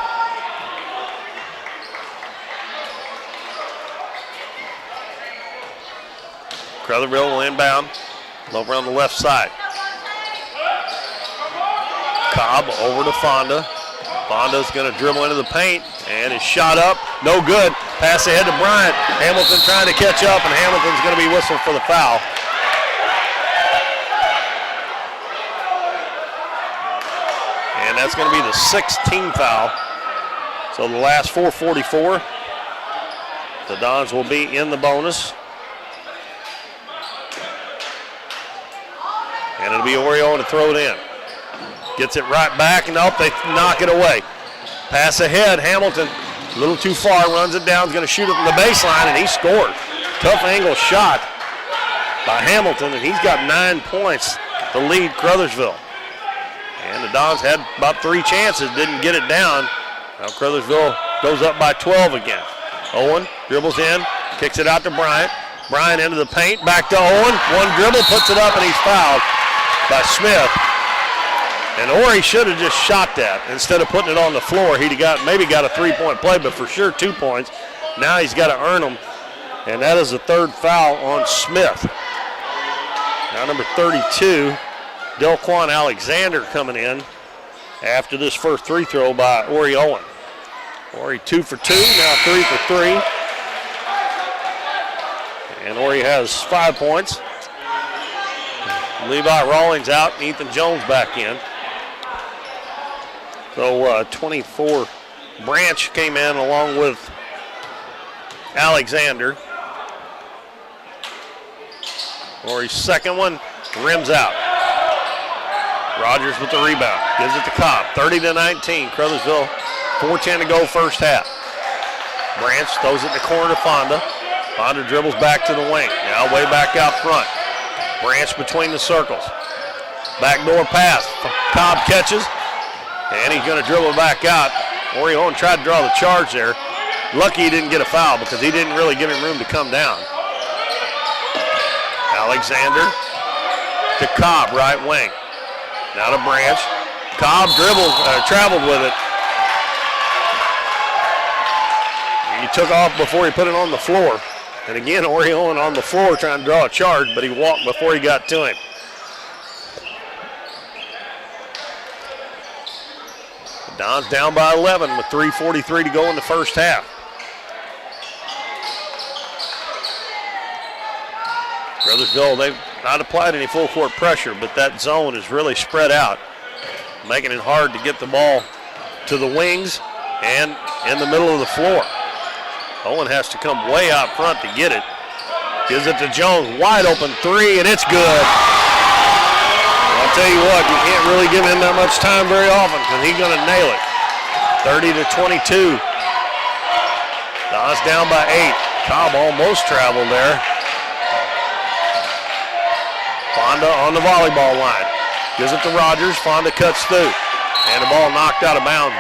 Speaker 2: Caruthersville will inbound over on the left side. Cobb over to Fonda. Fonda's going to dribble into the paint, and his shot up, no good. Pass ahead to Bryant. Hamilton trying to catch up, and Hamilton's going to be whistled for the foul. And that's going to be the 16th foul. So the last 4:44. The Dons will be in the bonus. And it'll be Oriole to throw it in. Gets it right back, and nope, they knock it away. Pass ahead, Hamilton, a little too far, runs it down, is going to shoot it from the baseline, and he scored. Tough angle shot by Hamilton, and he's got 9 points to lead Caruthersville. And the Dons had about 3 chances, didn't get it down. Now Caruthersville goes up by 12 again. Owen dribbles in, kicks it out to Bryant. Bryant into the paint, back to Owen. One dribble, puts it up, and he's fouled by Smith. And Ori should have just shot that. Instead of putting it on the floor, he'd have maybe got a 3-point play, but for sure 2 points. Now he's got to earn them, and that is the 3rd foul on Smith. Now number 32, Delquan Alexander coming in after this first free throw by Ori Owen. Ori 2 for 2, now 3 for 3. And Ori has 5 points. Levi Rawlings out, Ethan Jones back in. So 24 Branch came in along with Alexander. Ori's second one, rims out. Rogers with the rebound, gives it to Cobb. 30-19, Caruthersville, 4:10 to go first half. Branch throws it in the corner to Fonda. Fonda dribbles back to the wing, now way back out front. Branch between the circles. Backdoor pass, Cobb catches, and he's going to dribble back out. Oriole tried to draw the charge there. Lucky he didn't get a foul because he didn't really give him room to come down. Alexander to Cobb, right wing. Now to Branch. Cobb traveled with it. He took off before he put it on the floor. And again, Oriole on the floor trying to draw a charge, but he walked before he got to him. The Dons down by 11 with 3:43 to go in the first half. Caruthersville, they've not applied any full court pressure, but that zone is really spread out, making it hard to get the ball to the wings and in the middle of the floor. Owen has to come way out front to get it. Gives it to Jones, wide open 3, and it's good. I'll tell you what, you can't really give him that much time very often because he's going to nail it. 30-22. Dons down by 8. Cobb almost traveled there. Fonda on the volleyball line. Gives it to Rogers. Fonda cuts through. And the ball knocked out of bounds.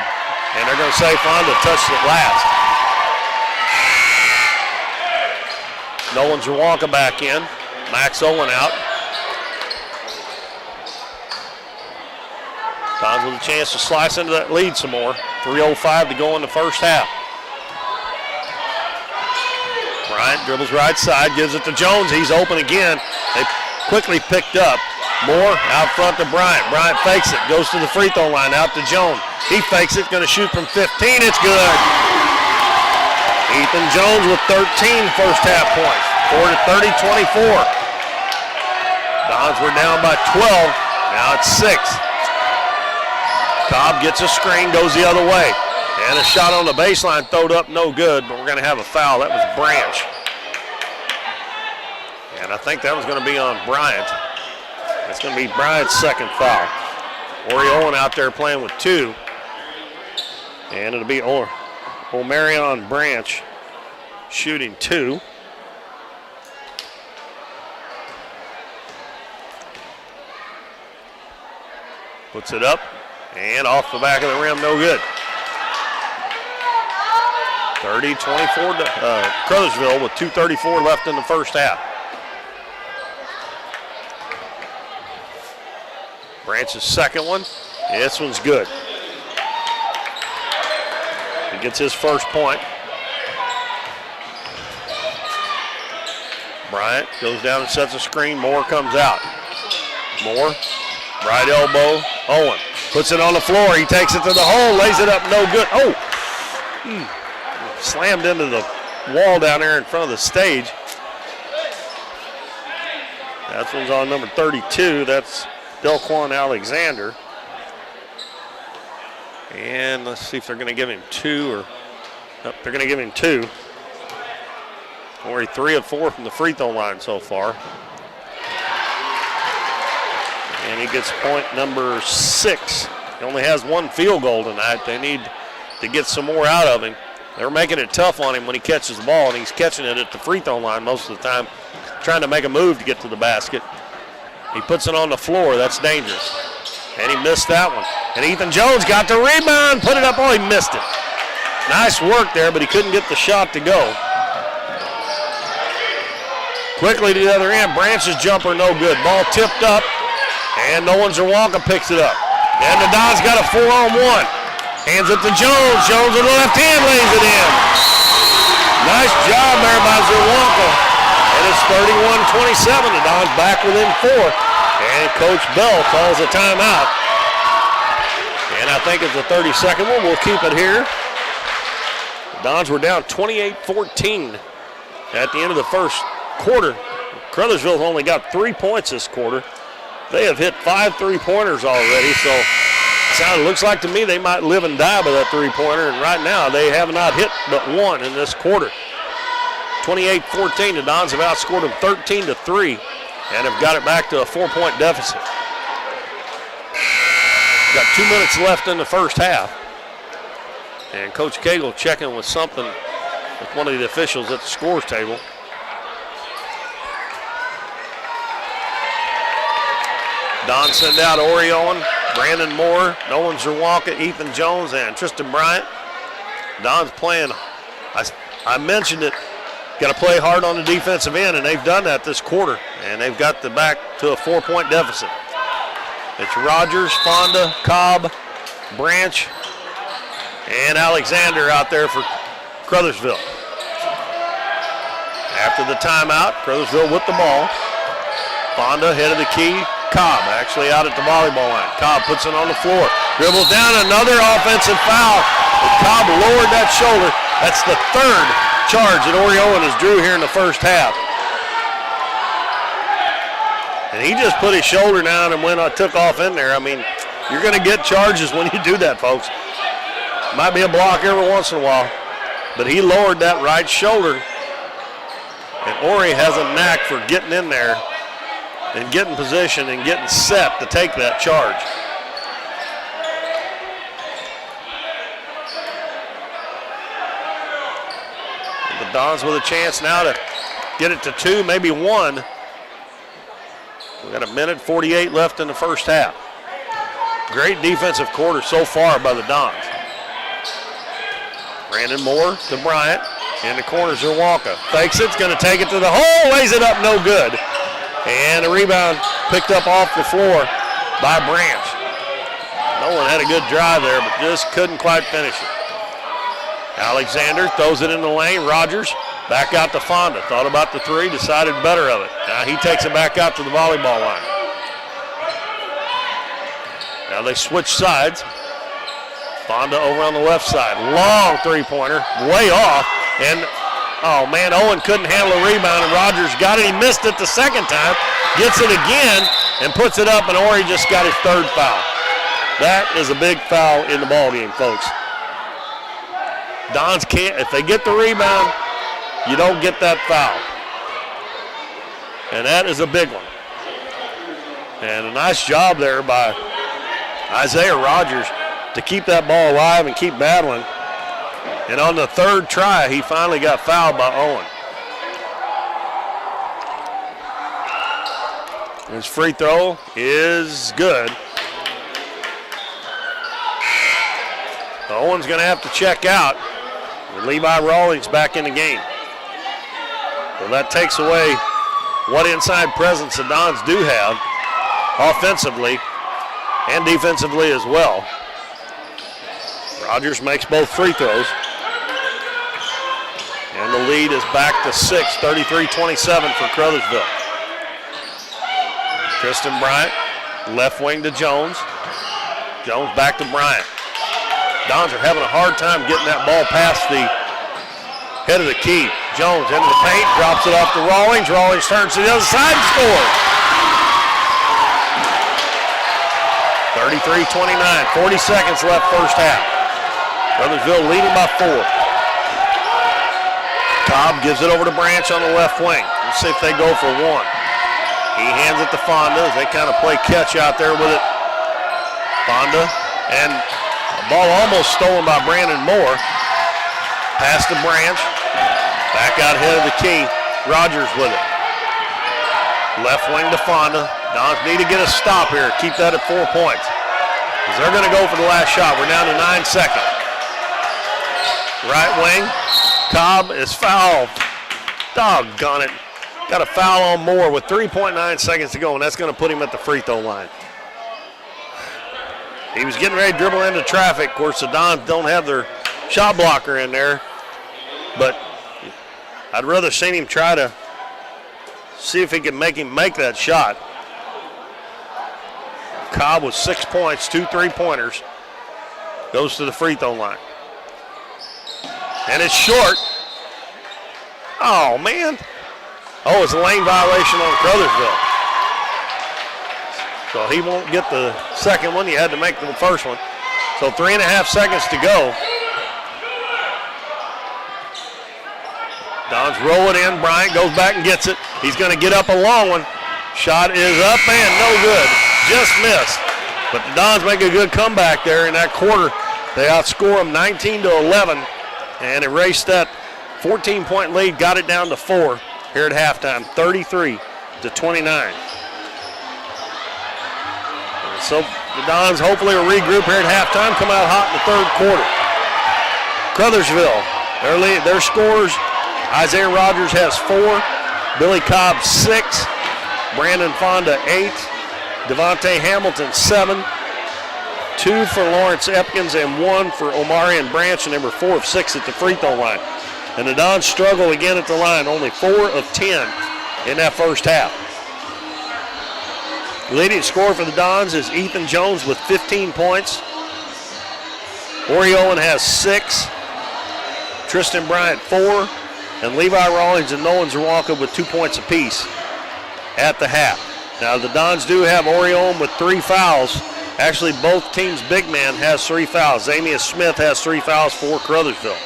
Speaker 2: And they're going to say Fonda touched it last. Nolan Zawonka back in. Max Owen out. Dons with a chance to slice into that lead some more. 3:05 to go in the first half. Bryant dribbles right side, gives it to Jones. He's open again. They quickly picked up. Moore out front to Bryant. Bryant fakes it, goes to the free throw line, out to Jones. He fakes it, going to shoot from 15. It's good. Ethan Jones with 13 first half points. 30-24. Dons were down by 12. Now it's 6. Cobb gets a screen, goes the other way. And a shot on the baseline, throwed up, no good, but we're going to have a foul. That was Branch. And I think that was going to be on Bryant. It's going to be Bryant's second foul. Ori Owen out there playing with 2. And it'll be Omarion Branch shooting 2. Puts it up and off the back of the rim, no good. 30-24 to Caruthersville with 2:34 left in the first half. Branch's second one. This one's good. He gets his first point. Bryant goes down and sets a screen. Moore comes out. Moore, right elbow, Owen. Puts it on the floor. He takes it to the hole, lays it up, no good. Oh! Slammed into the wall down there in front of the stage. That one's on number 32. That's Delquan Alexander. And let's see if they're going to give him 2 or. Nope, they're going to give him 2. Already 3 of 4 from the free throw line so far. And he gets point number 6. He only has 1 field goal tonight. They need to get some more out of him. They're making it tough on him when he catches the ball, and he's catching it at the free throw line most of the time, trying to make a move to get to the basket. He puts it on the floor. That's dangerous. And he missed that one. And Ethan Jones got the rebound, put it up. Oh, he missed it. Nice work there, but he couldn't get the shot to go. Quickly to the other end. Branch's jumper no good. Ball tipped up, and Nolan Zerwalka picks it up. And the Dons got a 4-on-1. Hands it to Jones. Jones with the left hand lays it in. Nice job there by Zerwalka. And it's 31-27. The Dons back within 4. And Coach Bell calls a timeout. And I think it's the 32nd one. We'll keep it here. The Dons were down 28-14 at the end of the first quarter. Caruthersville only got 3 points this quarter. They have hit 5 3-pointers already, so it looks like to me they might live and die by that 3-pointer, and right now they have not hit but 1 in this quarter. 28-14, the Dons have outscored them 13-3 and have got it back to a 4-point deficit. Got 2 minutes left in the first half, and Coach Cagle checking with something with one of the officials at the scores table. Don send out Ori Owen, Brandon Moore, Nolan Zerwalka, Ethan Jones, and Tristan Bryant. Don's playing, I mentioned it, got to play hard on the defensive end, and they've done that this quarter, and they've got the back to a 4-point deficit. It's Rogers, Fonda, Cobb, Branch, and Alexander out there for Caruthersville. After the timeout, Caruthersville with the ball. Fonda head of the key. Cobb actually out at the volleyball line. Cobb puts it on the floor. Dribbles down, another offensive foul. And Cobb lowered that shoulder. That's the 3rd charge that Ori Owen has drew here in the first half. And he just put his shoulder down and took off in there. I mean, you're going to get charges when you do that, folks. Might be a block every once in a while. But he lowered that right shoulder. And Ori has a knack for getting in there and getting position and getting set to take that charge. The Dons with a chance now to get it to 2, maybe 1. We got 1:48 left in the first half. Great defensive quarter so far by the Dons. Brandon Moore to Bryant. In the corner, Zerwalka fakes it, going to take it to the hole, lays it up, no good. And a rebound picked up off the floor by Branch. Nolan had a good drive there, but just couldn't quite finish it. Alexander throws it in the lane. Rogers back out to Fonda. Thought about the 3, decided better of it. Now he takes it back out to the volleyball line. Now they switch sides. Fonda over on the left side. Long 3-pointer, way off. And oh man, Owen couldn't handle a rebound, and Rogers got it. He missed it the second time, gets it again, and puts it up, and Ori just got his 3rd foul. That is a big foul in the ball game, folks. Dons can't, if they get the rebound, you don't get that foul. And that is a big one. And a nice job there by Isaiah Rogers to keep that ball alive and keep battling. And on the 3rd try, he finally got fouled by Owen. His free throw is good. Owen's going to have to check out. And Levi Rawlings back in the game. So that takes away what inside presence the Dons do have offensively and defensively as well. Rogers makes both free throws. And the lead is back to 6, 33-27 for Caruthersville. Tristan Bryant, left wing to Jones. Jones back to Bryant. Dons are having a hard time getting that ball past the head of the key. Jones into the paint, drops it off to Rawlings. Rawlings turns to the other side and scores. 33-29, 40 seconds left first half. Caruthersville leading by 4. Cobb gives it over to Branch on the left wing. Let's see if they go for one. He hands it to Fonda as they kind of play catch out there with it. Fonda, and the ball almost stolen by Brandon Moore. Pass to Branch. Back out ahead of the key. Rogers with it. Left wing to Fonda. Dons need to get a stop here. Keep that at 4 points. Because they're going to go for the last shot. We're down to 9 seconds. Right wing. Cobb is fouled. Doggone it. Got a foul on Moore with 3.9 seconds to go, and that's going to put him at the free throw line. He was getting ready to dribble into traffic. Of course, the Dons don't have their shot blocker in there, but I'd rather seen him try to see if he can make him make that shot. Cobb with 6 points, 2 3-pointers, goes to the free throw line. And it's short. Oh, man. Oh, it's a lane violation on Caruthersville. So he won't get the second one. He had to make the first one. So 3.5 seconds to go. Dons roll it in. Bryant goes back and gets it. He's going to get up a long one. Shot is up and no good. Just missed. But the Dons make a good comeback there in that quarter. They outscore them 19-11 and erased that 14-point lead. Got it down to 4 here at halftime, 33-29. So the Dons hopefully will regroup here at halftime, come out hot in the third quarter. Caruthersville, their scores, Isaiah Rogers has 4, Billy Cobb 6, Brandon Fonda 8, Devontae Hamilton 7, 2 for Lawrence Epkins and 1 for Omarion Branch, and they were 4 of 6 at the free throw line. And the Dons struggle again at the line, only 4 of 10 in that first half. Leading scorer for the Dons is Ethan Jones with 15 points. Ori Owen has 6. Tristan Bryant 4. And Levi Rawlings and Nolan Zawalka with 2 points apiece at the half. Now the Dons do have Ori Owen with 3 fouls. Actually, both teams' big man has 3 fouls. Zamius Smith has 3 fouls for Caruthersville.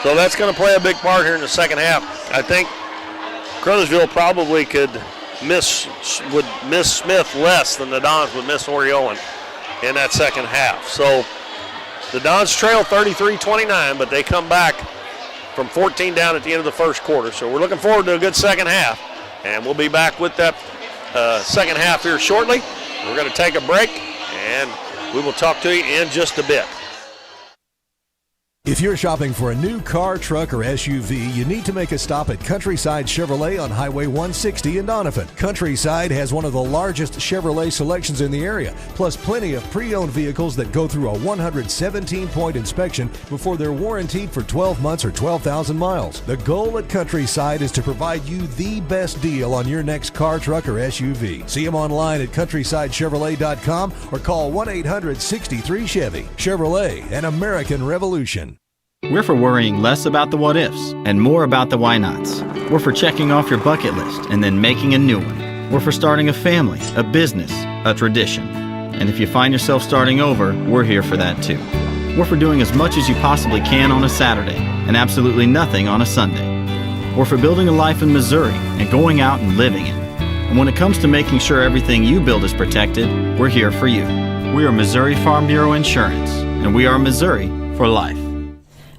Speaker 2: So that's going to play a big part here in the second half. I think Caruthersville probably would miss Smith less than the Dons would miss Ori Owen in that second half. So the Dons trail 33-29, but they come back from 14 down at the end of the first quarter. So we're looking forward to a good second half, and we'll be back with that second half here shortly. We're going to take a break, and we will talk to you in just a bit.
Speaker 12: If you're shopping for a new car, truck, or SUV, you need to make a stop at Countryside Chevrolet on Highway 160 in Doniphan. Countryside has one of the largest Chevrolet selections in the area, plus plenty of pre-owned vehicles that go through a 117-point inspection before they're warranted for 12 months or 12,000 miles. The goal at Countryside is to provide you the best deal on your next car, truck, or SUV. See them online at CountrysideChevrolet.com or call 1-800-63-CHEVY. Chevrolet, an American revolution.
Speaker 4: We're for worrying less about the what-ifs and more about the why-nots. We're for checking off your bucket list and then making a new one. We're for starting a family, a business, a tradition. And if you find yourself starting over, we're here for that too. We're for doing as much as you possibly can on a Saturday and absolutely nothing on a Sunday. We're for building a life in Missouri and going out and living it. And when it comes to making sure everything you build is protected, we're here for you. We are Missouri Farm Bureau Insurance, and we are Missouri for life.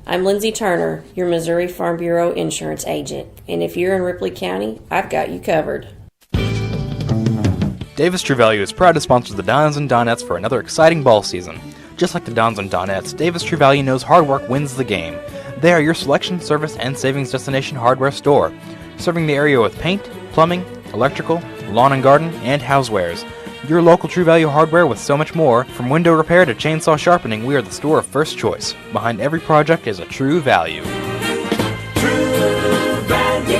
Speaker 13: I'm Lindsay Turner, your Missouri Farm Bureau insurance agent, and if you're in Ripley County, I've got you covered.
Speaker 6: Davis True Value is proud to sponsor the Dons and Donettes for another exciting ball season. Just like the Dons and Donettes, Davis True Value knows hard work wins the game. They are your selection, service, and savings destination hardware store, serving the area with paint, plumbing, electrical, lawn and garden, and housewares. Your local True Value hardware with so much more. From window repair to chainsaw sharpening, we are the store of first choice. Behind every project is a True Value.
Speaker 7: True Value.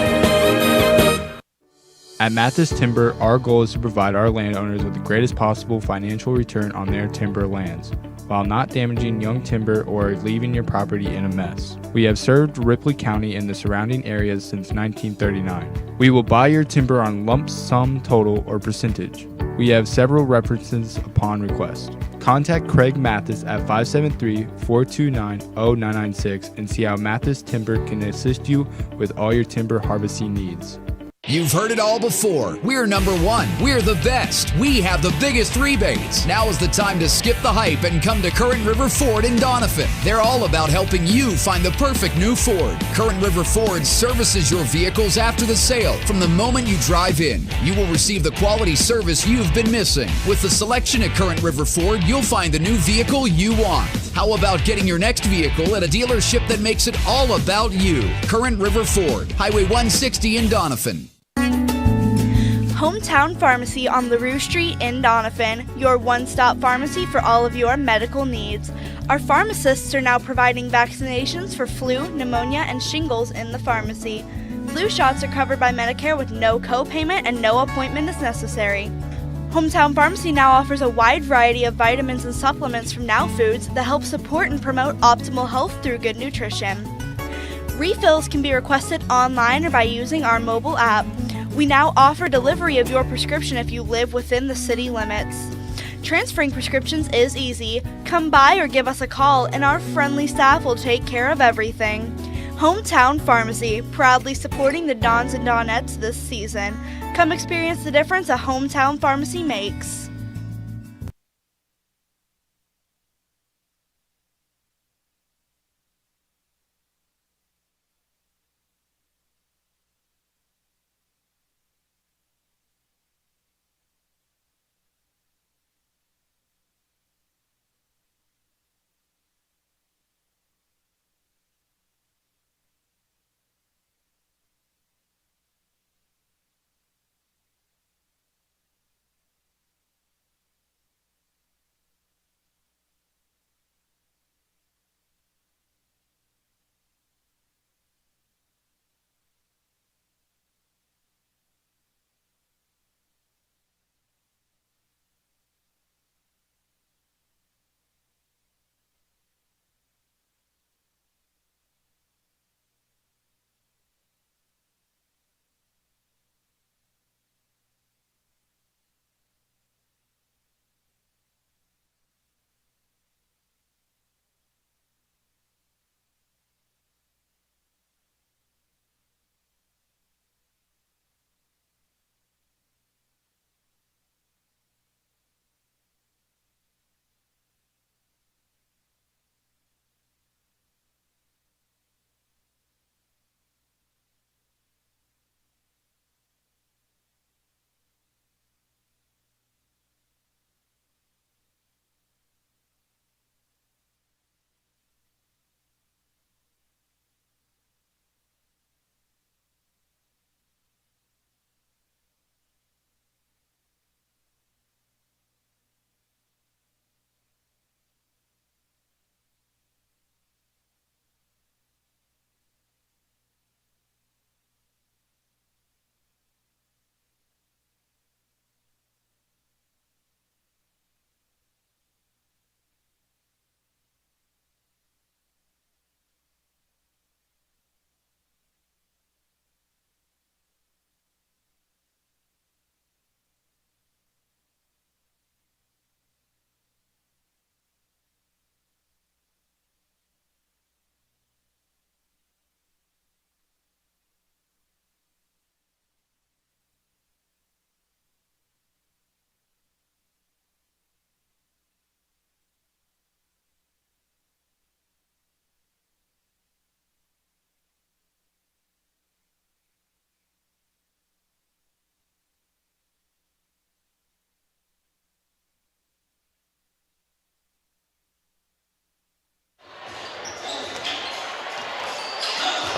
Speaker 8: At Mathis Timber, our goal is to provide our landowners with the greatest possible financial return on their timber lands, while not damaging young timber or leaving your property in a mess. We have served Ripley County and the surrounding areas since 1939. We will buy your timber on lump sum total or percentage. We have several references upon request. Contact Craig Mathis at 573-429-0996 and see how Mathis Timber can assist you with all your timber harvesting needs.
Speaker 9: You've heard it all before. We're number one. We're the best. We have the biggest rebates. Now is the time to skip the hype and come to Current River Ford in Doniphan. They're all about helping you find the perfect new Ford. Current River Ford services your vehicles after the sale. From the moment you drive in, you will receive the quality service you've been missing. With the selection at Current River Ford, you'll find the new vehicle you want. How about getting your next vehicle at a dealership that makes it all about you? Current River Ford, Highway 160 in Doniphan.
Speaker 11: Hometown Pharmacy on LaRue Street in Doniphan, your one-stop pharmacy for all of your medical needs. Our pharmacists are now providing vaccinations for flu, pneumonia, and shingles in the pharmacy. Flu shots are covered by Medicare with no co-payment and no appointment is necessary. Hometown Pharmacy now offers a wide variety of vitamins and supplements from Now Foods that help support and promote optimal health through good nutrition. Refills can be requested online or by using our mobile app. We now offer delivery of your prescription if you live within the city limits. Transferring prescriptions is easy. Come by or give us a call and our friendly staff will take care of everything. Hometown Pharmacy, proudly supporting the Dons and Donettes this season. Come experience the difference a Hometown Pharmacy makes.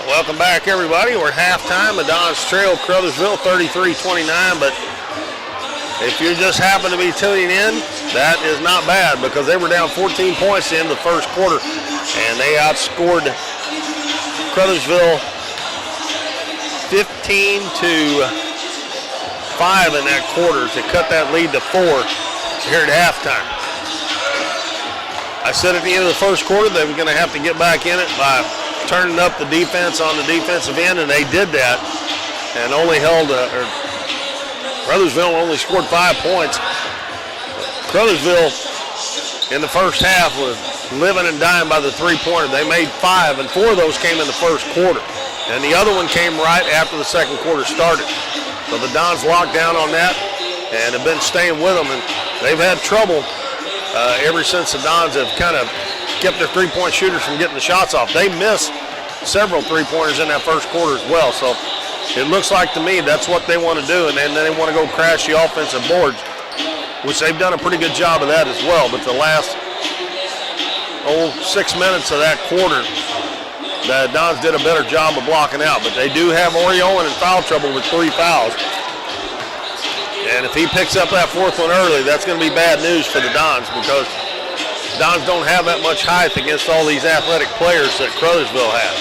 Speaker 2: Welcome back, everybody. We're halftime at Don's Trail, Caruthersville, 33-29. But if you just happen to be tuning in, that is not bad because they were down 14 points in the first quarter, and they outscored Caruthersville 15-14. 5 in that quarter to cut that lead to 4 here at halftime. I said at the end of the first quarter they were going to have to get back in it by turning up the defense on the defensive end, and they did that, and only held, Caruthersville only scored 5 points. Caruthersville in the first half was living and dying by the three-pointer. They made 5, and 4 of those came in the first quarter, and the other one came right after the second quarter started. So the Dons locked down on that and have been staying with them, and they've had trouble ever since the Dons have kind of kept their three-point shooters from getting the shots off. They missed several three-pointers in that first quarter as well, so it looks like to me that's what they want to do, and then they want to go crash the offensive boards, which they've done a pretty good job of that as well. But the last 6 minutes of that quarter, the Dons did a better job of blocking out, but they do have Oriolan in foul trouble with 3 fouls. And if he picks up that 4th one early, that's going to be bad news for the Dons, because Dons don't have that much height against all these athletic players that Caruthersville has.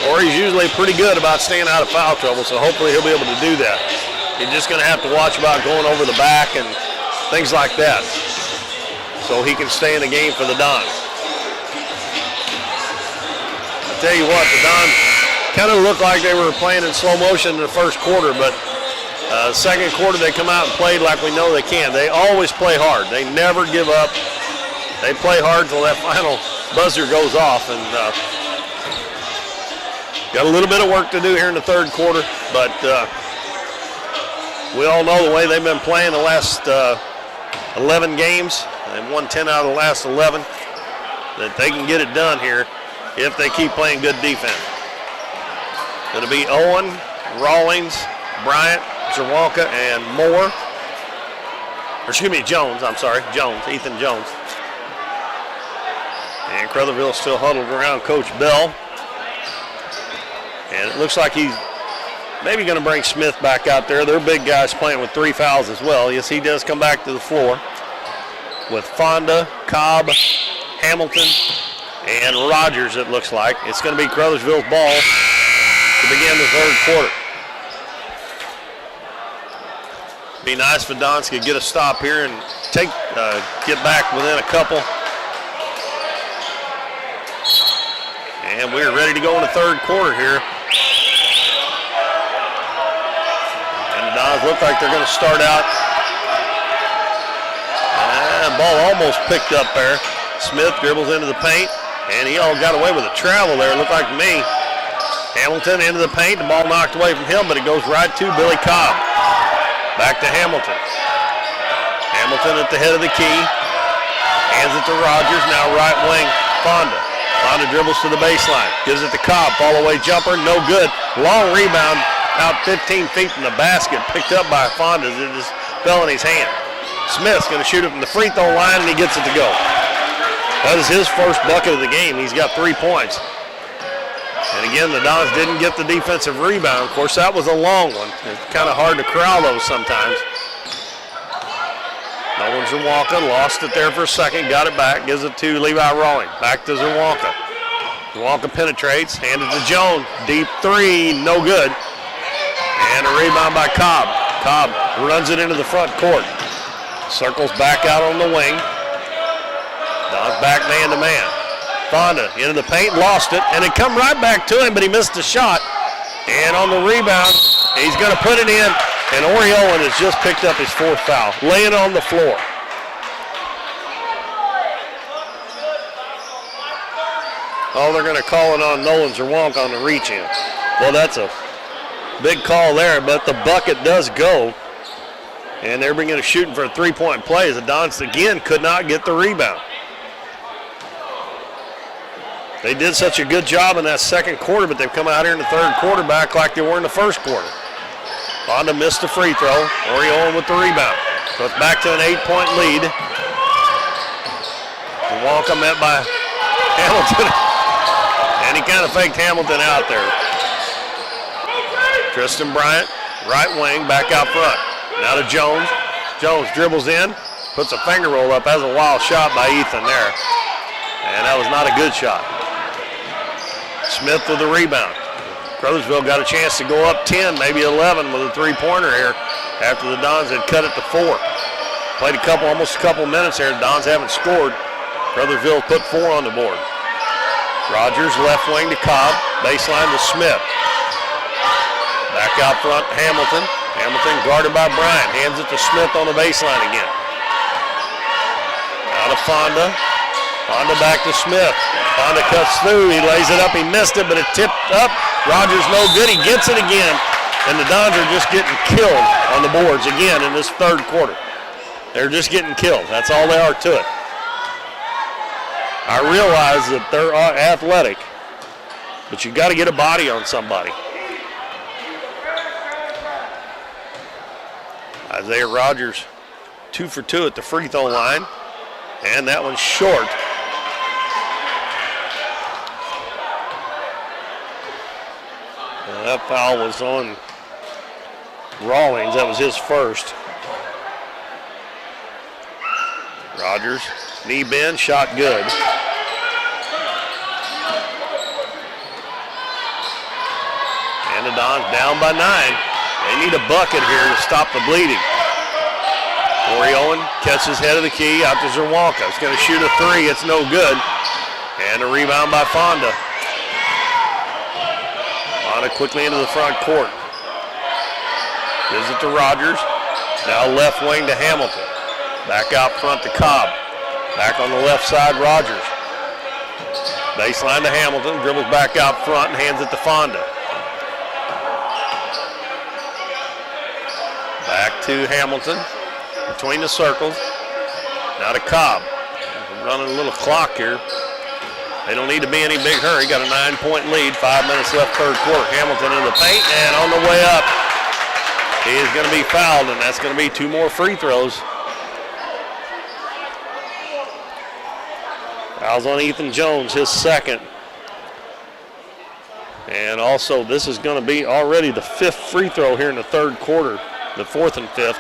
Speaker 2: Or he's usually pretty good about staying out of foul trouble, so hopefully he'll be able to do that. He's just going to have to watch about going over the back and things like that, so he can stay in the game for the Dons. I tell you what, the Dons kind of looked like they were playing in slow motion in the first quarter, but second quarter they come out and played like we know they can. They always play hard. They never give up. They play hard until that final buzzer goes off, and got a little bit of work to do here in the third quarter, but we all know the way they've been playing the last 11 games. They've won 10 out of the last 11, that they can get it done here if they keep playing good defense. It'll be Owen, Rawlings, Bryant, Zerwanka, and Moore. Or excuse me, Jones, I'm sorry, Jones, Ethan Jones. And Caruthersville still huddled around Coach Bell. And it looks like he's maybe going to bring Smith back out there. Their big guy's playing with 3 fouls as well. Yes, he does come back to the floor with Fonda, Cobb, Hamilton, and Rogers, it looks like. It's going to be Caruthersville's ball to begin the third quarter. Be nice if the Dons could get a stop here and get back within a couple. And we're ready to go in the third quarter here. And the Dons look like they're going to start out. And ball almost picked up there. Smith dribbles into the paint, and he all got away with a travel there, it looked like to me. Hamilton into the paint, the ball knocked away from him, but it goes right to Billy Cobb. Back to Hamilton. Hamilton at the head of the key. Hands it to Rogers, now right wing, Fonda. Fonda dribbles to the baseline, gives it to Cobb, fall away jumper, no good. Long rebound, out 15 feet from the basket, picked up by Fonda as it just fell in his hand. Smith's going to shoot it from the free throw line, and he gets it to go. That is his first bucket of the game. He's got 3 points. And again, the Dons didn't get the defensive rebound. Of course, that was a long one. It's kind of hard to corral those sometimes. Nolan Zerwanka lost it there for a second, got it back, gives it to Levi Rawling. Back to Zerwanka. Zerwanka penetrates, handed to Jones. Deep 3, no good. And a rebound by Cobb. Cobb runs it into the front court. Circles back out on the wing. Dons back man to man. Fonda into the paint, lost it, and it come right back to him, but he missed the shot. And on the rebound, he's going to put it in, and Oriolan has just picked up his 4th foul, laying on the floor. Oh, they're going to call it on Nolan Zerwanka on the reach in. Well, that's a big call there, but the bucket does go. And they're bringing a shooting for a 3-point play as the Dons again could not get the rebound. They did such a good job in that second quarter, but they've come out here in the third quarter back like they were in the first quarter. Fonda missed a free throw. Oriolan with the rebound. So it's back to an 8-point lead. Zerwanka met by Hamilton. And he kind of faked Hamilton out there. Tristan Bryant, right wing, back out front. Now to Jones. Jones dribbles in, puts a finger roll up. That's a wild shot by Ethan there. And that was not a good shot. Smith with the rebound. Caruthersville got a chance to go up 10, maybe 11 with a three-pointer here after the Dons had cut it to 4. Played almost a couple minutes here. The Dons haven't scored. Caruthersville put 4 on the board. Rogers left wing to Cobb. Baseline to Smith. Back out front, Hamilton. Hamilton guarded by Bryant. Hands it to Smith on the baseline again. Out of Fonda. Fonda back to Smith. Fonda cuts through. He lays it up. He missed it, but it tipped up. Rogers no good. He gets it again. And the Dons are just getting killed on the boards again in this third quarter. They're just getting killed. That's all they are to it. I realize that they're athletic, but you got to get a body on somebody. Isaiah Rogers, 2 for 2 at the free throw line, and that one's short. That foul was on Rawlings. That was his first. Rogers, knee bend, shot good. And the Dons down by 9. They need a bucket here to stop the bleeding. Corey Owen catches head of the key out to Zerwanka. It's going to shoot a 3. It's no good. And a rebound by Fonda. Fonda quickly into the front court. Gives it to Rogers. Now left wing to Hamilton. Back out front to Cobb. Back on the left side, Rogers. Baseline to Hamilton. Dribbles back out front and hands it to Fonda. Back to Hamilton. Between the circles. Now to Cobb. Running a little clock here. They don't need to be in any big hurry. Got a 9-point lead. 5 minutes left third quarter. Hamilton in the paint and on the way up. He is going to be fouled, and that's going to be 2 more free throws. Fouls on Ethan Jones, his second. And also, this is going to be already the 5th free throw here in the third quarter, the 4th and 5th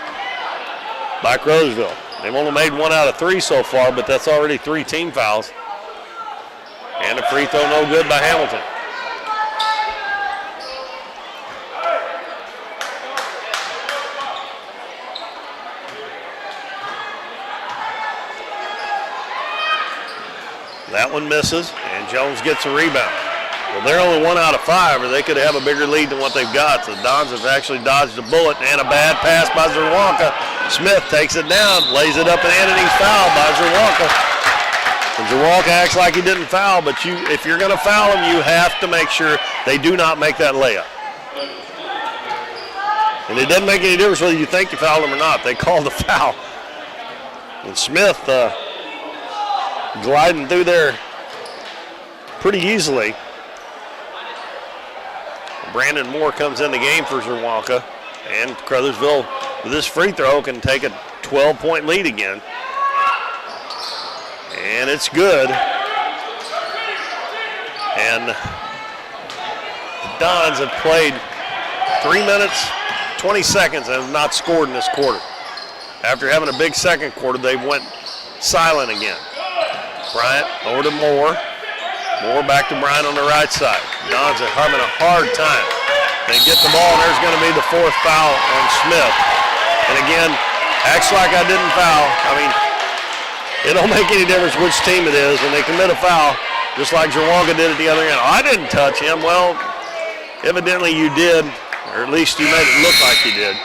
Speaker 2: by Caruthersville. They've only made 1 out of 3 so far, but that's already 3 team fouls. And a free throw no good by Hamilton. That one misses, and Jones gets a rebound. Well, they're only 1 out of 5, or they could have a bigger lead than what they've got. So the Dons have actually dodged a bullet, and a bad pass by Zerwanka. Smith takes it down, lays it up and in, and he's fouled by Zerwanka. And Zerwanka acts like he didn't foul, but if you're going to foul him, you have to make sure they do not make that layup. And it doesn't make any difference whether you think you fouled him or not. They call the foul. And Smith gliding through there pretty easily. Brandon Moore comes in the game for Zerwanka, and Caruthersville with this free throw can take a 12-point lead again. And it's good. And the Dons have played 3 minutes, 20 seconds and have not scored in this quarter. After having a big second quarter, they went silent again. Bryant over to Moore. Moore back to Bryant on the right side. Dons are having a hard time. They get the ball, and there's going to be the 4th foul on Smith. And again, acts like I didn't foul. I mean, it don't make any difference which team it is, and they commit a foul, just like Zerwanka did at the other end. Oh, I didn't touch him. Well, evidently you did, or at least you made it look like you did.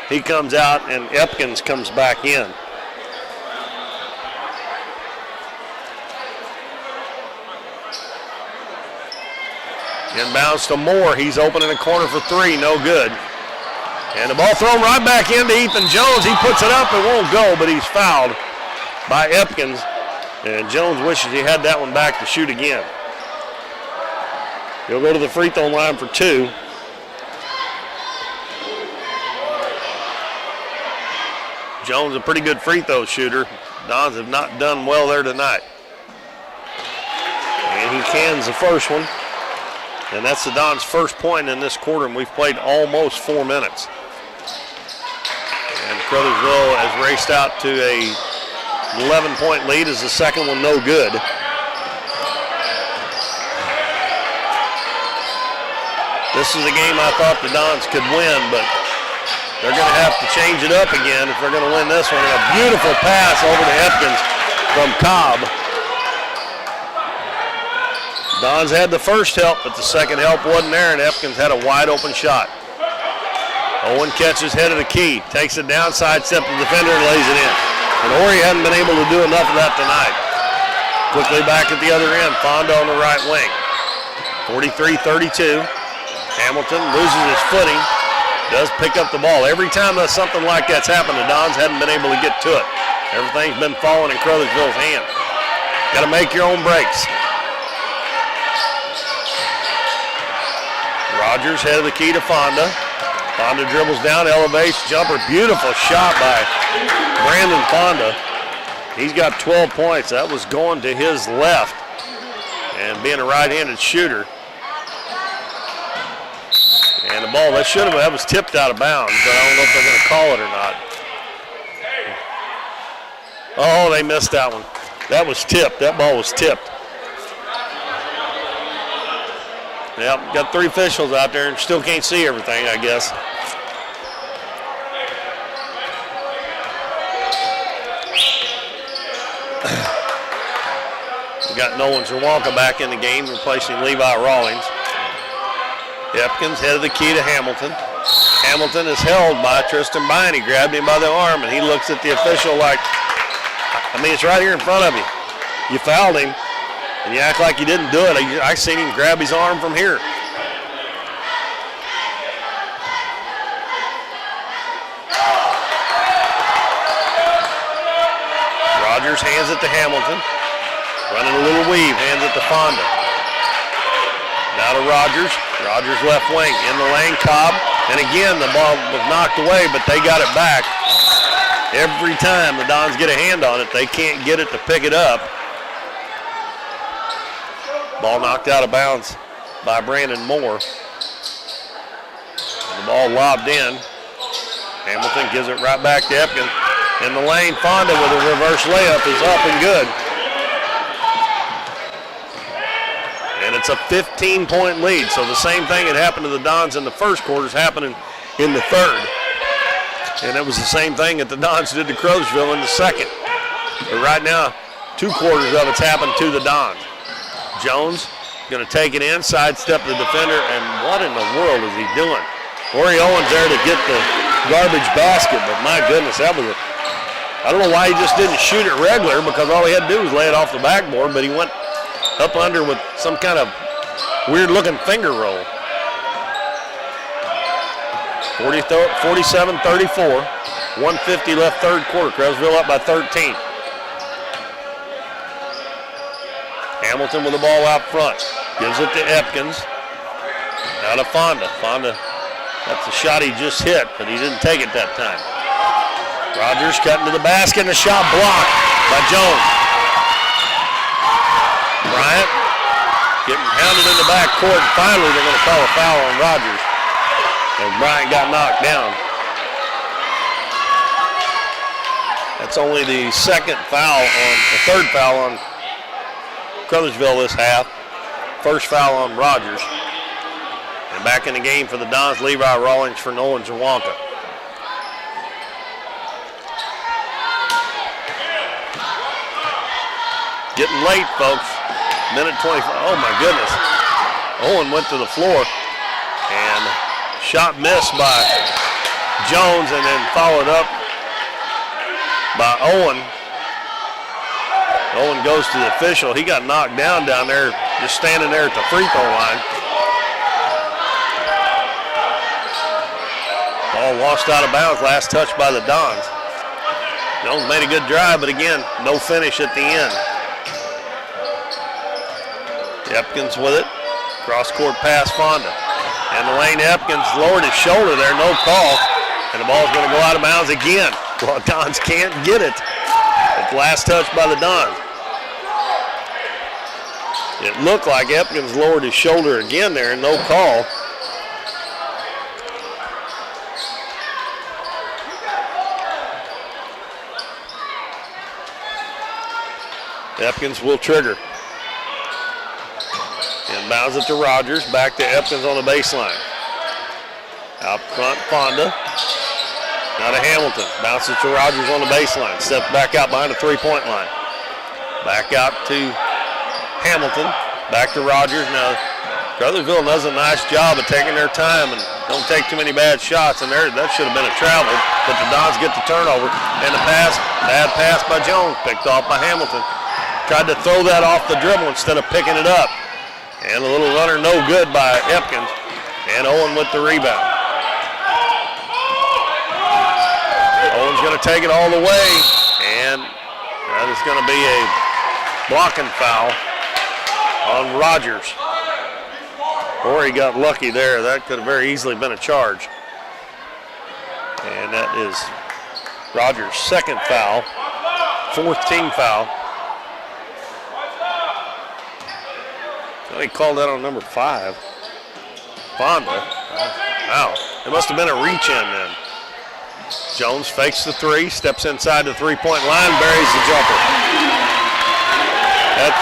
Speaker 2: He comes out, and Epkins comes back in. Inbounds to Moore. He's open in the corner for 3. No good. And the ball thrown right back into Ethan Jones. He puts it up. It won't go, but he's fouled by Epkins. And Jones wishes he had that one back to shoot again. He'll go to the free throw line for 2. Jones, a pretty good free throw shooter. Dons have not done well there tonight. And he cans the first one. And that's the Dons' first point in this quarter, and we've played almost 4 minutes. And Caruthersville has raced out to a 11-point lead as the second one no good. This this is a game I thought the Dons could win, but they're going to have to change it up again if they're going to win this one. And a beautiful pass over to Epkins from Cobb. Dons had the first help, but the second help wasn't there, and Epkins had a wide open shot. Owen catches head of the key, takes it down, sidestep the defender, and lays it in. And Horry hadn't been able to do enough of that tonight. Quickly back at the other end, Fonda on the right wing. 43-32. Hamilton loses his footing, does pick up the ball. Every time that something like that's happened, the Dons hadn't been able to get to it. Everything's been falling in Caruthersville's hand. Got to make your own breaks. Rogers head of the key to Fonda. Fonda dribbles down, elevates, jumper. Beautiful shot by Brandon Fonda. He's got 12 points. That was going to his left. And being a right-handed shooter. And the ball, that was tipped out of bounds, but I don't know if they're going to call it or not. Oh, they missed that one. That was tipped. That ball was tipped. Yep, got 3 officials out there and still can't see everything, I guess. We got Nolan Zerwanka back in the game, replacing Levi Rawlings. Epkins head of the key to Hamilton. Hamilton is held by Tristan Bynum. He grabbed him by the arm, and he looks at the official like, I mean, it's right here in front of you. You fouled him, and you act like you didn't do it. I seen him grab his arm from here. Rogers hands it to Hamilton. Running a little weave, hands it to Fonda. Now to Rogers. Rogers left wing, in the lane, Cobb. And again, the ball was knocked away, but they got it back. Every time the Dons get a hand on it, they can't get it to pick it up. Ball knocked out of bounds by Brandon Moore. The ball lobbed in. Hamilton gives it right back to Epkin. In the lane, Fonda with a reverse layup is up and good. And it's a 15-point lead, so the same thing that happened to the Dons in the first quarter is happening in the third. And it was the same thing that the Dons did to Caruthersville in the second. But right now, 2 quarters of it's happened to the Dons. Jones going to take it in, sidestep the defender, and what in the world is he doing? Corey Owens there to get the garbage basket, but my goodness, that was I don't know why he just didn't shoot it regular, because all he had to do was lay it off the backboard, but he went up under with some kind of weird-looking finger roll. 47-34, 150 left third quarter. Caruthersville up by 13. Hamilton with the ball out front. Gives it to Epkins. Now to Fonda. Fonda, that's the shot he just hit, but he didn't take it that time. Rogers cutting to the basket, and a shot blocked by Jones. Bryant getting hounded in the back court. Finally, they're going to call a foul on Rogers. And Bryant got knocked down. That's only the third foul on Caruthersville this half. First foul on Rogers. And back in the game for the Dons, Levi Rawlings for Nolan Zerwanka. Getting late, folks. Minute 25. Oh, my goodness. Owen went to the floor. And shot missed by Jones and then followed up by Owen. Owen goes to the official. He got knocked down there, just standing there at the free throw line. Ball lost out of bounds. Last touch by the Dons. Jones made a good drive, but again, no finish at the end. Epkins with it. Cross-court pass, Fonda. And the lane, Epkins lowered his shoulder there, no call. And the ball's going to go out of bounds again. Well, Dons can't get it. It's last touch by the Dons. It looked like Epkins lowered his shoulder again there, and no call. Epkins will trigger. And bounds it to Rogers. Back to Epkins on the baseline. Out front, Fonda. Now to Hamilton. Bounces to Rogers on the baseline. Steps back out behind the three-point line. Back out to Hamilton. Back to Rogers. Now, Caruthersville does a nice job of taking their time and don't take too many bad shots. And that should have been a travel, but the Dons get the turnover. And the pass, bad pass by Jones, picked off by Hamilton. Tried to throw that off the dribble instead of picking it up. And a little runner no good by Epkins. And Owen with the rebound. Owen's going to take it all the way. And that is going to be a blocking foul on Rogers. Or he got lucky there. That could have very easily been a charge. And that is Rogers' second foul. Fourth team foul. So he called that on number 5. Fonda. Wow. It must have been a reach in then. Jones fakes the three, steps inside the three-point line, buries the jumper. That's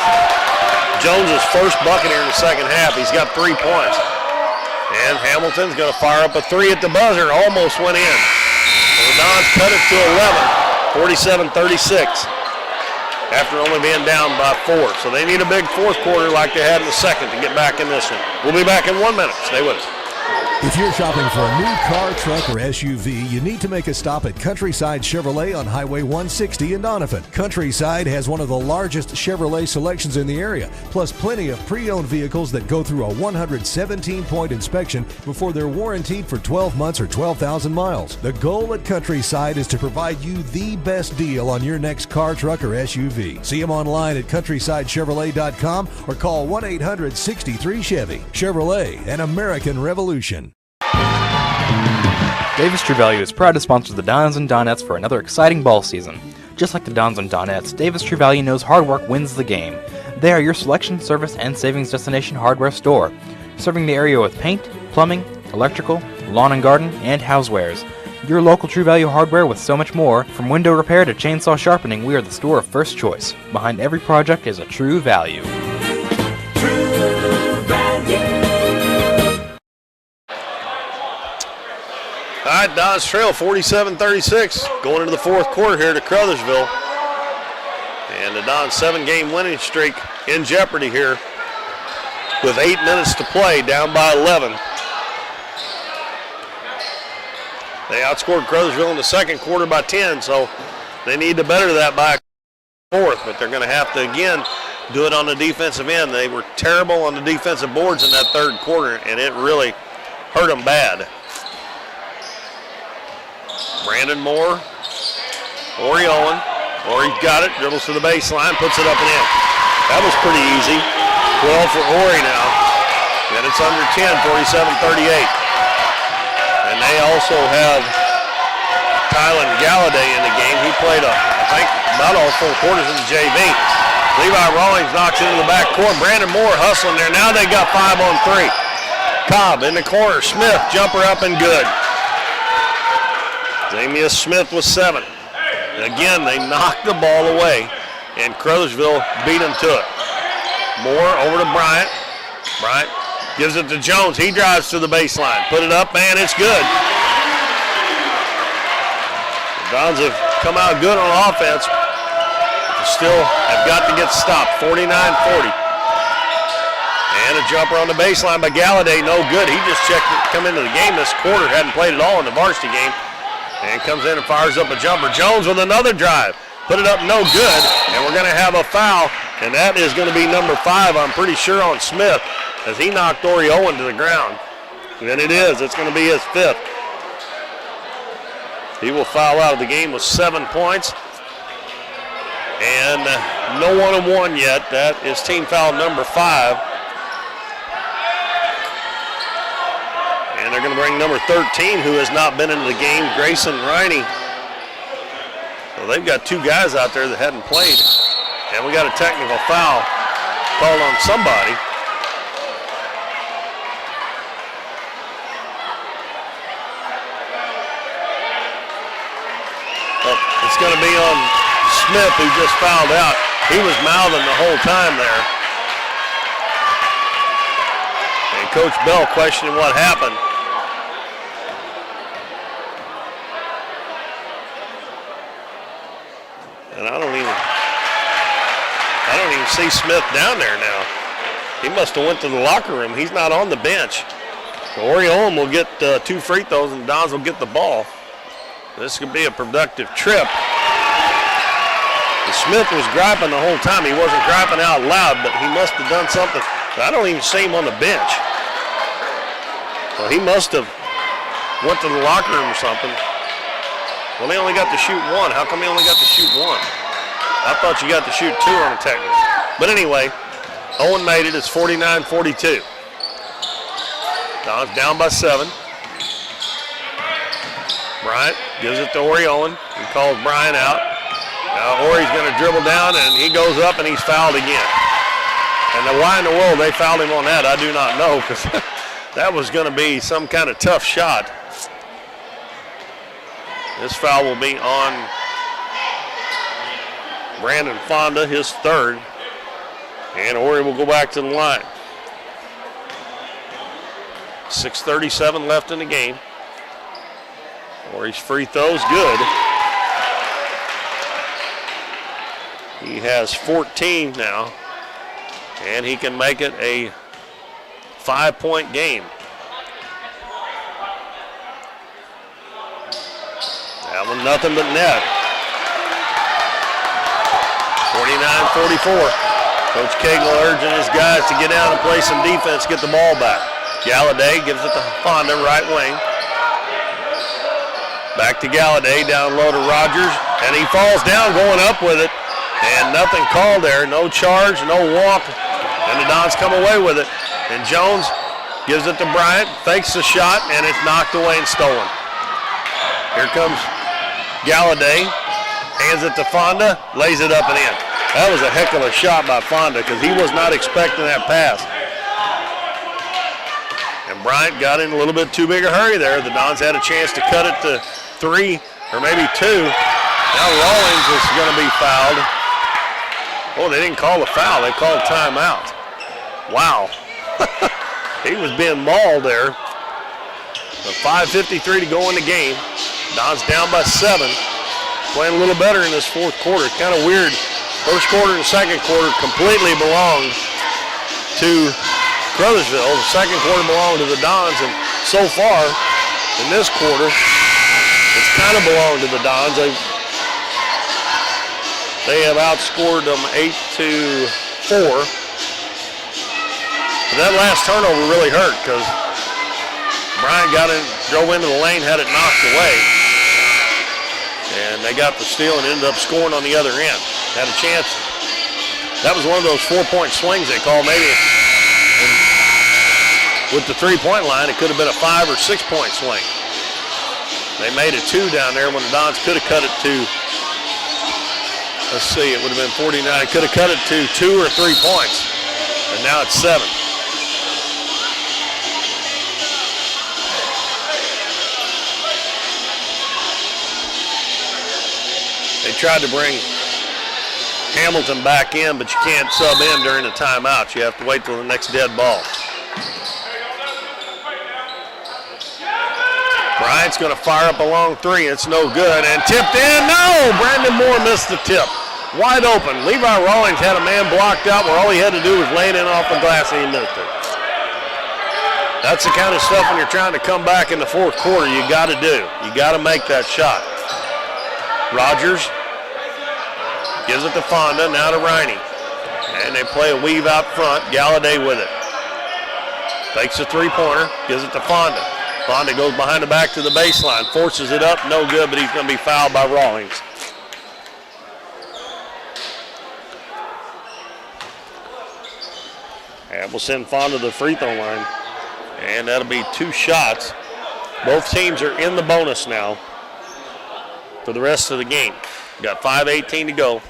Speaker 2: Jones' first bucket here in the second half. He's got 3 points. And Hamilton's going to fire up a three at the buzzer. Almost went in. So the Dons cut it to 11, 47-36, after only being down by 4. So they need a big fourth quarter like they had in the second to get back in this one. We'll be back in 1 minute. Stay with us.
Speaker 12: If you're shopping for a new car, truck, or SUV, you need to make a stop at Countryside Chevrolet on Highway 160 in Doniphan. Countryside has one of the largest Chevrolet selections in the area, plus plenty of pre-owned vehicles that go through a 117-point inspection before they're warranted for 12 months or 12,000 miles. The goal at Countryside is to provide you the best deal on your next car, truck, or SUV. See them online at CountrysideChevrolet.com or call 1-800-63-CHEVY. Chevrolet, an American revolution.
Speaker 6: Davis True Value is proud to sponsor the Dons and Donettes for another exciting ball season. Just like the Dons and Donettes, Davis True Value knows hard work wins the game. They are your selection, service, and savings destination hardware store, serving the area with paint, plumbing, electrical, lawn and garden, and housewares. Your local True Value hardware with so much more. From window repair to chainsaw sharpening, we are the store of first choice. Behind every project is a True Value.
Speaker 2: All right, Dons trail 47-36 going into the fourth quarter here to Caruthersville. And the Dons 7-game winning streak in jeopardy here with 8 minutes to play, down by 11. They outscored Caruthersville in the second quarter by 10, so they need to better that by a fourth, but they're going to have to, again, do it on the defensive end. They were terrible on the defensive boards in that third quarter, and it really hurt them bad. Brandon Moore, Ori Owen. Ori got it, dribbles to the baseline, puts it up and in. That was pretty easy. 12 for Ori now. And it's under 10, 47-38. And they also have Tylen Galladay in the game. He played, I think, about all 4 quarters in the JV. Levi Rawlings knocks it into the back court. Brandon Moore hustling there. Now they got 5 on 3. Cobb in the corner. Smith, jumper up and good. Zamius Smith with 7. Again, they knocked the ball away, and Caruthersville beat them to it. Moore over to Bryant. Bryant gives it to Jones. He drives to the baseline. Put it up, and it's good. The Dons have come out good on offense. Still have got to get stopped. 49-40. And a jumper on the baseline by Galladay. No good. He just checked it, come into the game this quarter. Hadn't played at all in the varsity game. And comes in and fires up a jumper. Jones with another drive. Put it up, no good. And we're going to have a foul. And that is going to be number 5, I'm pretty sure, on Smith, as he knocked Ori Owen to the ground. And it is. It's going to be his 5th. He will foul out of the game with 7 points. And no 1-on-1 yet. That is team foul number 5. And they're going to bring number 13, who has not been into the game, Grayson Riney. So they've got 2 guys out there that hadn't played. And we got a technical foul called on somebody. Oh, it's going to be on Smith, who just fouled out. He was mouthing the whole time there. And Coach Bell questioning what happened. And I don't even see Smith down there now. He must have went to the locker room. He's not on the bench. So Oriole will get 2 free throws, and Dons will get the ball. This could be a productive trip. Smith was griping the whole time. He wasn't griping out loud, but he must have done something. I don't even see him on the bench. Well, he must have went to the locker room or something. Well, they only got to shoot 1. How come he only got to shoot 1? I thought you got to shoot 2 on a technical. But anyway, Owen made it. It's 49-42. Dons down by 7. Bryant gives it to Ori Owen. He calls Bryant out. Now Ori's going to dribble down, and he goes up, and he's fouled again. And why in the world they fouled him on that, I do not know, because that was going to be some kind of tough shot. This foul will be on Brandon Fonda, his 3rd. And Ori will go back to the line. 6:37 left in the game. Ori's free throw's good. He has 14 now, and he can make it a 5-point game. That one nothing but net. 49-44. Coach Cagle urging his guys to get down and play some defense, get the ball back. Galladay gives it to Fonda, right wing. Back to Galladay, down low to Rogers, and he falls down going up with it. And nothing called there, no charge, no walk, and the Dons come away with it. And Jones gives it to Bryant, fakes the shot, and it's knocked away and stolen. Here comes Galladay, hands it to Fonda, lays it up and in. That was a heck of a shot by Fonda because he was not expecting that pass. And Bryant got in a little bit too big a hurry there. The Dons had a chance to cut it to 3 or maybe 2. Now Rawlings is going to be fouled. Oh, they didn't call a foul. They called timeout. Wow. He was being mauled there. With 5:53 to go in the game. Dons down by 7. Playing a little better in this 4th quarter. Kind of weird. First quarter and second quarter completely belonged to Caruthersville. The second quarter belonged to the Dons. And so far, in this quarter, it's kind of belonged to the Dons. They have outscored them 8-4. But that last turnover really hurt because Bryant drove into the lane, had it knocked away. And they got the steal and ended up scoring on the other end. Had a chance. That was one of those 4-point swings they called maybe. And with the 3-point line, it could have been a 5 or 6-point swing. They made it 2 down there when the Dons could have cut it to, let's see, it would have been 49. Could have cut it to 2 or 3 points. And now it's 7. They tried to bring Hamilton back in, but you can't sub in during the timeout. You have to wait till the next dead ball. Bryant's going to fire up a long 3. It's no good. And tipped in. No! Brandon Moore missed the tip. Wide open. Levi Rawlings had a man blocked out where all he had to do was lay it in off the glass and he missed it. That's the kind of stuff when you're trying to come back in the 4th quarter you got to do. You got to make that shot. Rogers gives it to Fonda, now to Riney. And they play a weave out front. Galladay with it. Takes a 3-pointer, gives it to Fonda. Fonda goes behind the back to the baseline, forces it up, no good, but he's going to be fouled by Rawlings. And we'll send Fonda to the free throw line. And that'll be 2 shots. Both teams are in the bonus now for the rest of the game. Got 5:18 to go.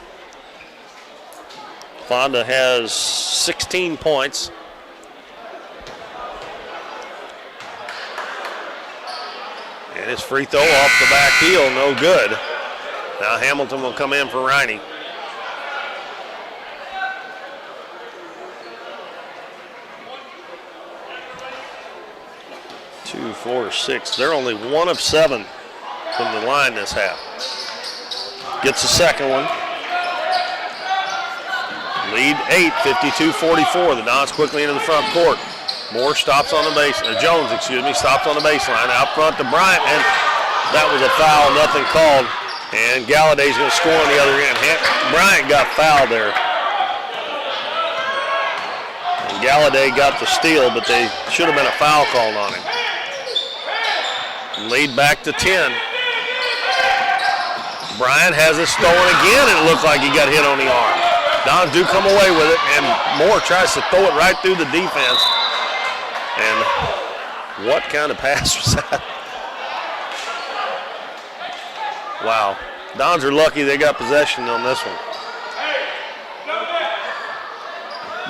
Speaker 2: Fonda has 16 points. And his free throw off the back heel, no good. Now Hamilton will come in for Riney. Two, 4, 6. They're only 1 of 7 from the line this half. Gets the second one. Lead 8, 52-44. The Dons quickly into the front court. Moore stops on the base. Jones, stops on the baseline. Out front to Bryant, and that was a foul, nothing called. And Galladay's going to score on the other end. Bryant got fouled there. And Galladay got the steal, but they should have been a foul called on him. Lead back to 10. Bryant has it stolen again, and it looked like he got hit on the arm. Dons do come away with it, and Moore tries to throw it right through the defense. And what kind of pass was that? Wow. Dons are lucky they got possession on this one.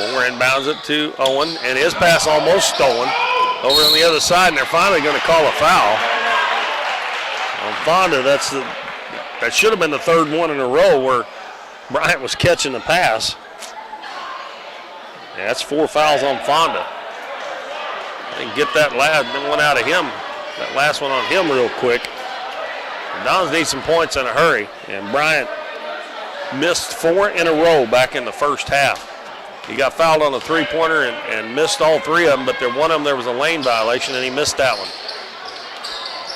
Speaker 2: Moore inbounds it to Owen, and his pass almost stolen. Over on the other side, and they're finally going to call a foul. On Fonda, that should have been the third one in a row where Bryant was catching the pass. Yeah, that's 4 fouls on Fonda. They can get that one out of him, that last one on him real quick. The Dons need some points in a hurry, and Bryant missed 4 in a row back in the first half. He got fouled on the three-pointer and missed all 3 of them, but one of them there was a lane violation, and he missed that one.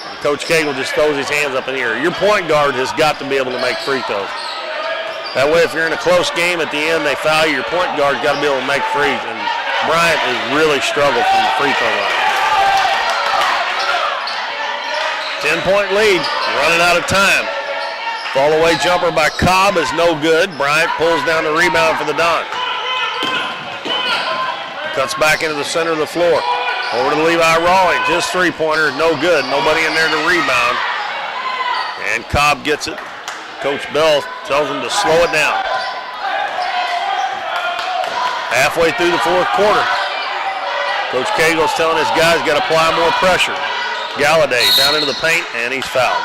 Speaker 2: And Coach Cagle just throws his hands up in the air. Your point guard has got to be able to make free throws. That way, if you're in a close game at the end, they foul you, your point guard's got to be able to make frees, and Bryant has really struggled from the free throw line. 10-point lead, running out of time. Fall away jumper by Cobb is no good. Bryant pulls down the rebound for the Dons. Cuts back into the center of the floor. Over to Levi Rawlings. His three-pointer is no good. Nobody in there to rebound. And Cobb gets it. Coach Bell tells him to slow it down. Halfway through the fourth quarter. Coach Cagle's telling his guys got to apply more pressure. Galladay down into the paint, and he's fouled.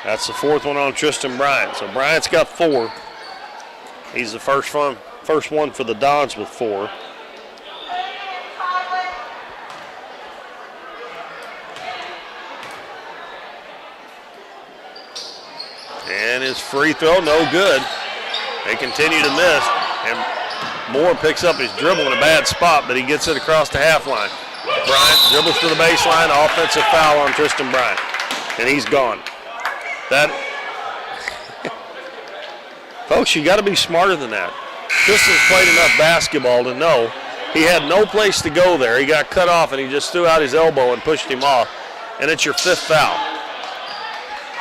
Speaker 2: That's the 4th one on Tristan Bryant. So Bryant's got 4. He's the first one for the Dons with 4. And his free throw, no good. They continue to miss. And Moore picks up his dribble in a bad spot, but he gets it across the half line. Bryant dribbles to the baseline, offensive foul on Tristan Bryant. And he's gone. Folks, you got to be smarter than that. Tristan's played enough basketball to know he had no place to go there. He got cut off, and he just threw out his elbow and pushed him off. And it's your 5th foul.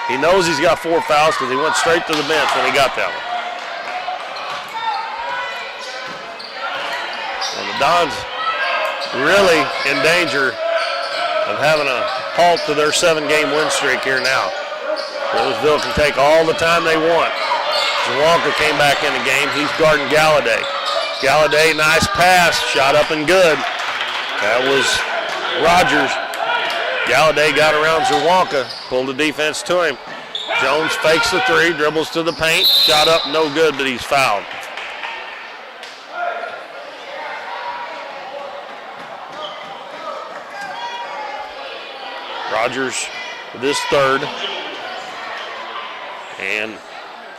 Speaker 2: He knows he's got 4 fouls because he went straight to the bench when he got that one. And the Dons really in danger of having a halt to their 7-game win streak here now. Roseville can take all the time they want. Zawalka came back in the game. He's guarding Galladay. Galladay, nice pass, shot up and good. That was Rogers. Galladay got around Zawalka, pulled the defense to him. Jones fakes the 3, dribbles to the paint, shot up, no good, but he's fouled. Rogers with his 3rd. And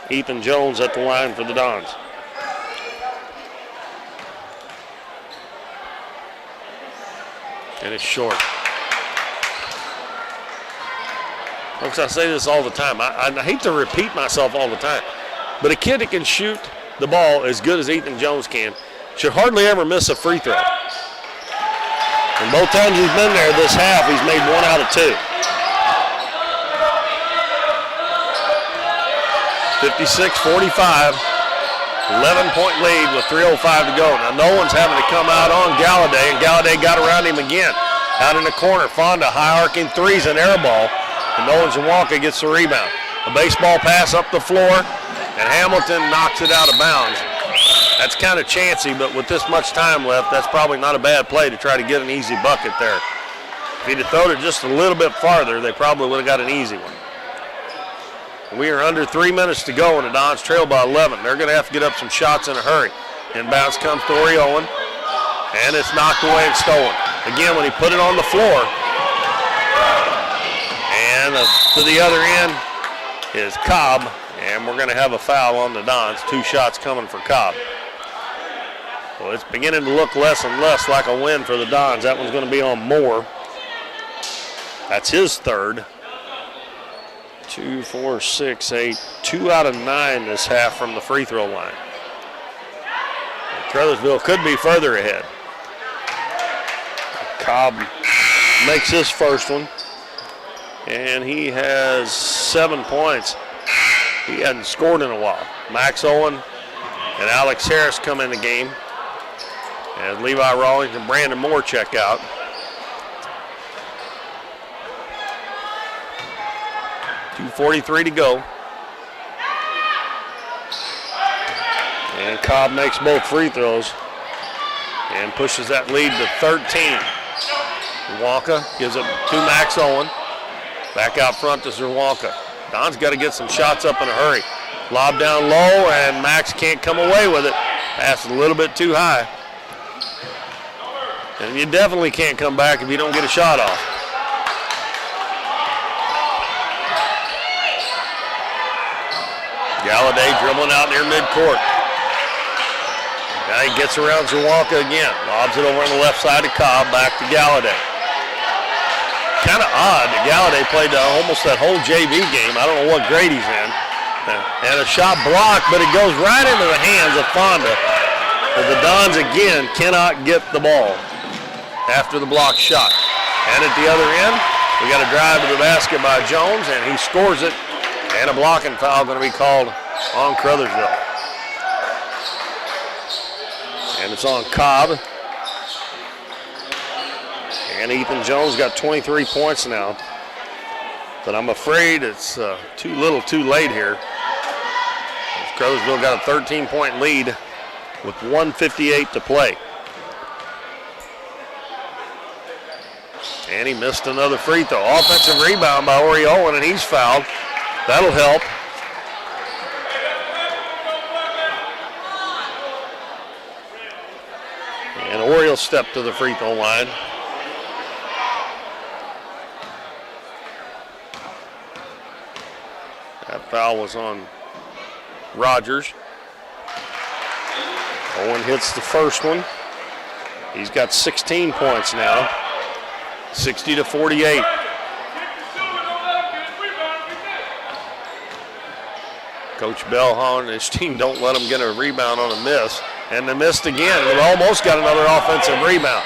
Speaker 2: Ethan Jones at the line for the Dons. And it's short. Folks, I say this all the time. I hate to repeat myself all the time, but a kid that can shoot the ball as good as Ethan Jones can should hardly ever miss a free throw. And both times he's been there this half, he's made 1 out of 2. 56-45, 11-point lead with 3:05 to go. Now no one's having to come out on Galladay, and Galladay got around him again. Out in the corner, Fonda high-arcing 3s and air ball, and Nolan Zawalka gets the rebound. A baseball pass up the floor, and Hamilton knocks it out of bounds. That's kind of chancy, but with this much time left, that's probably not a bad play to try to get an easy bucket there. If he'd have thrown it just a little bit farther, they probably would have got an easy one. We are under 3 minutes to go, and the Dons trail by 11. They're going to have to get up some shots in a hurry. Inbounds comes to Ori Owen, and it's knocked away and stolen. Again, when he put it on the floor, and to the other end, is Cobb, and we're going to have a foul on the Dons. 2 shots coming for Cobb. Well, it's beginning to look less and less like a win for the Dons. That one's going to be on Moore. That's his third. 2, 4, 6, 8. 2 out of 9 this half from the free throw line. And Caruthersville could be further ahead. Cobb makes his first one, and he has 7 points. He hadn't scored in a while. Max Owen and Alex Harris come in the game as Levi Rawlings and Brandon Moore check out. .243 to go. And Cobb makes both free throws and pushes that lead to 13. Zerwanka gives it to Max Owen. Back out front to Zerwanka. Don's got to get some shots up in a hurry. Lob down low, and Max can't come away with it. Pass a little bit too high. And you definitely can't come back if you don't get a shot off. Galladay dribbling out near midcourt. Now he gets around Zerwanka again. Lobs it over on the left side to Cobb, back to Galladay. Kind of odd that Galladay played almost that whole JV game. I don't know what grade he's in. And a shot blocked, but it goes right into the hands of Fonda. But the Dons again cannot get the ball after the block shot. And at the other end, we got a drive to the basket by Jones, and he scores it. And a blocking foul going to be called on Caruthersville. And it's on Cobb. And Ethan Jones got 23 points now. But I'm afraid it's too little too late here. Caruthersville got a 13-point lead with 1:58 to play. And he missed another free throw. Offensive rebound by Ori Owen, and he's fouled. That'll help. And Ori will step to the free throw line. That foul was on Rogers. Owen hits the first one. He's got 16 points now. 60-48. Coach Bellhorn and his team don't let him get a rebound on a miss. And they missed again. They almost got another offensive rebound.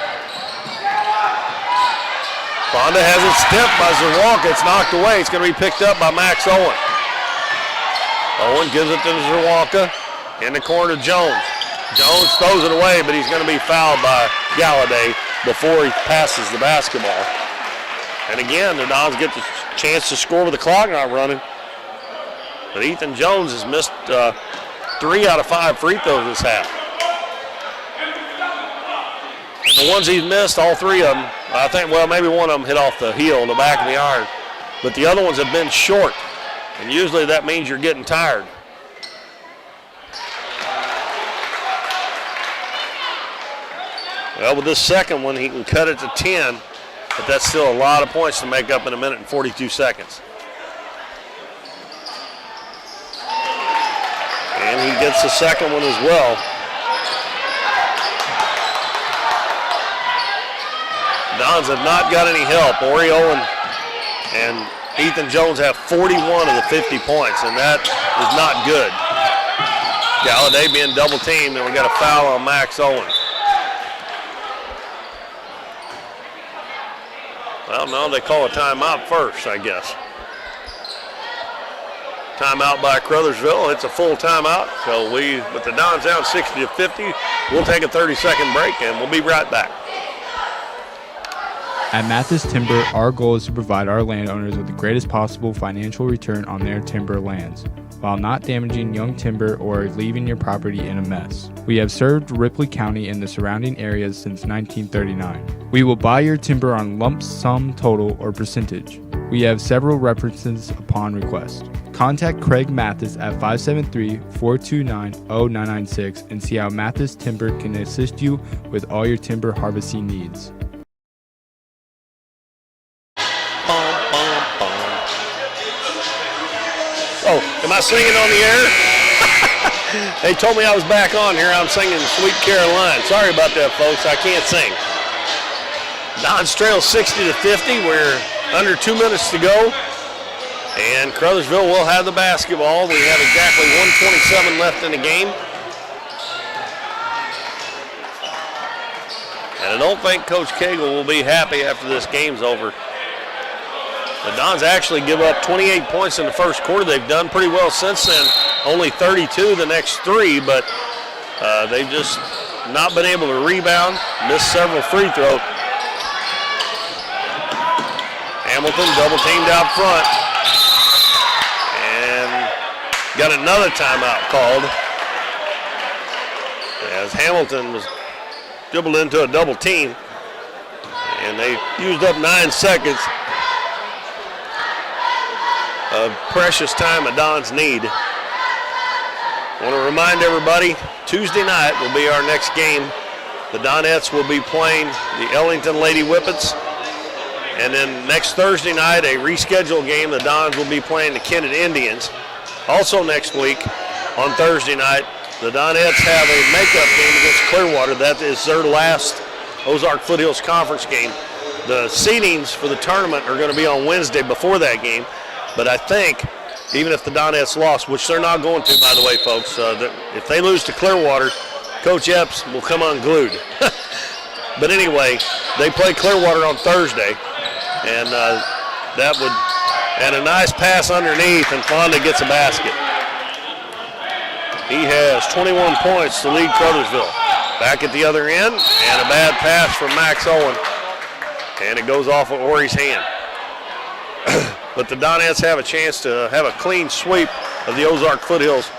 Speaker 2: Fonda has it stepped by Zerwanka. It's knocked away. It's going to be picked up by Max Owen. Owen gives it to Zerwanka in the corner to Jones. Jones throws it away, but he's going to be fouled by Galladay before he passes the basketball. And again, the Dons get the chance to score with the clock not running. But Ethan Jones has missed 3 out of 5 free throws this half. And the ones he's missed, all 3 of them, I think, well, maybe one of them hit off the heel, the back of the iron. But the other ones have been short. And usually that means you're getting tired. Well, with this second one, he can cut it to 10, but that's still a lot of points to make up in 1 minute and 42 seconds. And he gets the second one as well. Dons have not got any help. Ori Owen and Ethan Jones have 41 of the 50 points, and that is not good. Galladay being double teamed, and we got a foul on Max Owen. Well, no, they call a timeout first, I guess. Timeout by Caruthersville. It's a full timeout. So with the Dons down 60-50, we'll take a 30-second break, and we'll be right back.
Speaker 8: At Mathis Timber, our goal is to provide our landowners with the greatest possible financial return on their timber lands, while not damaging young timber or leaving your property in a mess. We have served Ripley County and the surrounding areas since 1939. We will buy your timber on lump sum total or percentage. We have several references upon request. Contact Craig Mathis at 573-429-0996 and see how Mathis Timber can assist you with all your timber harvesting needs.
Speaker 2: Oh, am I singing on the air? They told me I was back on here. I'm singing Sweet Caroline. Sorry about that, folks. I can't sing. Dons trail 60-50. We're under 2 minutes to go. And Caruthersville will have the basketball. We have exactly 1:27 left in the game. And I don't think Coach Cagle will be happy after this game's over. The Dons actually give up 28 points in the first quarter. They've done pretty well since then. Only 32 the next 3, but they've just not been able to rebound, missed several free throws. Hamilton double teamed out front and got another timeout called as Hamilton was dribbled into a double team, and they used up 9 seconds of precious time the Dons need. I want to remind everybody, Tuesday night will be our next game. The Donettes will be playing the Ellington Lady Whippets. And then next Thursday night, a rescheduled game, the Dons will be playing the Kennett Indians. Also next week, on Thursday night, the Donettes have a makeup game against Clearwater. That is their last Ozark Foothills Conference game. The seedings for the tournament are going to be on Wednesday before that game. But I think, even if the Donettes lost, which they're not going to, by the way, folks, if they lose to Clearwater, Coach Epps will come unglued. But anyway, they play Clearwater on Thursday, and and a nice pass underneath, and Fonda gets a basket. He has 21 points to lead Caruthersville. Back at the other end, and a bad pass from Max Owen, and it goes off of Ori's hand. But the Donettes have a chance to have a clean sweep of the Ozark Foothills,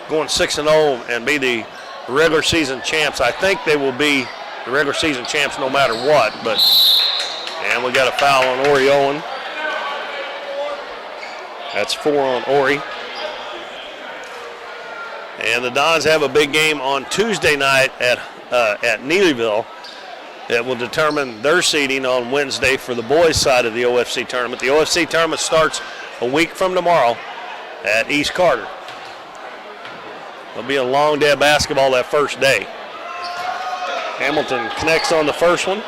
Speaker 2: going 6-0 and be the regular season champs. I think they will be the regular season champs no matter what. And we got a foul on Ori Owen. That's 4 on Ori. And the Dons have a big game on Tuesday night at Neelyville. That will determine their seeding on Wednesday for the boys' side of the OFC tournament. The OFC tournament starts a week from tomorrow at East Carter. It'll be a long day of basketball that first day. Hamilton connects on the first one,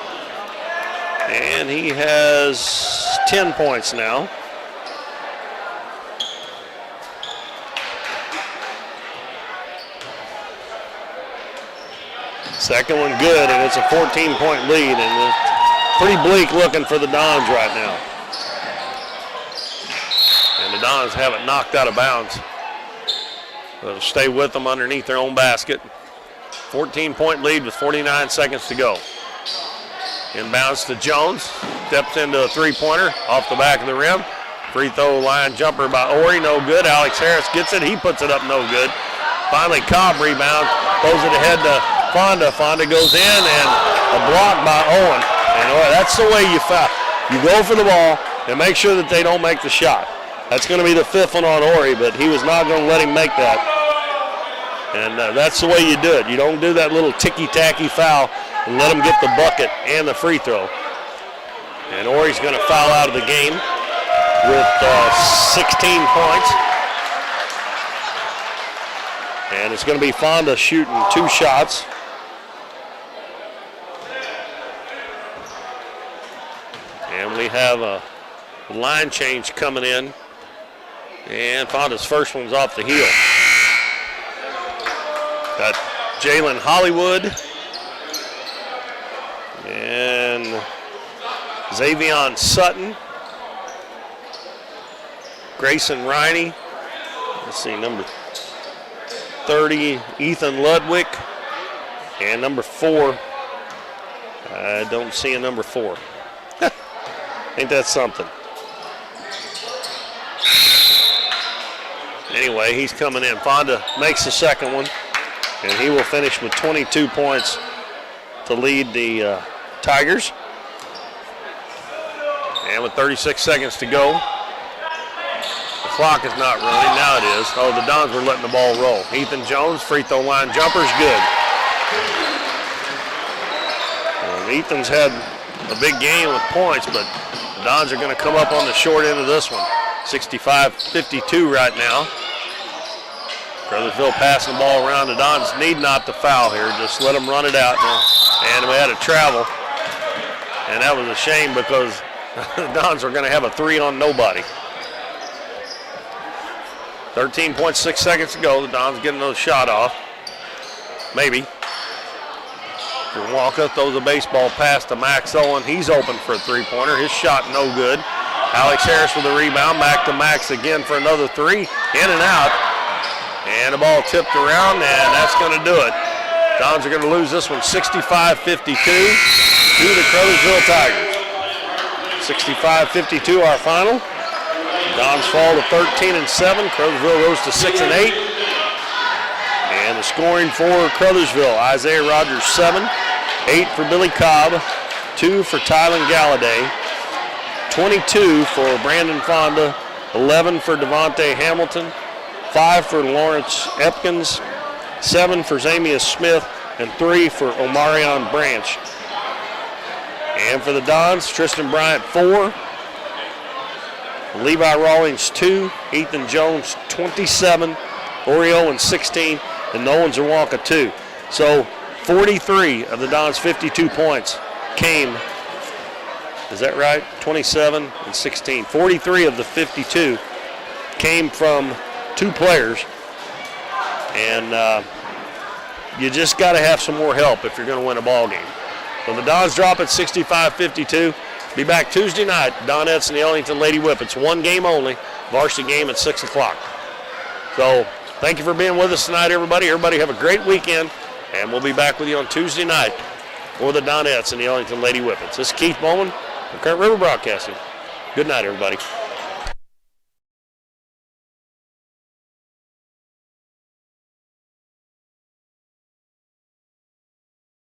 Speaker 2: and he has 10 points now. Second one good, and it's a 14-point lead, and it's pretty bleak looking for the Dons right now. And the Dons have it knocked out of bounds. It'll stay with them underneath their own basket. 14-point lead with 49 seconds to go. Inbounds to Jones, steps into a three-pointer off the back of the rim. Free throw line jumper by Ori, no good. Alex Harris gets it, he puts it up, no good. Finally, Cobb rebounds, throws it ahead to Fonda. Fonda goes in, and a block by Owen. And that's the way you foul. You go for the ball and make sure that they don't make the shot. That's going to be the 5th one on Ori, but he was not going to let him make that. And that's the way you do it. You don't do that little ticky-tacky foul and let him get the bucket and the free throw. And Ori's going to foul out of the game with 16 points. And it's going to be Fonda shooting 2 shots. And we have a line change coming in. And Fonda's first one's off the heel. Got Jalen Hollywood and Xavion Sutton. Grayson Riney. Let's see, number 30, Ethan Ludwig. And number 4, I don't see a number 4. Ain't that something? Anyway, he's coming in. Fonda makes the second one, and he will finish with 22 points to lead the Tigers. And with 36 seconds to go, the clock is not running. Now it is. Oh, the Dons were letting the ball roll. Ethan Jones, free throw line jumper's good. And Ethan's had a big game with points, but the Dons are going to come up on the short end of this one. 65-52 right now. Caruthersville passing the ball around. The Dons need not to foul here. Just let them run it out. And we had a travel. And that was a shame because the Dons are going to have a 3 on nobody. 13.6 seconds to go. The Dons get another shot off. Maybe. Walker throws a baseball pass to Max Owen. He's open for a three-pointer. His shot no good. Alex Harris with the rebound. Back to Max again for another 3. In and out. And the ball tipped around, and that's going to do it. Dons are going to lose this one 65-52 to the Caruthersville Tigers. 65-52 our final. Dons fall to 13-7. Caruthersville rose to 6-8. And the scoring for Caruthersville: Isaiah Rogers 7, 8 for Billy Cobb, 2 for Tylen Galladay, 22 for Brandon Fonda, 11 for Devontae Hamilton, 5 for Lawrence Epkins, 7 for Zamius Smith, and 3 for Omarion Branch. And for the Dons, Tristan Bryant 4, Levi Rawlings 2, Ethan Jones 27, Corey Owen 16, and Nolan Zawonka 2. So 43 of the Dons' 52 points came, is that right? 27 and 16. 43 of the 52 came from 2 players. And you just got to have some more help if you're going to win a ball game. So the Dons drop at 65-52. Be back Tuesday night, Donettes and the Ellington Lady Whippets. 1 game only, varsity game at 6 o'clock. So thank you for being with us tonight, everybody. Everybody have a great weekend, and we'll be back with you on Tuesday night for the Donettes and the Ellington Lady Whippets. This is Keith Bowman from Current River Broadcasting. Good night, everybody.